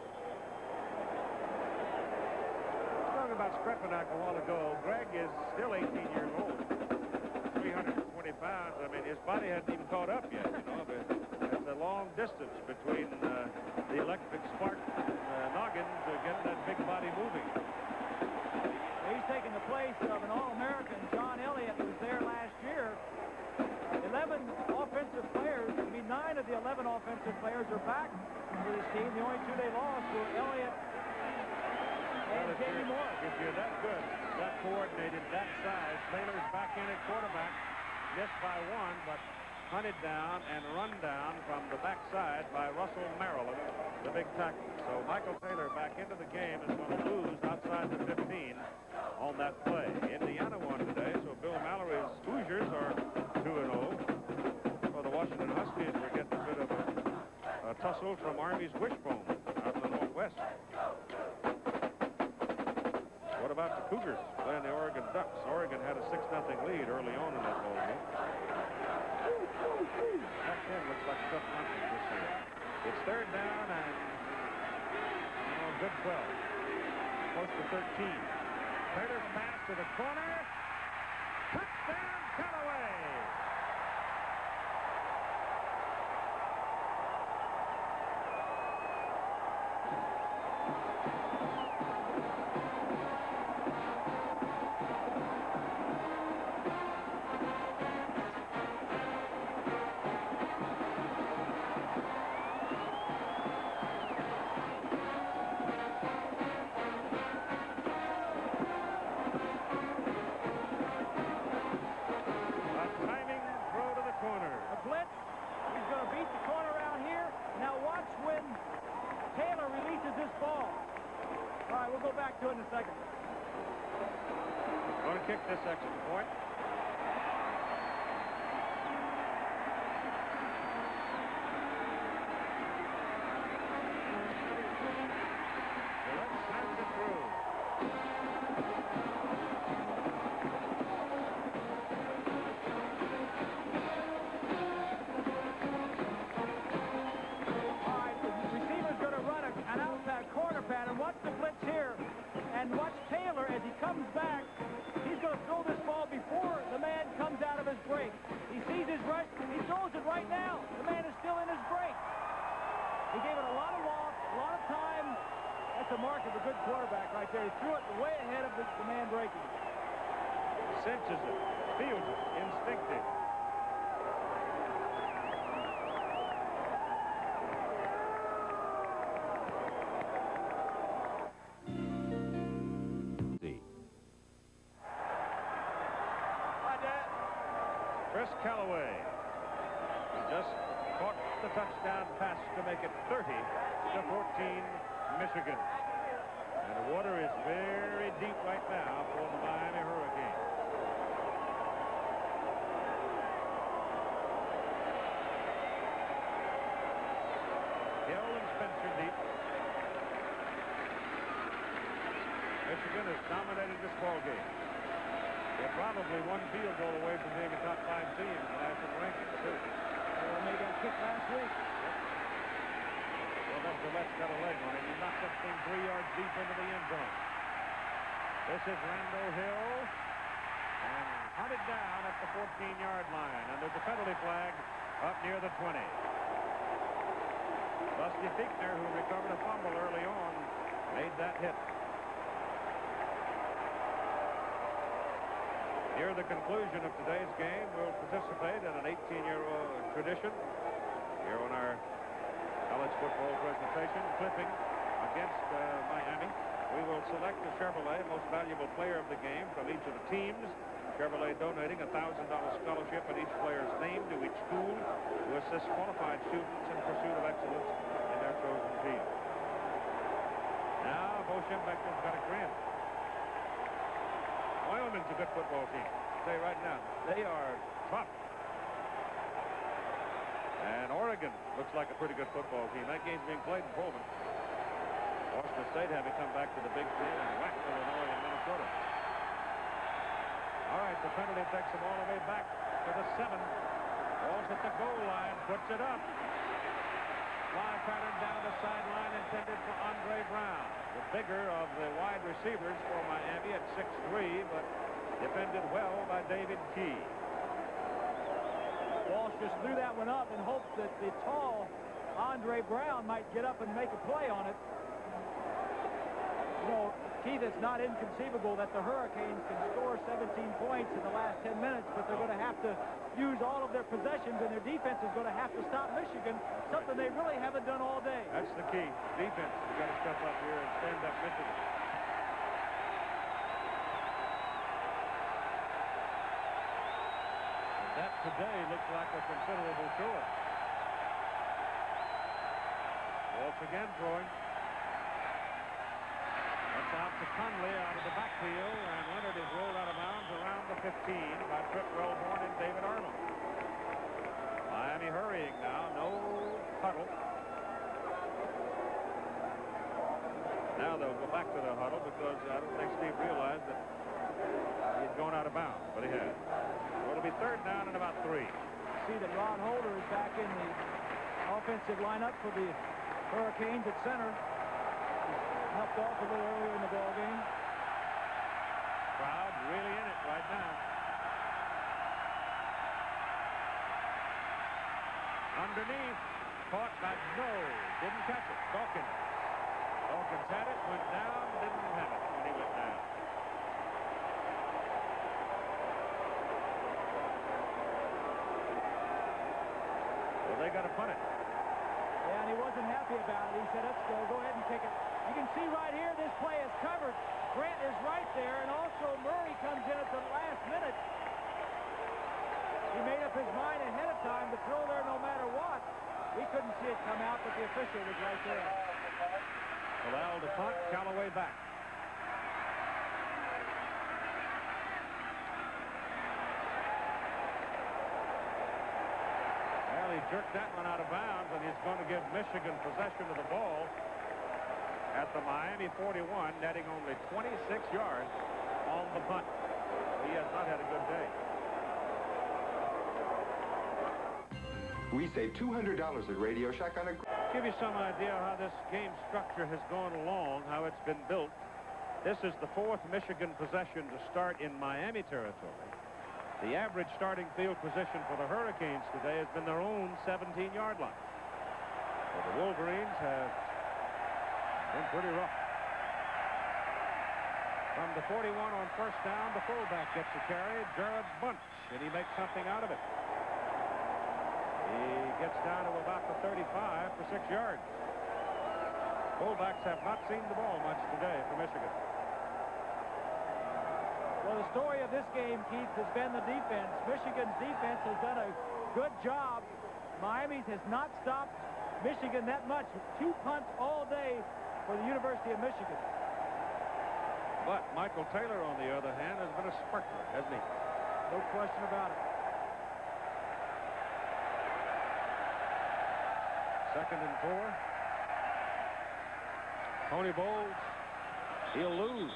Talking about Skrepenak a while ago, Greg is still 18 years old. 320 pounds. I mean, his body hasn't even caught up yet, you know. But it's a long distance between the electric spark noggin to get that big body moving. He's taking the place of an All-American, John Elliott, who was there last year. 11 offensive players, I mean 9 of the 11 offensive players are back for this team. The only 2 they lost were Elliott and Jamie Moore. If you're that good, that coordinated, that size, Taylor's back in at quarterback, missed by 1, but hunted down and run down from the backside by Russell Maryland, the big tackle. So Michael Taylor back into the game is going to lose outside the 15 on that play. Indiana won today, so Bill Mallory's Hoosiers are 2-0. Well, the Washington Huskies were getting a bit of a tussle from Army's Wishbone out in the Northwest. What about the Cougars playing the Oregon Ducks? Oregon had a 6-0 lead early on in that ball game. Pac-10 looks like tough conference this year. It's third down and good 12. Close to 13. Taylor's pass to the corner. Touchdown, Callaway. beat the corner around here. Now watch when Taylor releases this ball. All right, we'll go back to it in a second. Going to kick this extra point. Gillette sends it through. All right, the receiver's going to run an outside corner pattern. Watch the blitz here, and watch Taylor as he comes back. He's going to throw this ball before the man comes out of his break. He sees his rush. He throws it right now. The man is still in his break. He gave it a lot of walk, a lot of time. That's a mark of a good quarterback right there. He threw it way ahead of the man breaking. Cinches it. Fields it. Instinctive. Chris Callaway. He just caught the touchdown pass to make it 30-14 Michigan. And the water is very deep right now for the Miami Hurricane. Hill and Spencer deep. Michigan has dominated this ball game. They're probably one field goal away from being a top 5 team in the national rankings, too. Well, they got kicked last week. Well, that Gillette's got a leg on it. He knocked that thing 3 yards deep into the end zone. This is Randall Hill. And hunted down at the 14-yard line. And there's a penalty flag up near the 20. Rusty Fichtner, who recovered a fumble early on, made that hit. Near the conclusion of today's game, we'll participate in an 18-year-old tradition here on our college football presentation, Clipping against Miami. We will select the Chevrolet most valuable player of the game from each of the teams. Chevrolet donating a $1,000 scholarship in each player's name to each school to assist qualified students in pursuit of excellence in their chosen field. Now, Bo Schembechler's got a grin. Wyoming's a good football team. I'll tell you right now, they are tough. And Oregon looks like a pretty good football team. That game's being played in Pullman. Washington State having come back to the Big Ten and whacked Illinois and Minnesota. All right, the penalty takes them all the way back to the 7. Ball's at the goal line, puts it up. Fly pattern down the sideline intended for Andre Brown. The bigger of the wide receivers for Miami at 6'3", but defended well by David Key. Walsh just threw that one up in hopes that the tall Andre Brown might get up and make a play on it. You know, Keith, it's not inconceivable that the Hurricanes can score 17 points in the last 10 minutes, but they're going to have to use all of their possessions, and their defense is going to have to stop Michigan, something they really haven't done all day. That's the key. Defense. You've got to step up here and stand up Michigan. And that today looks like a considerable chore. Walsh again throwing. That's out to Conley out of the backfield, and Leonard is rolled out of bounds around the 15 by Trip Wellborn and David Arnold. Miami hurrying now, no huddle. Now they'll go back to the huddle because I don't think Steve realized that he'd gone out of bounds, but he had. So it'll be 3rd down and about 3. See that Ron Holder is back in the offensive lineup for the Hurricanes at center. Helped off a little earlier in the ball game. Crowd really in it right now. Underneath, caught by didn't catch it. Dawkins. Dawkins had it, went down, didn't have it when he went down. Well, they got to punt it. Yeah, and he wasn't happy about it. He said, let's go ahead and kick it. You can see right here, this play is covered. Grant is right there, and also Murray comes in at the last minute. He made up his mind ahead of time to throw there no matter what. We couldn't see it come out, but the official was right there. Hillel to punt, Callaway back. Well, he jerked that one out of bounds, and he's going to give Michigan possession of the ball at the Miami 41, netting only 26 yards on the punt. He has not had a good day. We save $200 at Radio Shack on a... Give you some idea how this game structure has gone along, how it's been built. This is the 4th Michigan possession to start in Miami territory. The average starting field position for the Hurricanes today has been their own 17-yard line. Well, the Wolverines have been pretty rough. From the 41 on first down, the fullback gets a carry, Jared Bunch, and he makes something out of it. He gets down to about the 35 for 6 yards. Fullbacks have not seen the ball much today for Michigan. Well, the story of this game, Keith, has been the defense. Michigan's defense has done a good job. Miami's has not stopped Michigan that much. 2 punts all day for the University of Michigan. But Michael Taylor, on the other hand, has been a sparkler, hasn't he? No question about it. 2nd and 4. Tony Bowles, he'll lose.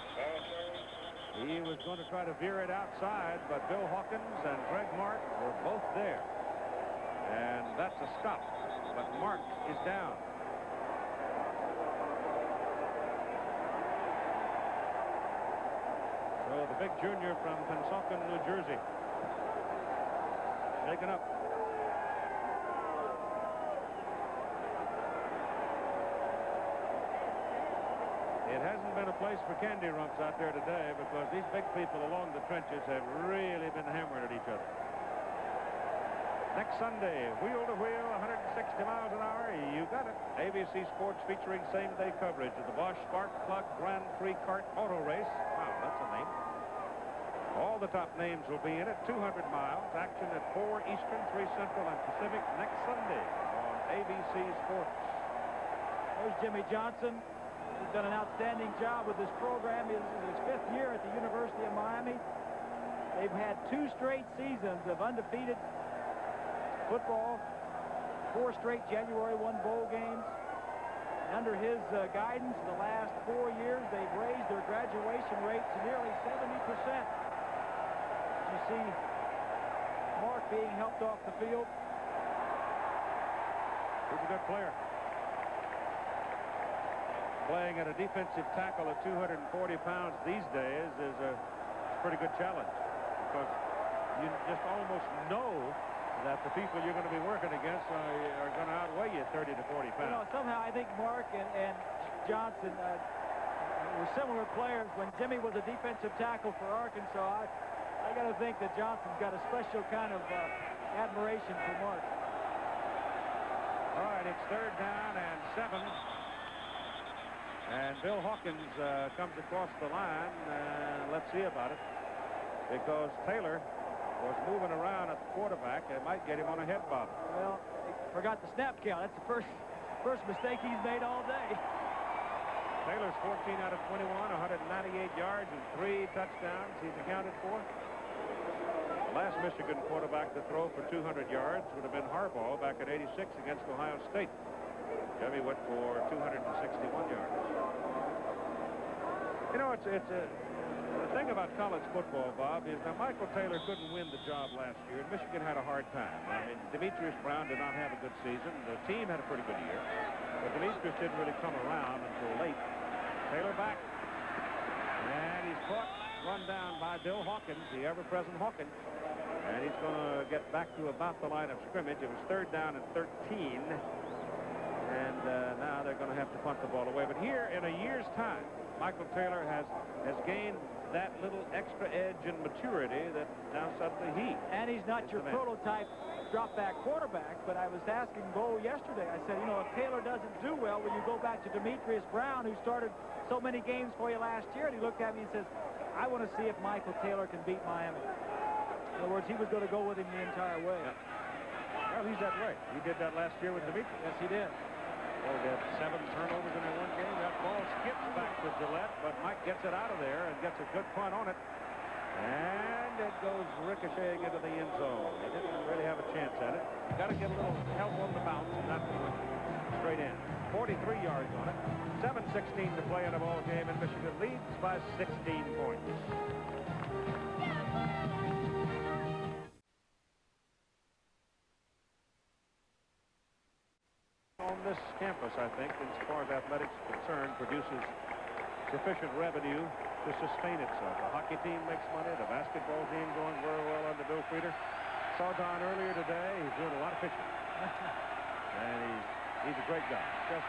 He was going to try to veer it outside, but Bill Hawkins and Greg Mark were both there. And that's a stop, but Mark is down. So the big junior from Pennsauken, New Jersey, shaken up. It hasn't been a place for candy rumps out there today because these big people along the trenches have really been hammering at each other. Next Sunday, wheel to wheel, 160 miles an hour. You got it. ABC Sports featuring same-day coverage of the Bosch Spark Plug Grand Prix Kart Auto Race. Wow, that's a name. All the top names will be in it. 200 miles. Action at 4 Eastern, 3 Central, and Pacific next Sunday on ABC Sports. There's Jimmy Johnson. He's done an outstanding job with this program. This is his 5th year at the University of Miami. They've had 2 straight seasons of undefeated football, 4 straight January 1 bowl games. And under his guidance, the last 4 years, they've raised their graduation rate to nearly 70%. You see Mark being helped off the field. He's a good player. Playing at a defensive tackle at 240 pounds these days is a pretty good challenge because you just almost know that the people you're going to be working against are going to outweigh you 30 to 40 pounds. You know, somehow I think Mark and Johnson were similar players. When Jimmy was a defensive tackle for Arkansas, I got to think that Johnson's got a special kind of admiration for Mark. All right, it's 3rd down and 7. And Bill Hawkins comes across the line. Let's see about it. Because Taylor was moving around at the quarterback. It might get him on a head bob. Well, he forgot the snap count. That's the first mistake he's made all day. Taylor's 14 out of 21, 198 yards and 3 touchdowns he's accounted for. The last Michigan quarterback to throw for 200 yards would have been Harbaugh back at 86 against Ohio State. Jimmy went for 261 yards. You know, the thing about college football, Bob, is that Michael Taylor couldn't win the job last year, and Michigan had a hard time. I mean, Demetrius Brown did not have a good season. The team had a pretty good year, but Demetrius didn't really come around until late. Taylor back, and he's caught, run down by Bill Hawkins, the ever-present Hawkins, and he's going to get back to about the line of scrimmage. It was 3rd down and 13. And now they're going to have to punt the ball away. But here, in a year's time, Michael Taylor has gained that little extra edge and maturity that now suddenly he. And he's not your prototype drop-back quarterback. But I was asking Bo yesterday. I said, you know, if Taylor doesn't do well, will you go back to Demetrius Brown, who started so many games for you last year? And he looked at me and says, I want to see if Michael Taylor can beat Miami. In other words, he was going to go with him the entire way. Yeah. Well, he's that way. He did that last year with Dimitri. Yes, he did. Oh, they had 7 turnovers in that one game. That ball skips back to Gillette, but Mike gets it out of there and gets a good punt on it. And it goes ricocheting into the end zone. He didn't really have a chance at it. Got to get a little help on the bounce, and that went straight in. 43 yards on it. 7:16 to play in a ball game, and Michigan leads by 16 points. On this campus, I think, as far as athletics is concerned, produces sufficient revenue to sustain itself. The hockey team makes money. The basketball team going very well under Bill Frieder. Saw Don earlier today. He's doing a lot of pitching. And he's a great guy. Just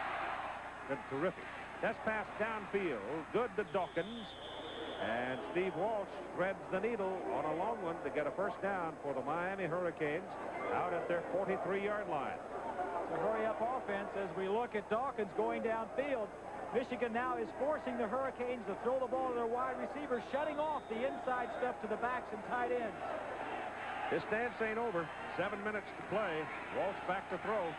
been terrific. That's passed downfield. Good to Dawkins. And Steve Walsh threads the needle on a long one to get a first down for the Miami Hurricanes out at their 43-yard line. The hurry-up offense as we look at Dawkins going downfield. Michigan now is forcing the Hurricanes to throw the ball to their wide receivers, shutting off the inside stuff to the backs and tight ends. This dance ain't over. 7 minutes to play. Walsh back to throw.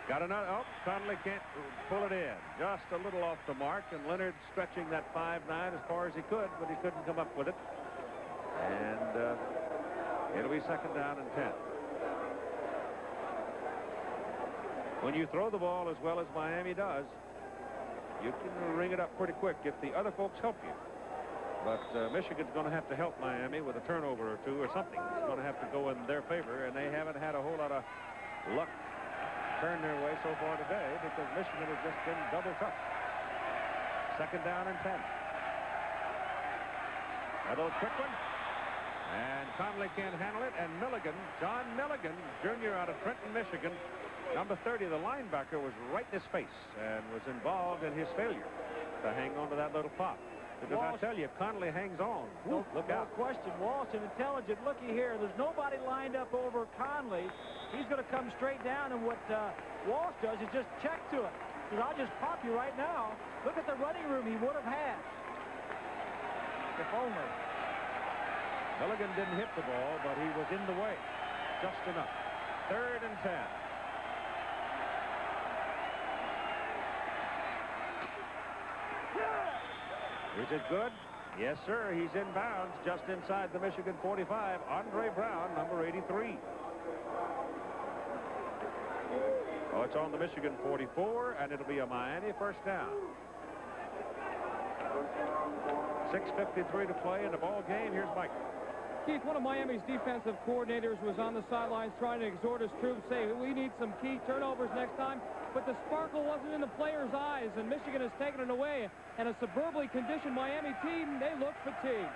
Got another. Oh, Conley can't pull it in. Just a little off the mark, and Leonard stretching that 5'9" as far as he could, but he couldn't come up with it. And it'll be 2nd down and 10. When you throw the ball as well as Miami does, you can ring it up pretty quick if the other folks help you. But Michigan's going to have to help Miami with a turnover or two or something. It's going to have to go in their favor, and they haven't had a whole lot of luck turn their way so far today because Michigan has just been double tough. 2nd down and 10. A little quick one. And Conley can't handle it, and Milligan, John Milligan, Jr. out of Trenton, Michigan, number 30, the linebacker, was right in his face and was involved in his failure to hang on to that little pop. Because I tell you, if Conley hangs on, look out. No question. Walsh, an intelligent looky here. There's nobody lined up over Conley. He's going to come straight down, and what Walsh does is just check to it. Because I'll just pop you right now. Look at the running room he would have had. If only. Milligan didn't hit the ball, but he was in the way. Just enough. 3rd and 10. Is it good? Yes, sir. He's in bounds just inside the Michigan 45. Andre Brown, number 83. Oh, it's on the Michigan 44, and it'll be a Miami first down. 6:53 to play in the ball game. Here's Mike. Keith, one of Miami's defensive coordinators was on the sidelines trying to exhort his troops, say we need some key turnovers next time, but the sparkle wasn't in the players' eyes, and Michigan has taken it away. And a superbly conditioned Miami team, they look fatigued.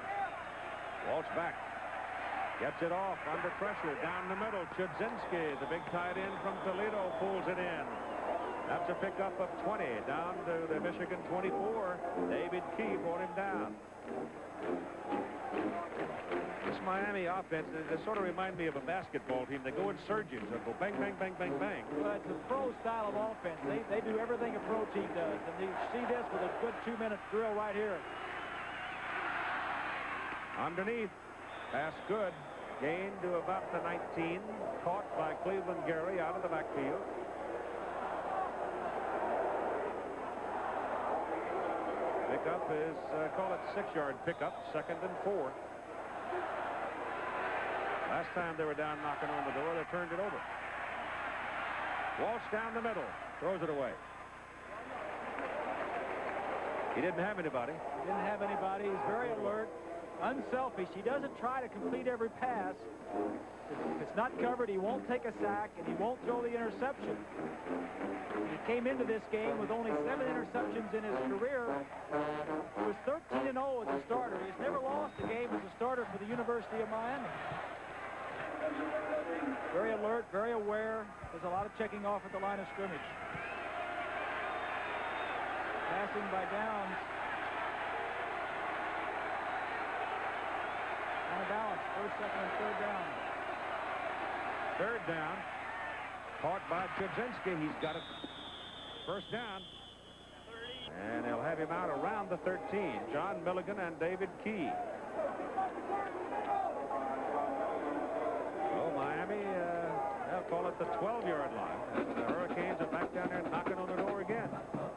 Walsh back. Gets it off under pressure down the middle. Chudzinski, the big tight end from Toledo, pulls it in. That's a pickup of 20 down to the Michigan 24. David Key brought him down. This Miami offense, they sort of remind me of a basketball team. They go in surges and go bang, bang, bang, bang, bang. Well, it's a pro style of offense. They do everything a pro team does. And you see this with a good 2-minute drill right here. Underneath. Pass good. Gain to about the 19. Caught by Cleveland Gary out of the backfield. Pickup is, call it 6-yard pickup, 2nd and 4. Last time they were down knocking on the door, they turned it over. Walsh down the middle, throws it away. He didn't have anybody. He didn't have anybody. He's very alert, unselfish. He doesn't try to complete every pass. If it's not covered, he won't take a sack, and he won't throw the interception. He came into this game with only 7 interceptions in his career. He was 13-0 as a starter. He's never lost a game as a starter for the University of Miami. Very alert, very aware. There's a lot of checking off at the line of scrimmage. Passing by Downs. Out of balance. 1st, 2nd, and 3rd down. 3rd down. Caught by Chudzinski. He's got it. 1st down. And they'll have him out around the 13. John Milligan and David Key. Oh, Miami at the 12-yard line. And the Hurricanes are back down there knocking on the door again.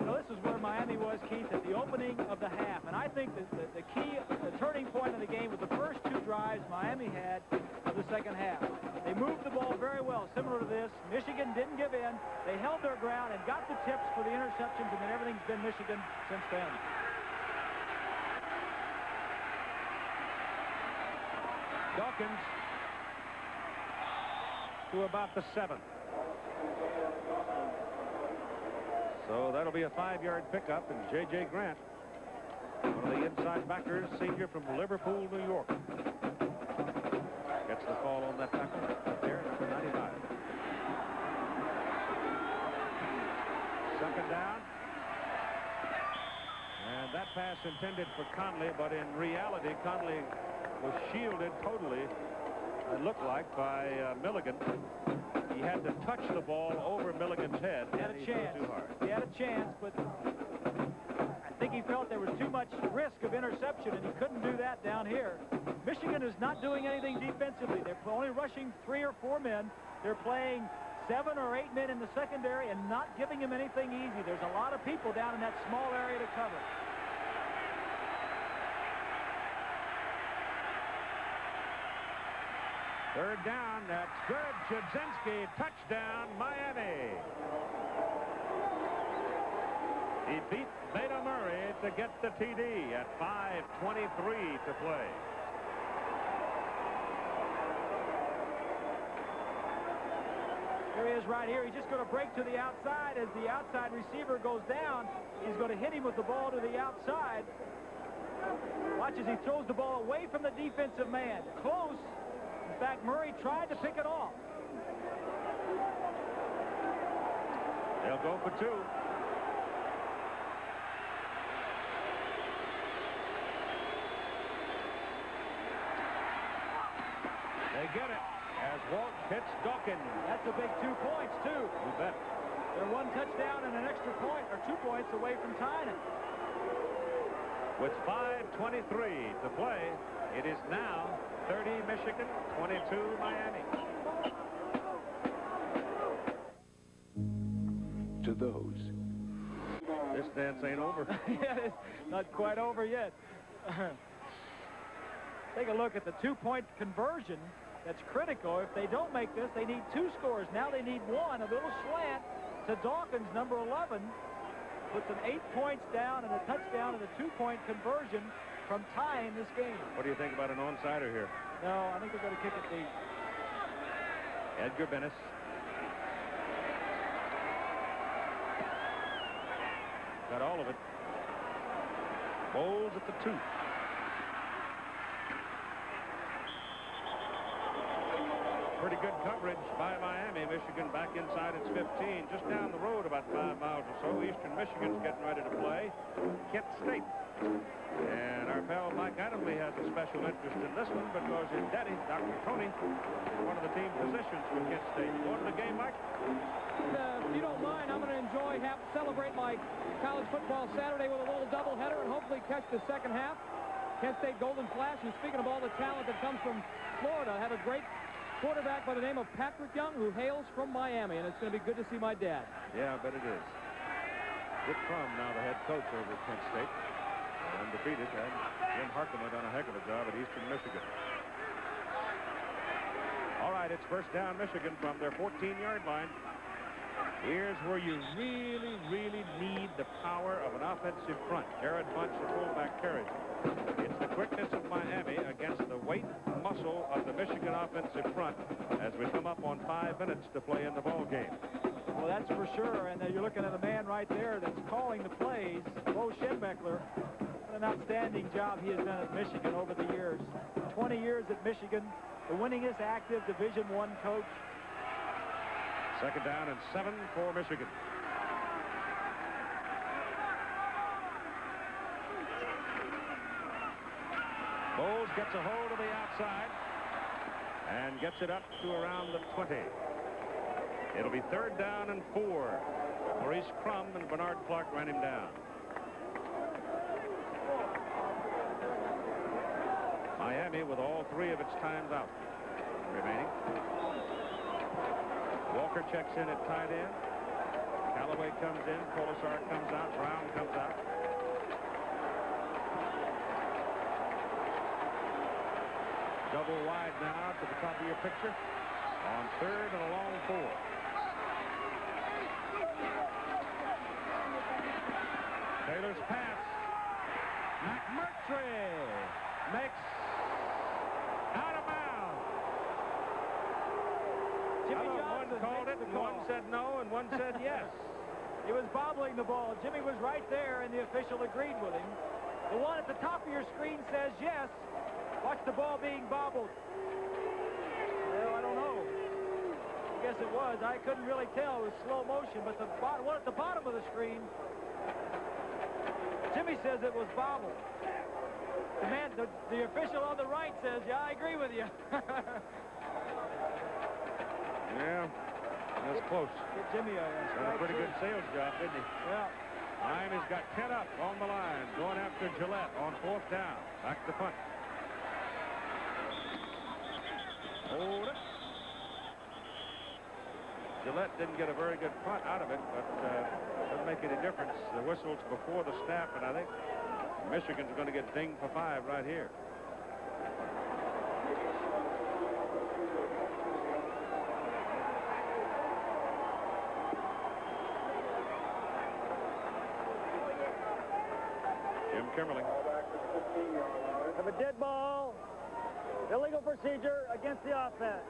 Well, this is where Miami was, Keith, at the opening of the half. And I think that the key, the turning point of the game was the first 2 drives Miami had of the second half. They moved the ball very well, similar to this. Michigan didn't give in. They held their ground and got the tips for the interceptions, and then everything's been Michigan since then. Dawkins to about the 7. So that'll be a 5-yard pickup, and J.J. Grant, one of the inside backers, senior from Liverpool, New York, gets the call on that tackle there, number 95. Second down. And that pass intended for Conley, but in reality, Conley was shielded totally, it looked like, by Milligan. He had to touch the ball over Milligan's head. He had a chance. Too hard. He had a chance, but I think he felt there was too much risk of interception, and he couldn't do that down here. Michigan is not doing anything defensively. They're only rushing 3 or 4 men. They're playing 7 or 8 men in the secondary and not giving him anything easy. There's a lot of people down in that small area to cover. Third down, that's good. Chudzinski, touchdown, Miami. He beat Beta Murray to get the TD at 5:23 to play. Here he is right here. He's just going to break to the outside. As the outside receiver goes down, he's going to hit him with the ball to the outside. Watch as he throws the ball away from the defensive man. Close. In fact, Murray tried to pick it off. They'll go for 2. They get it as Walt hits Dawkins. That's a big 2 points, too. You bet. They're 1 touchdown and an extra point, or 2 points away from tying it. With 5:23 to play, it is now 30 Michigan, 22 Miami. To those. This dance ain't over. Yeah, it's not quite over yet. Take a look at the 2-point conversion. That's critical. If they don't make this, they need 2 scores. Now they need 1. A little slant to Dawkins, number 11. Puts them 8 points down and a touchdown and a 2-point conversion from tying this game. What do you think about an onside-er here? No, I think they're going to kick it deep. Edgar Bennis. Got all of it. Bowles at the 2. Pretty good coverage by Miami. Michigan back inside its 15. Just down the road about 5 miles or so, Eastern Michigan's getting ready to play Kent State. And our pal Mike Adamley has a special interest in this one because his daddy, Dr. Tony, is one of the team physicians for Kent State. Going to the game, Mike? If you don't mind, I'm going to celebrate my college football Saturday with a little doubleheader and hopefully catch the second half. Kent State Golden Flash, and speaking of all the talent that comes from Florida, I have a great quarterback by the name of Patrick Young, who hails from Miami, and it's going to be good to see my dad. Yeah, I bet it is. Dick Crum, now the head coach over at Kent State, undefeated, and Jim Harkema done a heck of a job at Eastern Michigan. All right, it's first down Michigan from their 14-yard line. Here's where you really, really need the power of an offensive front. Jared Bunch, the fullback, carries it. It's the quickness of Miami against the weight muscle of the Michigan offensive front as we come up on 5 minutes to play in the ball game. Well, that's for sure, and you're looking at a man right there that's calling the plays, Bo Schembechler. What an outstanding job he has done at Michigan over the years. 20 years at Michigan, the winningest active Division I coach. Second down and 7 for Michigan. Bowles gets a hold of the outside and gets it up to around the 20. It'll be third down and 4. Maurice Crum and Bernard Clark ran him down. Miami with all 3 of its times out remaining. Walker checks in at tight end. Callaway comes in. Polisar comes out. Brown comes out. Double wide now to the top of your picture. On third and a long 4. Taylor's pass. McMurtry makes out of bounds. Jimmy Johnson one called it, and one said no, and one said yes. He was bobbling the ball. Jimmy was right there, and the official agreed with him. The one at the top of your screen says yes. Watch the ball being bobbled. Well, I don't know. I guess it was. I couldn't really tell. It was slow motion, but the one at the bottom of the screen, Jimmy says it was bobbled. The official on the right says, yeah, I agree with you. Yeah, that's close. Jimmy, done a pretty good sales job, didn't he? Yeah. Miami's got 10 up on the line, going after Gillette on 4th down. Back to punt. Hold it. Gillette didn't get a very good punt out of it, but doesn't make any difference. The whistle's before the snap, and I think Michigan's going to get dinged for 5 right here. Jim Kimmerling. Have a dead ball. Illegal procedure against the offense.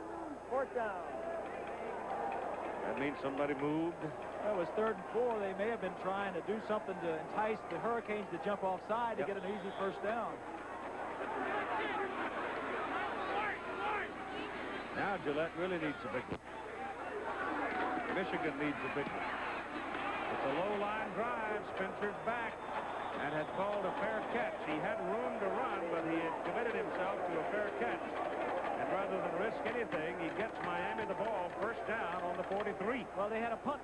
4th down. That means somebody moved. That was 3rd and 4. They may have been trying to do something to entice the Hurricanes to jump offside to get an easy 1st down. Now Gillette really needs a big one. Michigan needs a big one. It's a low line drive. Spencer's back and had called a fair catch. He had room to run, but he had committed himself to a fair catch. And rather than risk anything, he gets Miami the ball 1st down on the 43. Well, they had a punt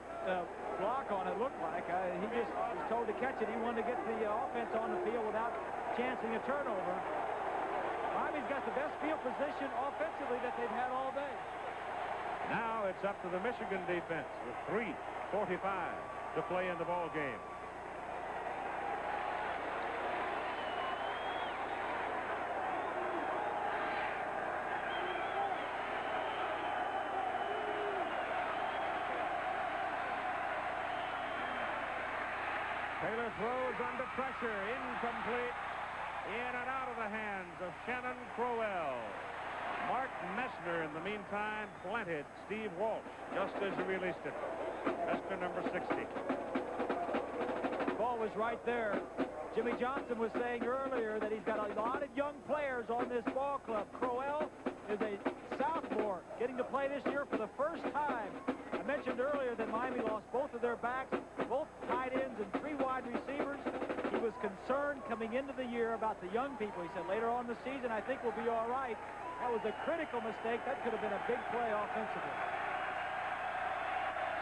block on it, looked like. He just was told to catch it. He wanted to get the offense on the field without chancing a turnover. Miami's got the best field position offensively that they've had all day. Now it's up to the Michigan defense with 3:45 to play in the ball game. Taylor throws under pressure, incomplete, in and out of the hands of Shannon Crowell. Mark Messner, in the meantime, planted Steve Walsh just as he released it. Messner, number 60. The ball was right there. Jimmy Johnson was saying earlier that he's got a lot of young players on this ball club. Crowell is a sophomore getting to play this year for the first time. I mentioned earlier that Miami lost both of their backs, both tight ends and 3 wide receivers. He was concerned coming into the year about the young people. He said later on in the season, I think we'll be all right. That was a critical mistake. That could have been a big play offensively.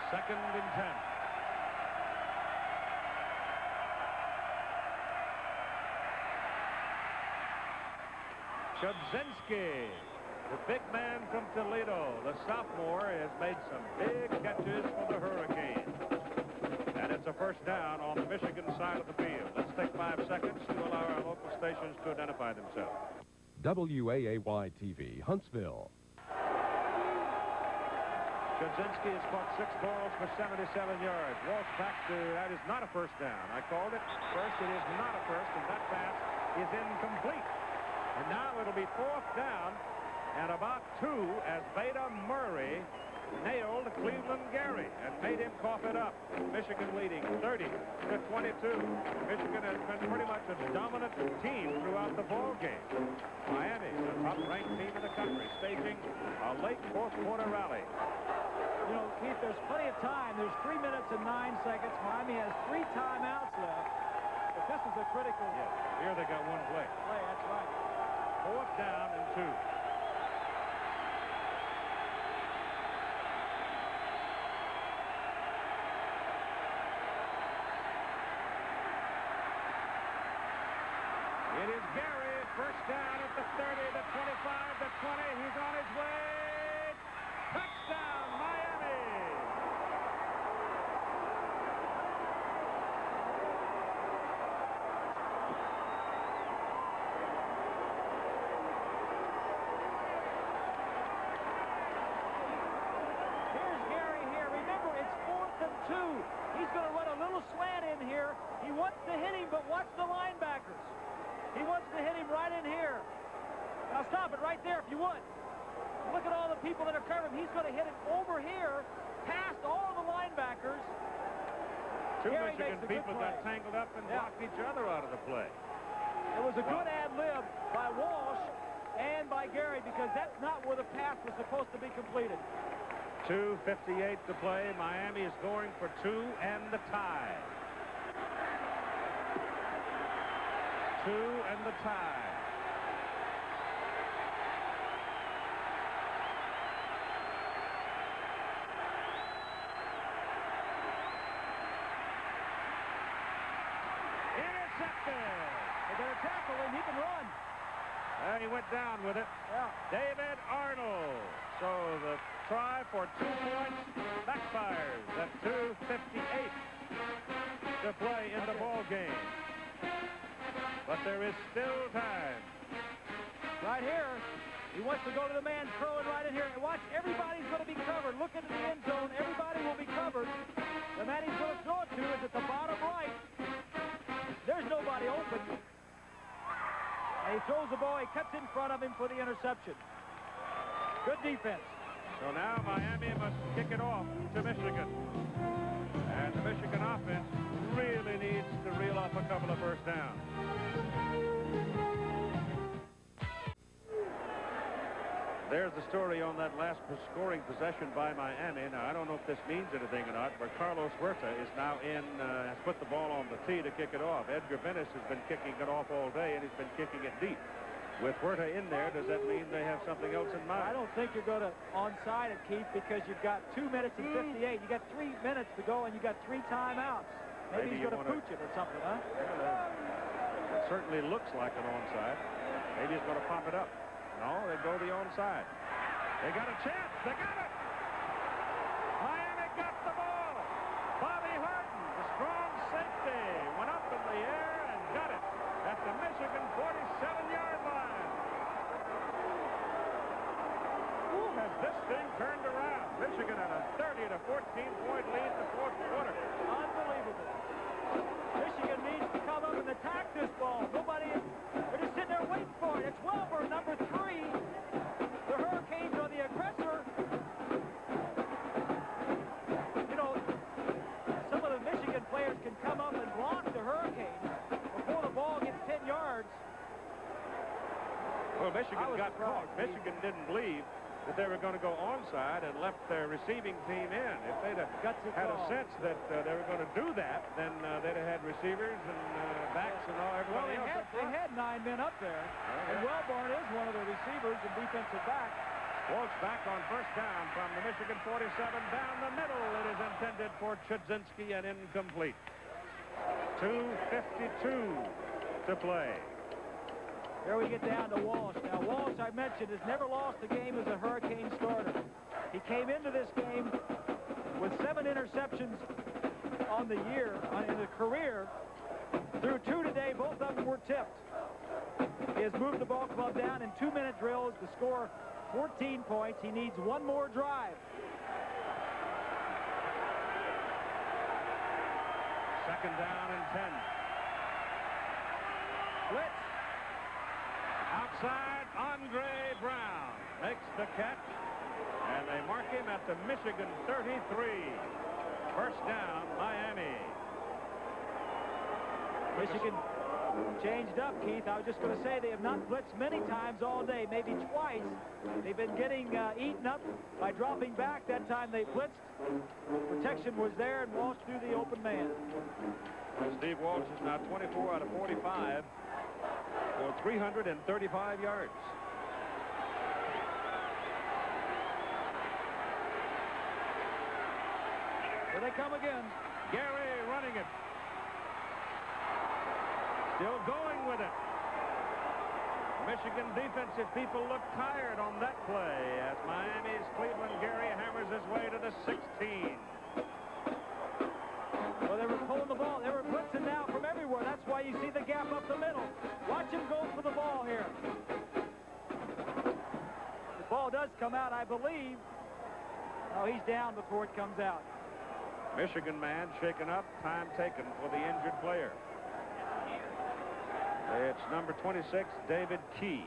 2nd and 10. Chudzinski, the big man from Toledo, the sophomore, has made some big catches for the Hurricanes. And it's a 1st down on the Michigan side of the field. Let's take 5 seconds to allow our local stations to identify themselves. WAAY-TV, Huntsville. Chudzinski has caught 6 balls for 77 yards. Walsh back to, that is not a 1st down. I called it first. It is not a 1st, and that pass is incomplete. And now it'll be 4th down and about 2 as Beta Murray nailed Cleveland Gary and made him cough it up. Michigan leading 30-22. Michigan has been pretty much a dominant team throughout the ball game. Miami, the top-ranked team in the country, staging a late 4th quarter rally. You know, Keith, there's plenty of time. There's 3 minutes and 9 seconds. Miami has 3 timeouts left. But this is a critical... Yeah, here they got 1 play. That's right. 4th down and 2. It is Gary, 1st down at the 30, the 25, the 20. He's on his way. Touchdown, Miami! He's going to run a little slant in here. He wants to hit him, but watch the linebackers. He wants to hit him right in here. Now stop it right there if you would. Look at all the people that are covering him. He's going to hit it over here, past all the linebackers. Two Gary Michigan people got tangled up and blocked each other out of the play. It was a good ad-lib by Walsh and by Gary because that's not where the pass was supposed to be completed. 2:58 to play. Miami is going for 2 and the tie. 2 and the tie. Intercepted. They better tackle him. He can run. He went down with it. Yeah. David Arnold. So the try for 2 points backfires at 2:58 to play in the ball game. But there is still time. Right here. He wants to go to the man, throw it right in here. And watch, everybody's going to be covered. Look into the end zone. Everybody will be covered. The man he's going to throw it to is at the bottom right. There's nobody open. And he throws the ball. He cuts in front of him for the interception. Good defense. So now Miami must kick it off to Michigan. And the Michigan offense really needs to reel off a couple of first downs. There's the story on that last scoring possession by Miami. Now, I don't know if this means anything or not, but Carlos Huerta is now has put the ball on the tee to kick it off. Edgar Benes has been kicking it off all day, and he's been kicking it deep. With Huerta in there, does that mean they have something else in mind? I don't think you're going to onside it, Keith, because you've got 2 minutes and 58. You got 3 minutes to go, and you got 3 timeouts. Maybe he's going to pooch it or something, huh? It certainly looks like an onside. Maybe he's going to pop it up. No, they go the onside. They got a chance. They got it. Miami got the ball. Bobby Harden, the strong safety, went up in the air and got it at the Michigan 47-yard line. Has this thing turned around? Michigan had a 30 to 14-point lead in the fourth quarter. Unbelievable. Michigan needs to come up and attack this ball. They're just sitting there waiting for it. It's Welburn, number 3. The Hurricanes are the aggressor. You know, some of the Michigan players can come up and block the Hurricanes before the ball gets 10 yards. Well, Michigan got caught. Michigan didn't believe that they were going to go onside and left their receiving team in. If they'd have had a sense that they were going to do that, then they'd have had receivers and backs and all everybody else. They had 9 men up there, and Welborn is one of the receivers and defensive back. Walsh back on first down from the Michigan 47 down the middle. It is intended for Chudzinski and incomplete. 2:52 to play. Here we get down to Walsh. Now, Walsh, I mentioned, has never lost a game as a Hurricane starter. He came into this game with 7 interceptions on the year, in the career. Through 2 today, both of them were tipped. He has moved the ball club down in 2-minute drills to score 14 points. He needs 1 more drive. Second down and 10. Blitz. Outside, Andre Brown makes the catch, and they mark him at the Michigan 33. First down, Miami. Michigan changed up, Keith. I was just going to say they have not blitzed many times all day, maybe twice. They've been getting eaten up by dropping back. That time they blitzed. Protection was there, and Walsh threw the open man. Steve Walsh is now 24 out of 45 for 335 yards. Here they come again. Gary running it. Still going with it. Michigan defensive people look tired on that play as Miami's Cleveland Gary hammers his way to the 16. Well, they were pulling the ball. They were blitzing now from everywhere. That's why you see the gap up the middle. Watch him go for the ball here. The ball does come out, I believe. Oh, he's down before it comes out. Michigan man shaken up, time taken for the injured player. It's number 26, David Key.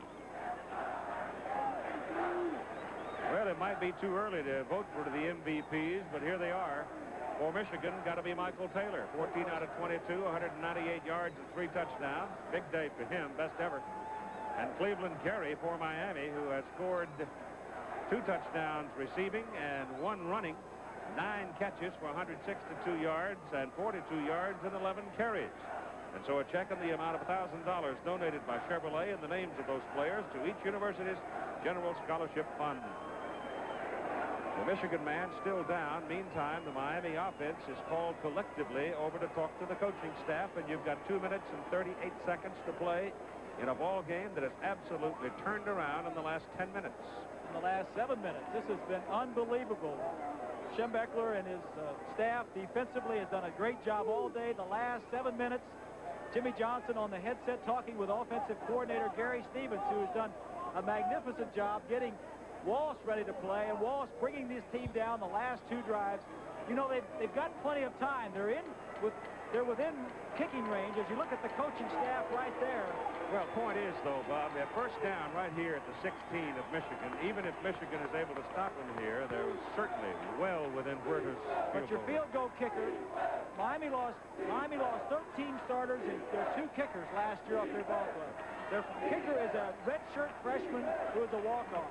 Well, it might be too early to vote for the MVPs, but here they are. For Michigan, got to be Michael Taylor. 14 out of 22, 198 yards and 3 touchdowns. Big day for him, best ever. And Cleveland Gary for Miami, who has scored 2 touchdowns receiving and 1 running. 9 catches for 162 yards and 42 yards and 11 carries. And so a check in the amount of $1,000 donated by Chevrolet and the names of those players to each university's General Scholarship Fund. The Michigan man still down. Meantime, the Miami offense is called collectively over to talk to the coaching staff, and you've got 2 minutes and 38 seconds to play in a ball game that has absolutely turned around in the last 10 minutes. In the last 7 minutes. This has been unbelievable. Schembechler and his staff defensively has done a great job all day. The last 7 minutes, Jimmy Johnson on the headset talking with offensive coordinator Gary Stevens, who has done a magnificent job getting Walsh ready to play, and Walsh bringing this team down the last 2 drives. You know, they've got plenty of time. They're within kicking range. As you look at the coaching staff right there. Well, point is, though, Bob, they're first down right here at the 16 of Michigan. Even if Michigan is able to stop them here, they're certainly well within Huerta's field. But your field goal kicker, Miami lost 13 starters and their 2 kickers last year off their ball club. Their kicker is a redshirt freshman who is a walk-on.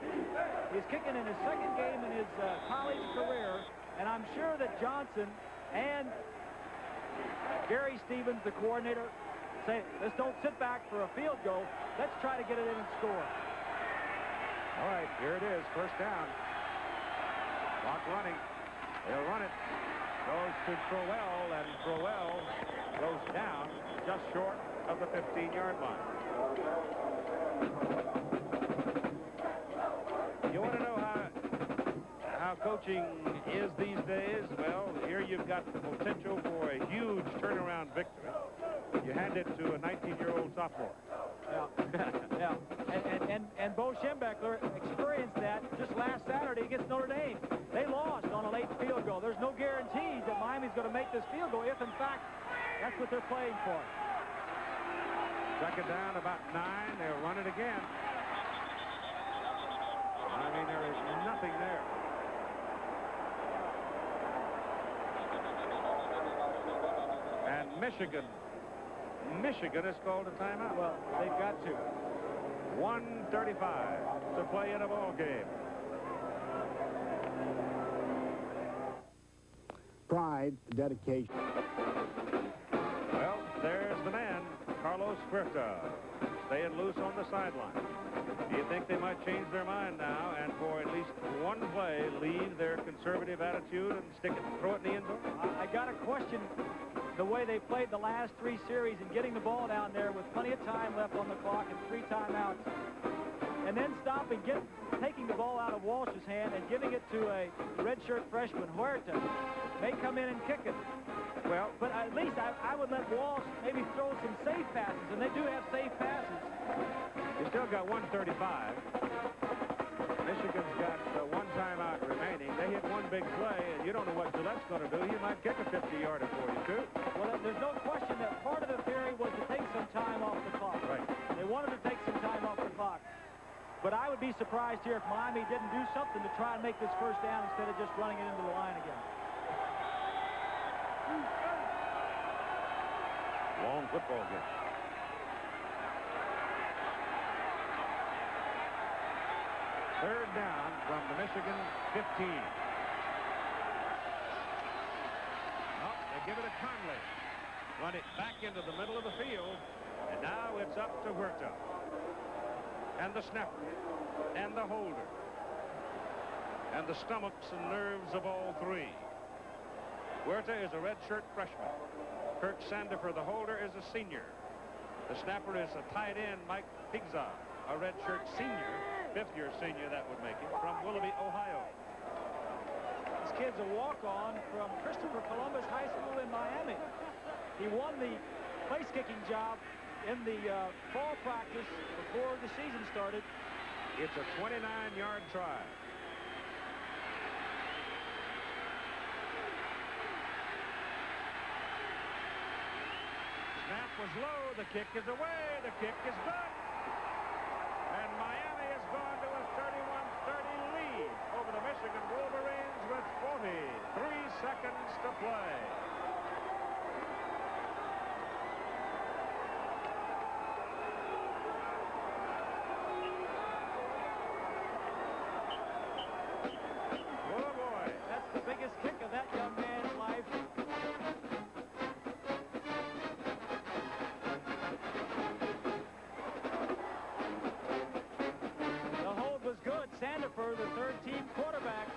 He's kicking in his 2nd game in his college career, and I'm sure that Johnson and Gary Stevens, the coordinator, say, let's don't sit back for a field goal. Let's try to get it in and score. All right, here it is, first down. Clock running. They'll run it. Goes to Crowell, and Crowell goes down just short of the 15-yard line. You want to know how coaching is these days? Well, here you've got the potential for a huge turnaround victory. You hand it to a 19-year-old sophomore. Yeah. And Bo Schembechler experienced that just last Saturday against Notre Dame. They lost on a late field goal. There's no guarantees that Miami's going to make this field goal if, in fact, that's what they're playing for. 2nd down, about 9. They'll run it again. I mean, there is nothing there. And Michigan has called a timeout. Well, they've got to. 1:35 to play in a ball game. Pride, dedication. Well, there's the man, Carlos Huerta, staying loose on the sideline. Do you think they might change their mind now and for at least one play leave their conservative attitude and throw it in the end zone? I got to question the way they played the last 3 series and getting the ball down there with plenty of time left on the clock and 3 timeouts. And then stopping, taking the ball out of Walsh's hand and giving it to a redshirt freshman, Huerta. May come in and kick it. Well, but at least I would let Walsh maybe throw some safe passes, and they do have safe passes. You still got 1:35. Michigan's got 1 timeout remaining. They hit 1 big play, and you don't know what Gillette's going to do. He might kick a 50-yarder for you, too. Well, there's no question that part of the theory was to take some time off the clock. Right. They wanted to take some time off the clock. But I would be surprised here if Miami didn't do something to try and make this first down instead of just running it into the line again. Long football game. Third down from the Michigan 15. Oh, they give it to Conley. Run it back into the middle of the field. And now it's up to Huerta. And the snapper. And the holder. And the stomachs and nerves of all 3. Huerta is a redshirt freshman. Kirk Sandifer, the holder, is a senior. The snapper is a tight end, Mike Pigza, a redshirt senior, 5th-year senior, that would make him, from Willoughby, Ohio. This kid's a walk-on from Christopher Columbus High School in Miami. He won the place-kicking job in the fall practice before the season started. It's a 29-yard try. was low. The kick is away. The kick is good. And Miami has gone to a 31-30 lead over the Michigan Wolverines with 43 seconds to play. Oh, boy. That's the biggest kick of that young man's life. The hold was good. Sandifer, the third-team quarterback.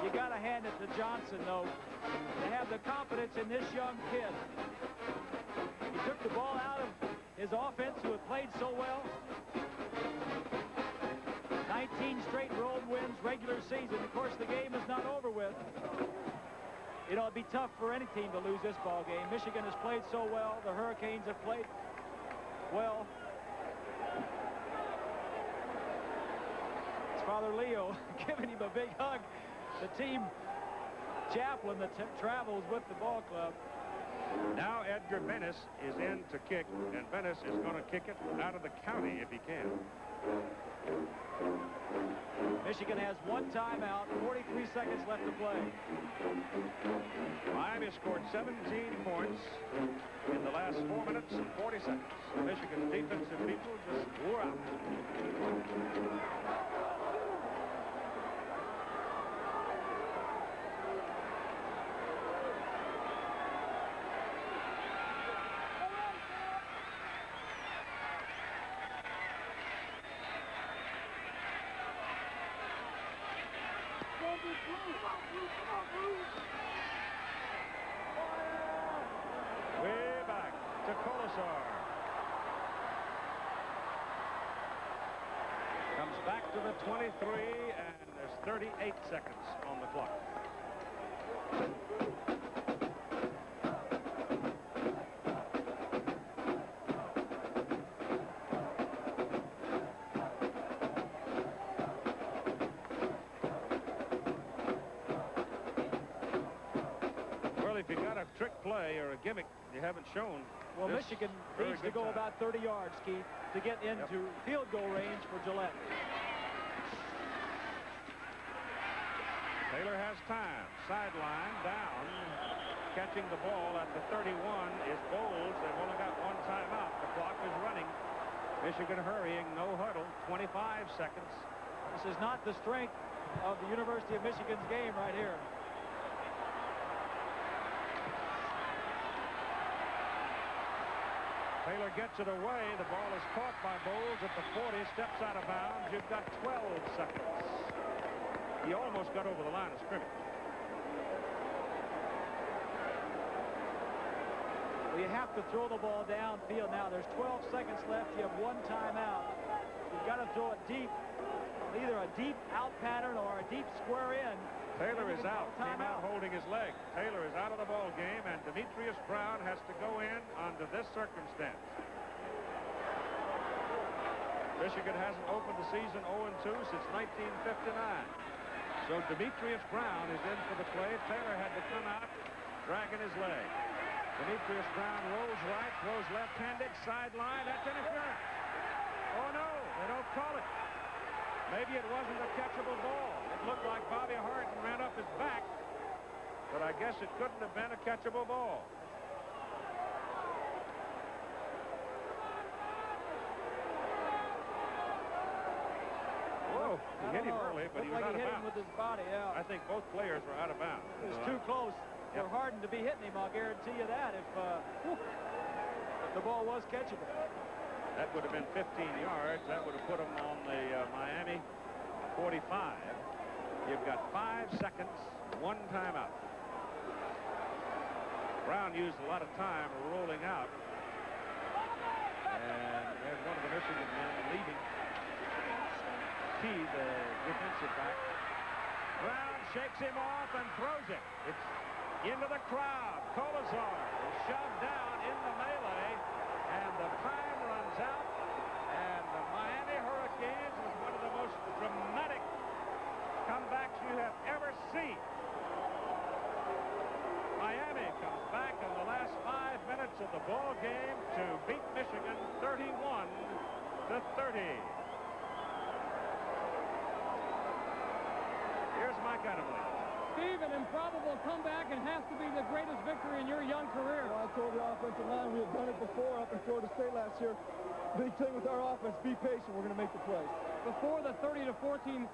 You got to hand it to Johnson, though, to have the confidence in this young kid. He took the ball out of his offense, who had played so well. 19 straight road wins regular season. Of course, the game is not over with. You know, it'd be tough for any team to lose this ball game. Michigan has played so well. The Hurricanes have played well. It's Father Leo giving him a big hug. The team chaplain that travels with the ball club. Now Edgar Bennis is in to kick, and Bennis is going to kick it out of the county if he can. Michigan has one timeout, 43 seconds left to play. Miami scored 17 points in the last 4 minutes and 40 seconds. Michigan's defensive people just wore out. Way back to Colasar. Comes back to the 23, and there's 38 seconds on the clock. If you got a trick play or a gimmick you haven't shown. Well, Michigan needs to go about 30 yards, Keith, to get into field goal range for Gillette. Taylor has time. Sideline down. Catching the ball at the 31 is Bowles. They've only got one timeout. The clock is running. Michigan hurrying. No huddle. 25 seconds. This is not the strength of the University of Michigan's game right here. Taylor gets it away. The ball is caught by Bowles at the 40, steps out of bounds. You've got 12 seconds. He almost got over the line of scrimmage. Well, you have to throw the ball downfield now. There's 12 seconds left. You have one timeout. You've got to throw it deep, either a deep out pattern or a deep square in. Taylor is out. Came out holding his leg. Taylor is out of the ball game, and Demetrius Brown has to go in under this circumstance. Michigan hasn't opened the season 0-2 since 1959. So Demetrius Brown is in for the play. Taylor had to come out, dragging his leg. Demetrius Brown rolls right, throws left-handed, sideline. That's interference. Oh, no, they don't call it. Maybe it wasn't a catchable ball. It looked like Bobby Harden ran up his back, but I guess it couldn't have been a catchable ball. Whoa, he hit him early, but he was out of bounds. With his body, yeah. I think both players were out of bounds. It was too close for Harden to be hitting him. I'll guarantee you that if the ball was catchable. That would have been 15 yards. That would have put him on the Miami 45. You've got 5 seconds, one timeout. Brown used a lot of time rolling out. And there's one of the Michigan men leaving. T, the defensive back. Brown shakes him off and throws it. It's into the crowd. Colasar is shoved down in the melee, and the time runs out, and the Miami Hurricanes, with one of the most dramatic comebacks you have ever seen. Miami comes back in the last 5 the ball game to beat Michigan 31-30. Here's Mike Adamle. Steve, an improbable comeback and has to be the greatest victory in your young career. Well, I told the offensive line we had done it before up in Florida State last year. Big thing with our offense, be patient. We're going to make the plays. Before the 30-14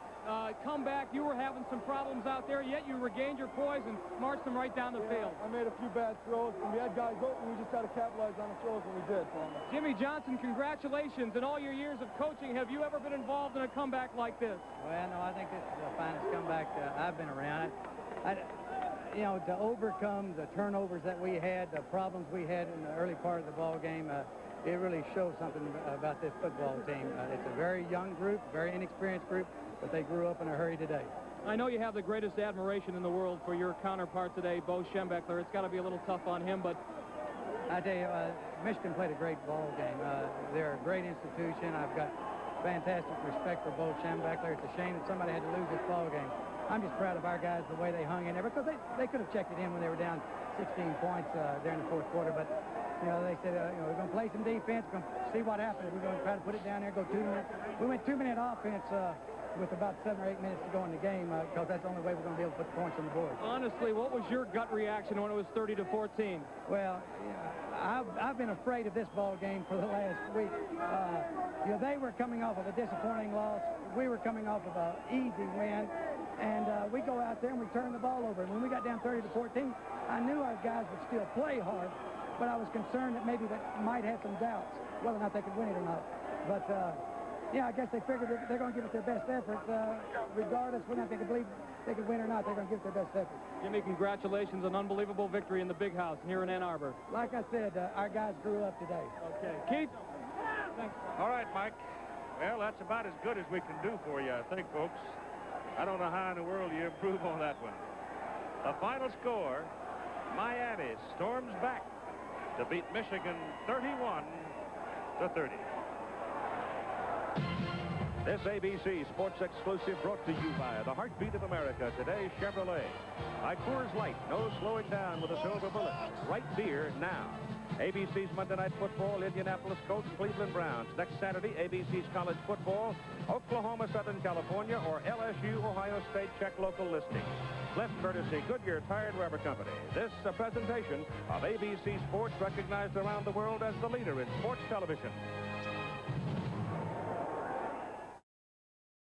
comeback, you were having some problems out there, yet you regained your poise and marched them right down the field. I made a few bad throws, and we had guys open. We just got to capitalize on the throws when we did. Jimmy Johnson, congratulations. In all your years of coaching, have you ever been involved in a comeback like this? Well, no, I think this is the finest comeback I've been around. You know, to overcome the turnovers that we had, the problems we had in the early part of the ball game, it really shows something about this football team. It's a very young group, very inexperienced group, but they grew up in a hurry today. I know you have the greatest admiration in the world for your counterpart today, Bo Schembechler. It's got to be a little tough on him, but I tell you, Michigan played a great ball game. They're a great institution. I've got fantastic respect for Bo Schembechler. It's a shame that somebody had to lose this ball game. I'm just proud of our guys, the way they hung in there, because they could have checked it in when they were down 16 points during the fourth quarter, but you know, they said, you know, we're going to play some defense, we're going to see what happens. We're going to try to put it down there, go 2 minutes. We went 2-minute offense with about 7 or 8 minutes to go in the game, because that's the only way we're going to be able to put points on the board. Honestly, what was your gut reaction when it was 30-14? Well, I've been afraid of this ball game for the last week. You know, they were coming off of a disappointing loss. We were coming off of an easy win. And we go out there and we turn the ball over. And when we got down 30-14, I knew our guys would still play hard, but I was concerned that maybe they might have some doubts whether or not they could win it or not. But, yeah, I guess they figured they're going to give it their best effort. Regardless whether or not they could believe they could win or not, they're going to give it their best effort. Jimmy, congratulations. An unbelievable victory in the Big House here in Ann Arbor. Like I said, our guys grew up today. Okay. Keith? Thanks. All right, Mike. Well, that's about as good as we can do for you, I think, folks. I don't know how in the world you improve on that one. The final score, Miami storms back to beat Michigan 31-30. This ABC Sports Exclusive brought to you by the heartbeat of America, today Chevrolet. By Coors Light, no slowing down with a silver bullet. Right beer now. ABC's Monday Night Football, Indianapolis Colts, Cleveland Browns. Next Saturday, ABC's College Football, Oklahoma, Southern California, or LSU, Ohio State. Check local listings. Left courtesy Goodyear Tire and Rubber Company. This a presentation of ABC Sports, recognized around the world as the leader in sports television.